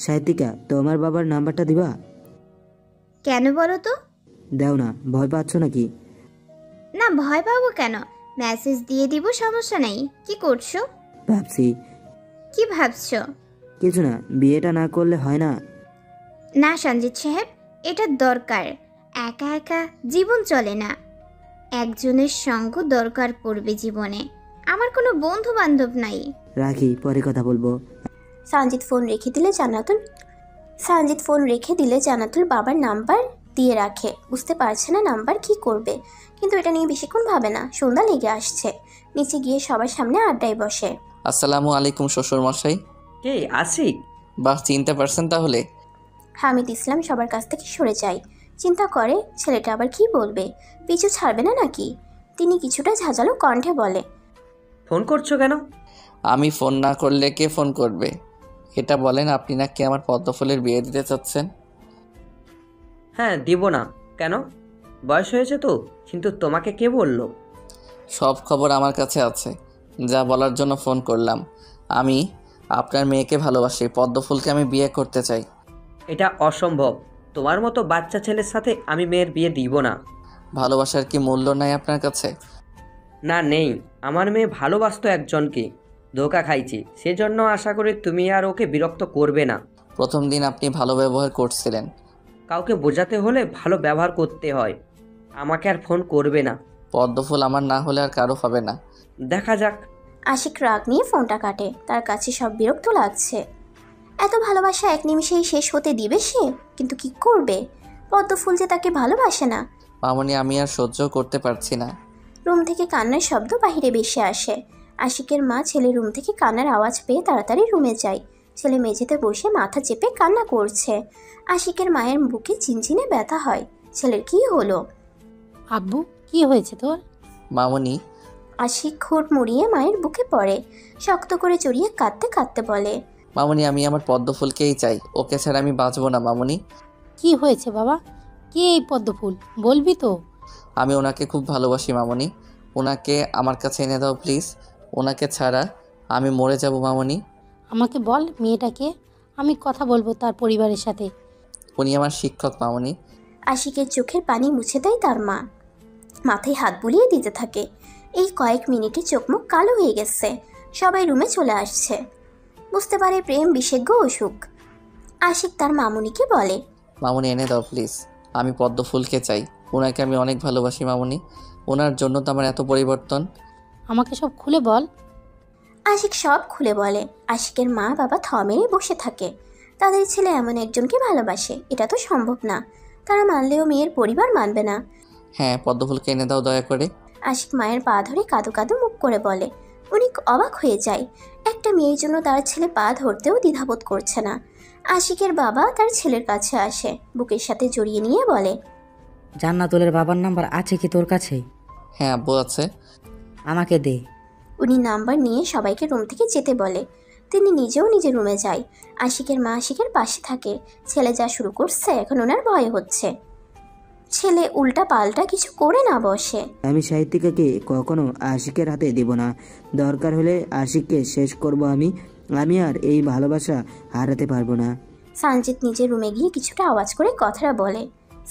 সাহিত্যিকা, তোমার বাবার নাম্বারটা দিবা? কেন বলো তো? দাও না, ভয় পাচ্ছ নাকি? না, ভয় পাবো কেন, মেসেজ দিয়ে দিব, সমস্যা নেই। কি করছো? ভাবছি। কি ভাবছো? কিছু না, বিয়েটা না করলে হয় না? না সঞ্জিত সাহেব, এটা দরকার। একা একা জীবন চলে না, একজনের সঙ্গ দরকার পড়বে জীবনে। আমার কোনো বন্ধু বান্ধব নাই। রাখি, পরে কথা বলবো। সঞ্জিত ফোন রেখে দিলে জান্নাতুল বাবার নাম্বার দিয়ে রাখে। বুঝতে পারছে না নাম্বার কি করবে, কিন্তু এটা নিয়ে বেশিক্ষণ ভাবে না। সন্ধ্যা লেগে আসছে, নিচে গিয়ে সবার সামনে আড্ডায় বসে। আসসালামু আলাইকুম শ্বশুর মশাই। কে? আশিক? বাহ, চিনতে পারছেন তাহলে? হামিদ ইসলাম সবার কাছ থেকে সরে যায়। চিন্তা করে ছেলেটা আবার কি বলবে, পিছু ছাড়বে না নাকি। তিনি কিছুটা ঝাঁঝালো কণ্ঠে বলে, ফোন করছো কেন? আমি ফোন না করলে কে ফোন করবে? এটা বলেন, আপনি নাকি আমার পদ্মফুলের বিয়ে দিতে চাচ্ছেন? হ্যাঁ, দিব না কেন? বয়স হয়েছে তো। কিন্তু তোমাকে কে বললো? সব খবর আমার কাছে আছে, যা বলার জন্য ফোন করলাম। আমি আপনার মেয়েকে ভালোবাসি, পদ্মফুলকে আমি বিয়ে করতে চাই। এটা অসম্ভব। তোমার মতো বাচ্চা ছেলের সাথে আমি মেয়ের বিয়ে দিব না। ভালোবাসার কি মূল্য নাই আপনার কাছে? না, নেই। আমার মেয়ে ভালোবাসতো একজনকে, ধোকা খাইছি। সেজন্য আশা করি তুমি আর ওকে বিরক্ত করবে না। প্রথম দিন আপনি ভালো ব্যবহার করছিলেন। কাউকে বোঝাতে হলে ভালো ব্যবহার করতে হয়। আমাকে আর ফোন করবে না। পদ্মফুল আমার না হলে আর কারো হবে না। দেখা যাক। আশিক রাগ নিয়ে ফোনটা কাটে। তার কাছে সব বিরক্ত লাগছে। এত ভালোবাসা এক নিমিষেই শেষ হতে দিবে সে? কিন্তু কি করবে, পদ্মফুল যে তাকে ভালোবাসে না। মামনি, আমি আর সহ্য করতে পারছি না। রুম থেকে কান্নার শব্দ বাহিরে ভেসে আসে। আশিকের মা ছেলে রুম থেকে কান্নার আওয়াজ পেয়ে তাড়াতাড়ি রুমে যায়। ছেলে মেঝেতে বসে মাথা চেপে কান্না করছে। আশিকের মায়ের বুকে চিনচিনে ব্যথা হয়। ছেলের কি হলো? আব্বু, কি হয়েছে তোর? মামনি। আশিক ঠোঁট মুড়িয়ে মায়ের বুকে পড়ে, শক্ত করে জড়িয়ে কাঁদতে কাঁদতে বলে, মামনি, আমি আমার পদ্মফুলকেই চাই, ওকে ছাড়া আমি বাঁচবো না। মামনি। কি হয়েছে বাবা? কে এই পদ্মফুল, বলবি তো? আমি ওনাকে খুব ভালোবাসি মামনি, ওনাকে আমার কাছে এনে দাও প্লিজ। ওনাকে ছাড়া আমি মরে যাব মামনি। আমাকে বল মেয়েটাকে, আমি কথা বলবো তার পরিবারের সাথে। উনি আমার শিক্ষক মামনি। আশিকের চোখের পানি মুছে দেয় তার মা। মাথায় হাত বুলিয়ে দিতে থাকে। এই কয়েক মিনিটে চোখ মুখ কালো হয়ে গেছে। সবাই রুমে চলে আসছে। বুঝতে পারে প্রেম বিশেজ্ঞ অসুখ। আশিক তার মামুনিকে বলে, মামনি এনে দাও প্লিজ, আমি পদ্মফুলকে চাই। ওনাকে আমি অনেক ভালোবাসি মামনি, ওনার জন্য তো আমার এত পরিবর্তন। আমাকে সব খুলে বল। আশিক সব খুলে বলে। আশিকের মা বাবা থ মেরে বসে থাকে। তাদের ছেলে এমন একজনকে ভালোবাসে, এটা তো সম্ভব না। তারা মানলেও মেয়ের পরিবার মানবে না। হ্যাঁ, পদ্মফুলকে এনে দাও দয়া করে। আশিক মায়ের পা ধরে কাঁদো কাঁদো মুখ করে বলে। উনি অবাক হয়ে যায়। একটা মেয়ের জন্য তার ছেলে পা ধরতেও দ্বিধাবোধ করছে না। আশিকের বাবা তার ছেলের কাছে আসে, বুকের সাথে জড়িয়ে নিয়ে বলে, জান্নাতুলের বাবার নাম্বার আছে কি তোর কাছে? হ্যাঁ আব্বু, আছে। আমাকে দে। উনি নাম্বার নিয়ে সবাইকে রুম থেকে যেতে বলে। তিনি নিজেও নিজের রুমে যায়। আশিকের মা আশিকের পাশে থাকে। ছেলে যা শুরু করছে এখন ওনার ভয় হচ্ছে। ছেলে উল্টা পাল্টা কিছু করে না বসে। আমি সাহিত্যিকাকে কখনো আশিকের হাতে দিব না। দরকার হলে আশিককে শেষ করব আমি। আমি আর এই ভালোবাসা হারাতে পারবো না। সঞ্জিত নিজের রুমে গিয়ে কিছুটা আওয়াজ করে কথাটা বলে।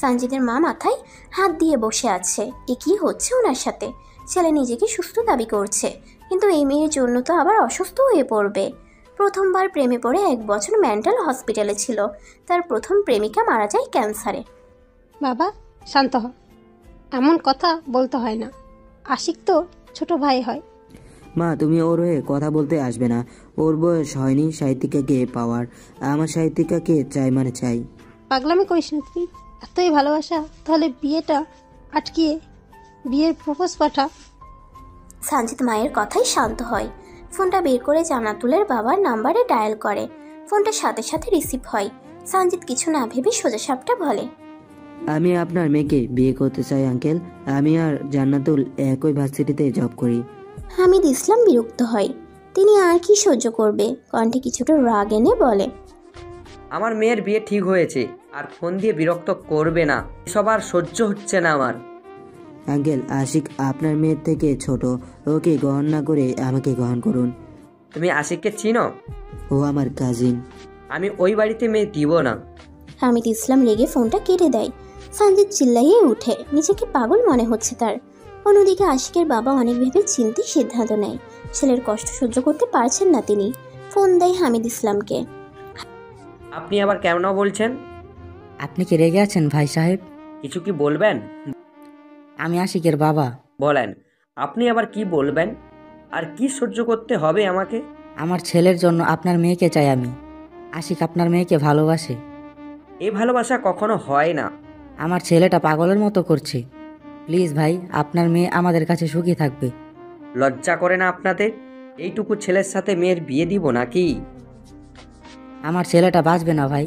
সঞ্জিতের মা মাথায় হাত দিয়ে বসে আছে। এ কি হচ্ছে ওনার সাথে? ছেলে নিজেকে সুস্থ দাবি করছে, কিন্তু এই মেয়ের জন্য তো আবার অসুস্থ হয়ে পড়বে। প্রথমবার প্রেমে পড়ে 1 বছর মেন্টাল হসপিটালে ছিল। তার প্রথম প্রেমিকা মারা যায় ক্যান্সারে। বাবা শান্ত হ, এমন কথা বলতে হয় না। আশিক তো ছোট ভাই হয়। মা, তুমি ওর হয়ে কথা বলতে আসবে না। ওর বয়স হয়নি সাহিত্যিকাকে পাওয়ার। আমার সাহিত্যিকাকে চাই মানে চাই। পাগলামি করিস না তুই। এতই ভালোবাসা, তাহলে বিয়েটা আটকিয়ে বিয়ের প্রপোজ পাঠা। সঞ্জিত মায়ের কথাই শান্ত হয়। ফোনটা বের করে জান্নাতুলের বাবার নাম্বারে ডায়াল করে। ফোনটা সাথে সাথে রিসিভ হয়। সঞ্জিত কিছু না ভেবে সোজাসাপটা বলে, আমি আপনার মেয়েকে বিয়ে করতে চাই আঙ্কেল। আমি আর জান্নাতুল একই ভার্সিটিতে জব করি। হামিদ ইসলাম বিরক্ত হয়। তিনি আর কি সহ্য করবে, কণ্ঠে কিছুটা রাগ এনে বলে, আমার মেয়ের বিয়ে ঠিক হয়েছে, আর ফোন দিয়ে বিরক্ত করবে না। এসব আর সহ্য হচ্ছে না আমার। আঙ্কেল, আশিক আপনার মেয়ের থেকে ছোট। ওকে গ্রহণ না করে আমাকে গ্রহণ করুন। তুমি আশিককে চিনো? ও আমার কাজিন। আমি ওই বাড়িতে মেয়ে দিব না। হামিদ ইসলাম রেগে ফোনটা কেটে দেয়। সঞ্জিত চিল্লাইয়ে উঠে, নিজেকে পাগল মনে হচ্ছে তার। অন্যদিকে আশিকের বাবা অনেক ভেবে চিন্তে সিদ্ধান্ত নেয়। ছেলের কষ্ট সহ্য করতে পারছেন না তিনি। ফোন দেয় হামিদ ইসলামকে। আপনি আবার কেন বলছেন? আপনি কি রেগে আছেন ভাই সাহেব? কিছু কি বলবেন? আমি আশিকের বাবা। বলেন, আপনি আবার কি বলবেন? আর কি সহ্য করতে হবে আমাকে? আমার ছেলের জন্য আপনার মেয়েকে চাই আমি। আশিক আপনার মেয়েকে ভালোবাসে। এই ভালোবাসা কখনো হয় না। আমার ছেলেটা পাগলের মতো করছে। প্লিজ ভাই, আপনার মেয়ে আমাদের কাছে সুখী থাকবে। লজ্জা করে না আপনাদের? এইটুকু ছেলের সাথে মেয়ের বিয়ে দিব নাকি? আমার ছেলেটা বাঁচবে না ভাই।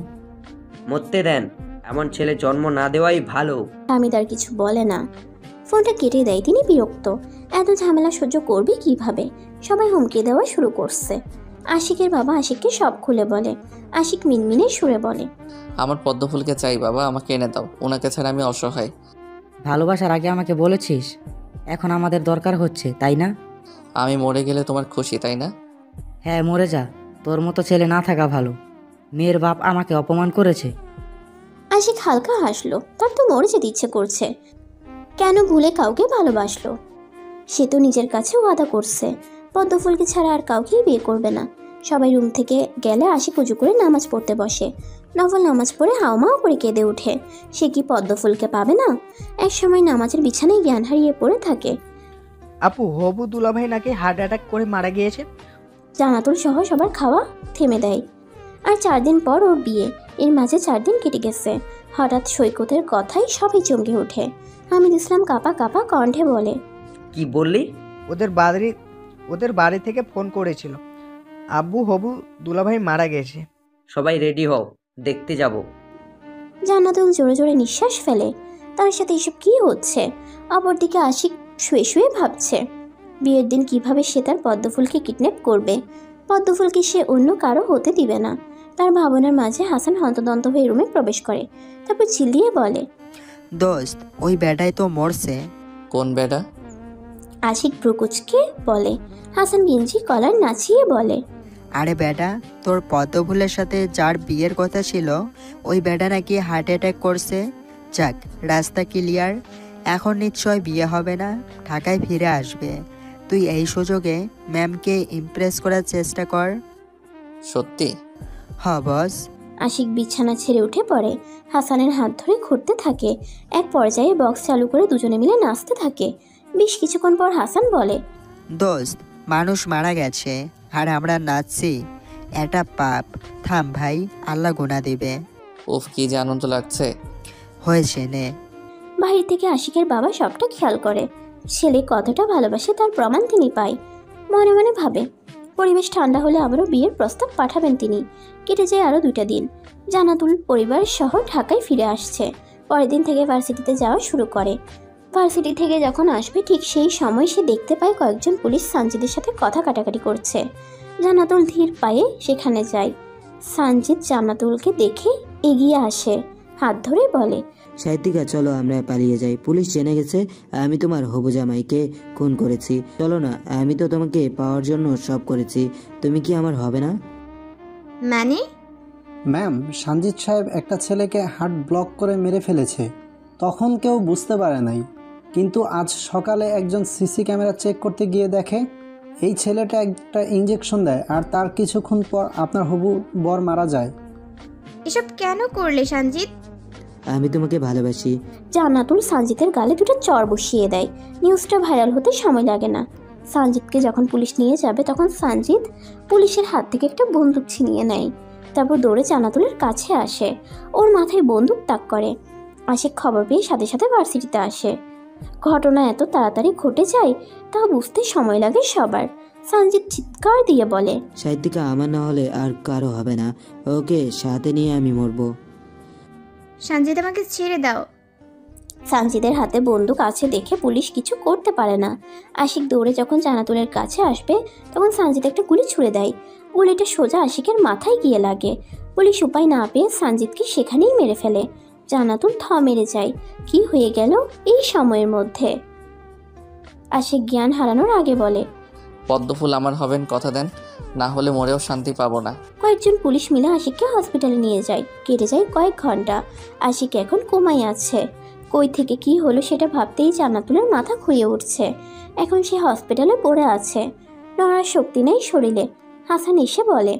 মরতে দেন। এমন ছেলে জন্ম না দেওয়াই ভালো। হামিদ আর কিছু বলে না, ফোনটা কেটে দেয়। তিনি বিরক্ত। এত ঝামেলা সহ্য করবে কিভাবে? সবাই হুমকি দেওয়া শুরু করছে। আশিকের বাবা আশিককে সব খুলে বলে। আশিক মিনমিনে সুরে বলে, আমার পদ্মফুলকে চাই বাবা, আমাকে এনে দাও। ওনাকে ছাড়া আমি অসহায়। ভালোবাসার আগে আমাকে বলেছিস, এখন আমাদের দরকার হচ্ছে, তাই না? আমি মরে গেলে তোমার খুশি, তাই না? হ্যাঁ, মরে যা। তোর মতো ছেলে না থাকা ভালো। মেয়ের বাপ আমাকে অপমান করেছে। আশিক হালকা হাসলো। তার তো মরে যেতে ইচ্ছে করছে। কেন ভুলে কাউকে ভালোবাসলো? সে তো নিজের কাছে ওয়াদা করছে পদ্মফুলকে ছাড়া আর কাউকেই বিয়ে করবে না। সবাই রুম থেকে গেলে আশিক উজু করে নামাজ পড়তে বসে। নফল নামাজ পড়ে হাওমাও করে কেঁদে ওঠে। সে কি পদ্মফুলকে পাবে না? এক সময় নামাজের বিছানায় জ্ঞান হারিয়ে পড়ে থাকে। আপু, হবু দুলাভাই নাকি হার্ট অ্যাটাক করে মারা গিয়েছে। জান্নাতুল সহ সবার খাওয়া থেমে দেয়। আর 4 দিন পর ওর বিয়ে। এর মাঝে 4 দিন কেটে গেছে। হঠাৎ সৈকতের কথাই সবাই চমকে ওঠে। হামিদ ইসলাম কাঁপা কাঁপা কণ্ঠে বলে, কি বললি? ওদের বাড়ি থেকে ফোন করেছিল, আব্বু হবু দুলাভাই মারা গেছে। সবাই রেডি হও, দেখতে যাব। জান্নাতুল জোরে জোরে নিঃশ্বাস ফেলে। তার সাথে এসব কি হচ্ছে? অপরদিকে আশিক শুয়ে শুয়ে ভাবছে বিয়ের দিন কিভাবে সে তার পদ্মফুলকে কিডন্যাপ করবে। পদ্মফুলকে সে অন্য কারো হতে দিবে না। তার ভাবনার মাঝে হাসান হন্তদন্ত হয়ে রুমে প্রবেশ করে। তারপর চিল্লিয়ে বলে, দোস্ত, ওই বেটাই তো মরছে। কোন বেটা? আশিক ব্রুকুচকে বলে। হাসান গিঞ্জি কলার নাচিয়ে বলে, আরে বেটা, তোর পদ্মফুলের সাথে যার বিয়ের কথা ছিল ওই বেটা নাকি হার্ট অ্যাটাক করছে। যাক, রাস্তা ক্লিয়ার। এখন নিশ্চয় বিয়ে হবে না, ঢাকায় ফিরে আসবে। তুই এই সুযোগে ম্যামকে ইমপ্রেস করার চেষ্টা কর। সত্যি? হ বস। আশিক বিছানা ছেড়ে উঠে পড়ে। হাসানের হাত ধরে ঘুরতে থাকে। এক পর্যায়ে বক্স চালু করে দুজনে মিলে নাচতে থাকে। বেশ কিছুক্ষণ পর হাসান বলে, দোস্ত, মানুষ মারা গেছে আর আমরা নাচছি, এটা পাপ। থাম ভাই, আল্লাহ গুনাহ দেবে। উফ, কি যে আনন্দ লাগছে। হয়েছে নে। বাহির থেকে আশিকের বাবা সবটা খেয়াল করে। ছেলে কতটা ভালোবাসে তার প্রমাণ তিনি পায়। মনে মনে ভাবে পরিবেশ ঠান্ডা হলে আবারও বিয়ের প্রস্তাব পাঠাবেন তিনি। কেটে যায় আরও 2টা দিন। জান্নাতুল পরিবার সহ ঢাকায় ফিরে আসছে। পরের দিন থেকে ভার্সিটিতে যাওয়া শুরু করে। ভার্সিটি থেকে যখন আসবে ঠিক সেই সময় সে দেখতে পায় কয়েকজন পুলিশ সানজিদের সাথে কথা কাটাকাটি করছে। জান্নাতুল ধীর পায়ে সেখানে যায়। সানজিদ জান্নাতুলকে দেখে এগিয়ে আসে, হাত ধরে বলে, সাহিত্যিকা, চলো আমরা পালিয়ে যাই। পুলিশ জেনে গেছে আমি তোমার হবু জামাইকে খুন করেছি। চলো না, আমি তো তোমাকে পাওয়ার জন্য সব করেছি। তুমি কি আমার হবে না? মানে? ম্যাম, সঞ্জিত সাহেব একটা ছেলেকে হার্ট ব্লক করে মেরে ফেলেছে। তখন কেউ বুঝতে পারে নাই, কিন্তু আজ সকালে একজন সিসি ক্যামেরা চেক করতে গিয়ে দেখে এই ছেলেটা একটা ইঞ্জেকশন দেয় আর তার কিছুক্ষণ পর আপনার হবু বর মারা যায়। এসব কেন করলে সঞ্জিত? আমি তোমাকে ভালোবাসি। জান্নাতুল সঞ্জিতের গালে দুটো চর বসিয়ে দেয়। নিউজটা ভাইরাল হতে সময় লাগে না। সঞ্জিতকে যখন পুলিশ নিয়ে যাবে তখন সঞ্জিত পুলিশের হাত থেকে একটা বন্দুক ছিনিয়ে নেয়। তারপর দৌড়ে জান্নাতুলের কাছে আসে, ওর মাথায় বন্দুক তাক করে। আশিক খবর পেয়ে সাথে সাথে ভার্সিটিতে আসে। ঘটনা এত তাড়াতাড়ি ঘটে যায় তা বুঝতে সময় লাগে সবার। সঞ্জিত চিৎকার দিয়ে বলে, সাহিত্যিকা আমার না হলে আর কারো হবে না, ওকে সাথে নিয়ে আমি মরবো। সঞ্জিত, আমাকে ছেড়ে দাও। সঞ্জিতের হাতে বন্দুক আছে দেখে পুলিশ কিছু করতে পারে না। আশিক দৌড়ে যখন জান্নাতুলের কাছে আসবে তখন সঞ্জিত একটা গুলি ছুড়ে দেয়। গুলিটা সোজা আশিকের মাথায় গিয়ে লাগে। পুলিশ উপায় না পেয়ে সঞ্জিতকে সেখানেই মেরে ফেলে। জান্নাতুল থ মেরে যায়। কি হয়ে গেল এই সময়ের মধ্যে? আশিক জ্ঞান হারানোর আগে বলে, পদ্মফুল আমার হবেন, কথা দেন, না হলে মরেও শান্তি পাবো না। কয়েকজন পুলিশ মিলে আশিককে হসপিটালে নিয়ে যায়। কেটে যায় কয়েক ঘন্টা। আশিক এখন কোমায় আছে। কই থেকে কি হলো সেটা ভাবতেই জান্নাতুলের মাথা খুঁয়ে উঠছে। এখন সে হসপিটালে পড়ে আছে, নড়ার শক্তি নেই শরীরে। হাসান এসে বলে,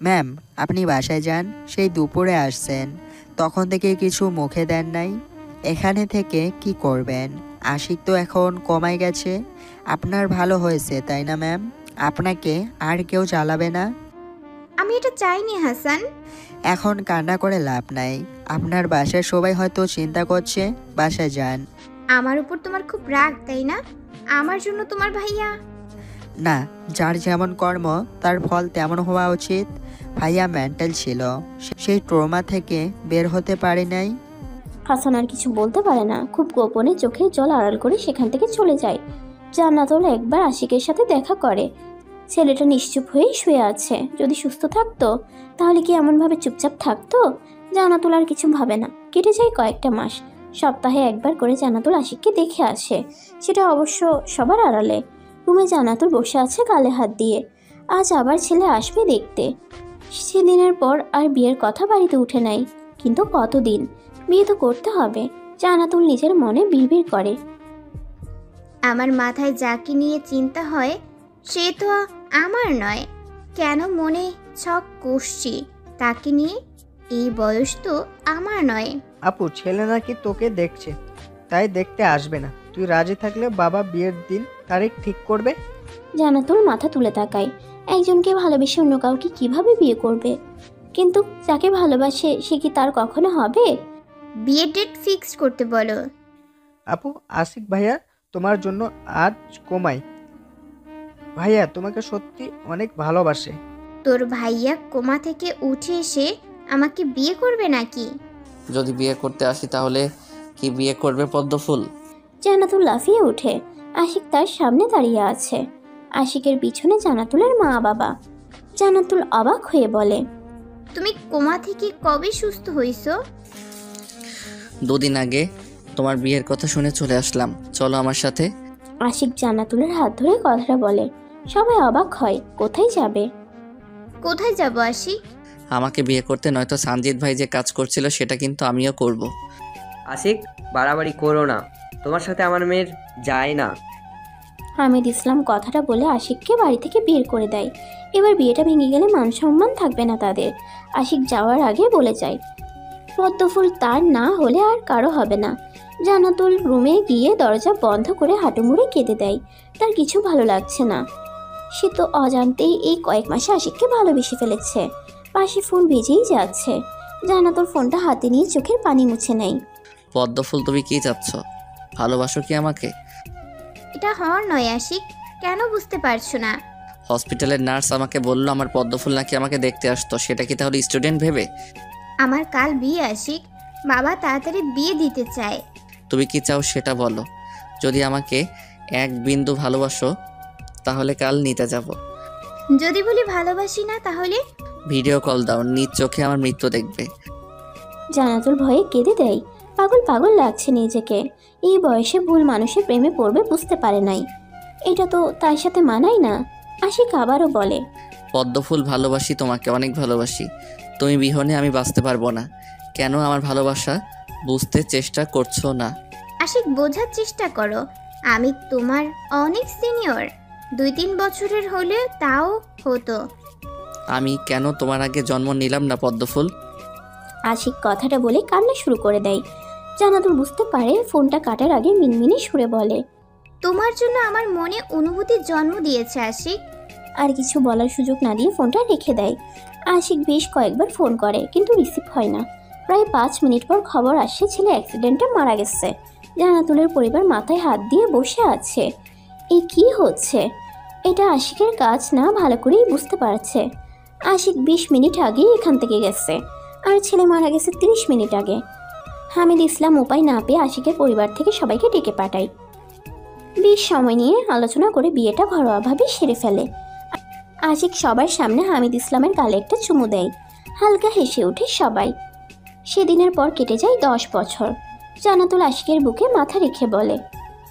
ম্যাম, আপনি বাসায় যান, সেই দুপুরে আসছেন, তখন থেকে কিছু মুখে দেন নাই। এখানে থেকে কি করবেন? আশিক তো এখন কমায় গেছে। আপনার ভালো হয়েছে তাই না ম্যাম? আপনাকে আর কেউ জ্বালাবে না। আমি এটা চাইনি হাসান। এখন কান্না করে লাভ নাই। আপনার বাসায় সবাই হয়তো চিন্তা করছে। বাসায় যান। আমার উপর তোমার খুব রাগ তাই না? আমার জন্য তোমার ভাইয়া? না, যার যেমন কর্ম তার ফল তেমন হওয়া উচিত। ভাইয়া মেন্টাল ছিল, সেই ট্রমা থেকে বের হতে পারে নাই। হাসান আর কিছু বলতে পারে না। খুব গোপনে চোখের জল আড়াল করে সেখান থেকে চলে যায়। জান্নাতুল একবার আশিকের সাথে দেখা করে। ছেলেটা নিশ্চুপ হয়েই শুয়ে আছে। যদি সুস্থ থাকতো তাহলে কি এমনভাবে চুপচাপ থাকতো? জান্নাতুল আর কিছু ভাবে না। কেটে যায় কয়েকটা মাস। সপ্তাহে একবার করে জান্নাতুল আশিককে দেখে আসে, সেটা অবশ্য সবার আড়ালে। রুমে জান্নাতুল বসে আছে গালে হাত দিয়ে। আজ আবার ছেলে আসবে দেখতে। সেদিনের পর আর বিয়ের কথা বাড়িতে উঠে নাই। কিন্তু কতদিন? বিয়ে তো করতে হবে। জান্নাতুল নিজের মনে বিড়বিড় করে, আমার মাথায় যাকে নিয়ে চিন্তা হয় সে তো আমার নয়। কেন মনে ছক কষছি তাকে নিয়ে? এই বয়স তো আমার নয়। আপু, ছেলে নাকি তোকে দেখছে, তাই দেখতে আসবে না। তুই রাজি থাকলে বাবা বিয়ের দিন তারিখ ঠিক করবে। জান্নাতুল মাথা তুলে তাকায়। একজনকে ভালোবেসে অন্য কাউকে কিভাবে বিয়ে করবে? কিন্তু যাকে ভালোবাসে সে কি তার কখনো হবে? বিয়ের ডেট ফিক্সড করতে বলো। আপু, আশিক ভাইয়া তোমার জন্য আজ কোমাই। ভাইয়া তোমাকে সত্যি অনেক ভালোবাসে। তোর ভাইয়া কোমা থেকে উঠে এসে আমাকে বিয়ে করবে নাকি? যদি বিয়ে করতে আসি তাহলে কি বিয়ে করবে পদ্মফুল? জান্নাতুল লাফিয়ে ওঠে। আশিক তার সামনে দাঁড়িয়ে আছে। আশিকের পিছনে জান্নাতুলের মা বাবা। জান্নাতুল অবাক হয়ে বলে, তুমি কোমা থেকে কবে সুস্থ হইছো? 2 দিন আগে। তোমার বিয়ের কথা শুনে চলে আসলাম, চলো আমার সাথে। আশিক জান্নাতুলের হাত ধরে কথাটা বলে। সবাই অবাক হয়। কোথায় যাবে? কোথায় যাব আশিক? আমাকে বিয়ে করতে, নয়তো সঞ্জিত ভাই যে কাজ করছিল সেটা কিন্তু আমিও করব। আশিক, বাড়াবাড়ি করো না, তোমার সাথে আমার মেয়ের যায় না। হামিদ ইসলাম কথাটা বলে আশিককে বাড়ি থেকে বের করে দেয়। এবার বিয়েটা ভেঙে গেলে মান সম্মান থাকবে না তাদের। আশিক যাওয়ার আগে বলে যায়, পদ্মফুল তার না হলে আর কারো হবে না। জান্নাতুল রুমে গিয়ে দরজা বন্ধ করে হাঁটু মুড়ে কেঁদে দেয়। তার কিছু ভালো লাগছে না। সে তো অজান্তেই এই কয়েক মাসে আশিককে ভালোবেসে ফেলেছে। পাশে ফোন বেজেই যাচ্ছে। জান্নাতুল ফোনটা হাতে নিয়ে চোখের পানি মুছে নেয়। পদ্মফুল, তুমি কি চাচ্ছ? ভালোবাসো কি আমাকে? এটা হওয়ার নয় আশিক, কেন বুঝতে পারছো না? হসপিটালের নার্স আমাকে বলল আমার পদ্মফুল নাকি আমাকে দেখতে আসতো, সেটা কি তাহলে স্টুডেন্ট ভেবে? আমার কাল বিয়ে আশিক, বাবা তাড়াতাড়ি বিয়ে দিতে চায়। তুমি কি চাও সেটা বলো। যদি আমাকে 1 বিন্দু ভালোবাসো তাহলে কাল নিতে যাব। যদি বলি ভালোবাসি না তাহলে? ভিডিও কল দাও, নিজ চোখে আমার মৃত্যু দেখবে। জান্নাতুল ভয়ে কেঁদে দেয়। পাগল পাগল লাগছে নিজেকে। এই বয়সে ভুল মানুষের প্রেমে পড়বে বুঝতে পারে নাই। এটা তো তার সাথে মানায় না। আশিক আবারও বলে, পদ্মফুল, ভালোবাসি তোমাকে, অনেক ভালোবাসি। তুমি বিহনে আমি বাঁচতে পারবো না। কেন আমার ভালোবাসা বুঝতে চেষ্টা করছো না? আশিক, বোঝার চেষ্টা করো, আমি তোমার অনেক সিনিয়র। 2-3 বছরের হলে তাও হতো। আমি কেন তোমার আগে জন্ম নিলাম না পদ্মফুল? আশিক কথাটা বলে কান্না শুরু করে দেয়। জান্নাতুল বুঝতে পারে ফোনটা কাটার আগে মিনমিনে সুরে বলে, তোমার জন্য আমার মনে অনুভূতি জন্ম দিয়েছে আশিক। আর কিছু বলার সুযোগ না দিয়ে ফোনটা রেখে দেয়। আশিক বেশ কয়েকবার ফোন করে কিন্তু রিসিভ হয় না। প্রায় 5 মিনিট পর খবর আসে ছেলে অ্যাক্সিডেন্টে মারা গেছে। জান্নাতুলের পরিবার মাথায় হাত দিয়ে বসে আছে। এ কি হচ্ছে? এটা আশিকের কাজ না ভালো করেই বুঝতে পারছে। আশিক 20 মিনিট আগেই এখান থেকে গেছে, আর ছেলে মারা গেছে 30 মিনিট আগে। হামিদ ইসলাম উপায় না পেয়ে আশিকের পরিবার থেকে সবাইকে ডেকে পাঠায়। বেশ সময় নিয়ে আলোচনা করে বিয়েটা ঘরোয়াভাবে সেরে ফেলে। আশিক সবার সামনে হামিদ ইসলামের গালে একটা চুমু দেয়। হালকা হেসে ওঠে সবাই। সেদিনের পর কেটে যায় 10 বছর। জান্নাতুল আশিকের বুকে মাথা রেখে বলে,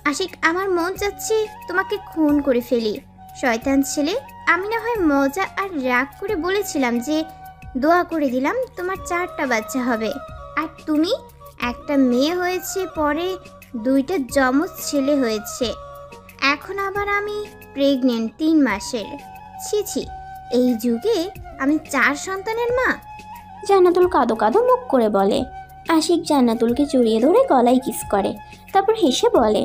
আশিক, আমার মন চাচ্ছে তোমাকে খুন করে ফেলি। শয়তান ছেলে, আমি না হয় মজা আর রাগ করে বলেছিলাম যে দোয়া করে দিলাম তোমার 4টা বাচ্চা হবে, আর তুমি একটা মেয়ে হয়েছে, পরে 2টা যমজ ছেলে হয়েছে, এখন আবার আমি প্রেগনেন্ট 3 মাসের। ছি ছি, এই যুগে আমি 4 সন্তানের মা। জান্নাতুল কাঁদো কাঁদো মুখ করে বলে। আশিক জান্নাতুলকে জড়িয়ে ধরে গলায় কিস করে, তারপর হেসে বলে,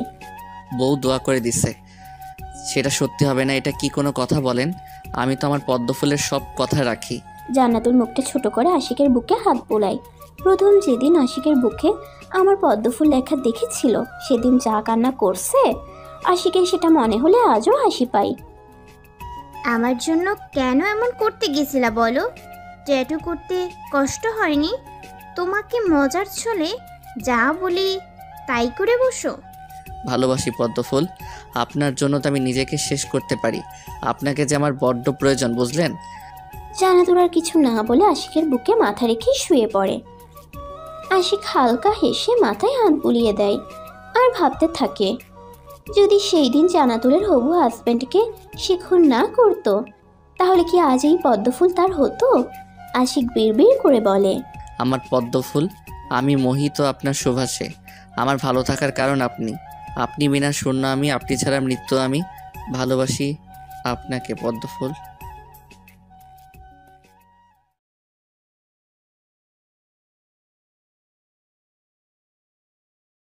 বউ দোয়া করে দিছে, সেটা সত্যি হবে না এটা কি কোনো কথা বলেন? আমি তো আমার পদ্মফুলের সব কথা রাখি। জান্নাতুল মুখটা ছোট করে আশিকের বুকে হাত বোলায়। প্রথম যেদিন আশিকের বুকে আমার পদ্মফুল লেখা দেখেছিল সেদিন যা কান্না করছে, আশিকের সেটা মনে হলে আজও হাসি পাই। আমার জন্য কেন এমন করতে গেছিলা বলো? ট্যাটু করতে কষ্ট হয়নি? তোমাকে মজার ছলে যা বলি তাই করে বসো। ভালোবাসি পদ্মফুল, আপনার জন্য তো আমি নিজেকে শেষ করতে পারি। আপনাকে যে আমার বড্ড প্রয়োজন, বুঝলেন? জান্নাতুল আর কিছু না বলে আশিকের বুকে মাথা রেখে শুয়ে পড়ে। আশিক হালকা হেসে মাথায় হাত বুলিয়ে দেয় আর ভাবতে থাকে, যদি সেই দিন জান্নাতুলের হবু হাজব্যান্ডকে সে খুন না করতো তাহলে কি আজ এই পদ্মফুল তার হতো? আশিক বিড়বিড় করে বলে, আমার পদ্মফুল, আমি মোহিত আপনার সুভাষে। আমার ভালো থাকার কারণ আপনি। আপনি বিনা শূন্য আমি, আপনি ছাড়া মৃত্যু আমি। ভালোবাসি আপনাকে পদ্মফুল।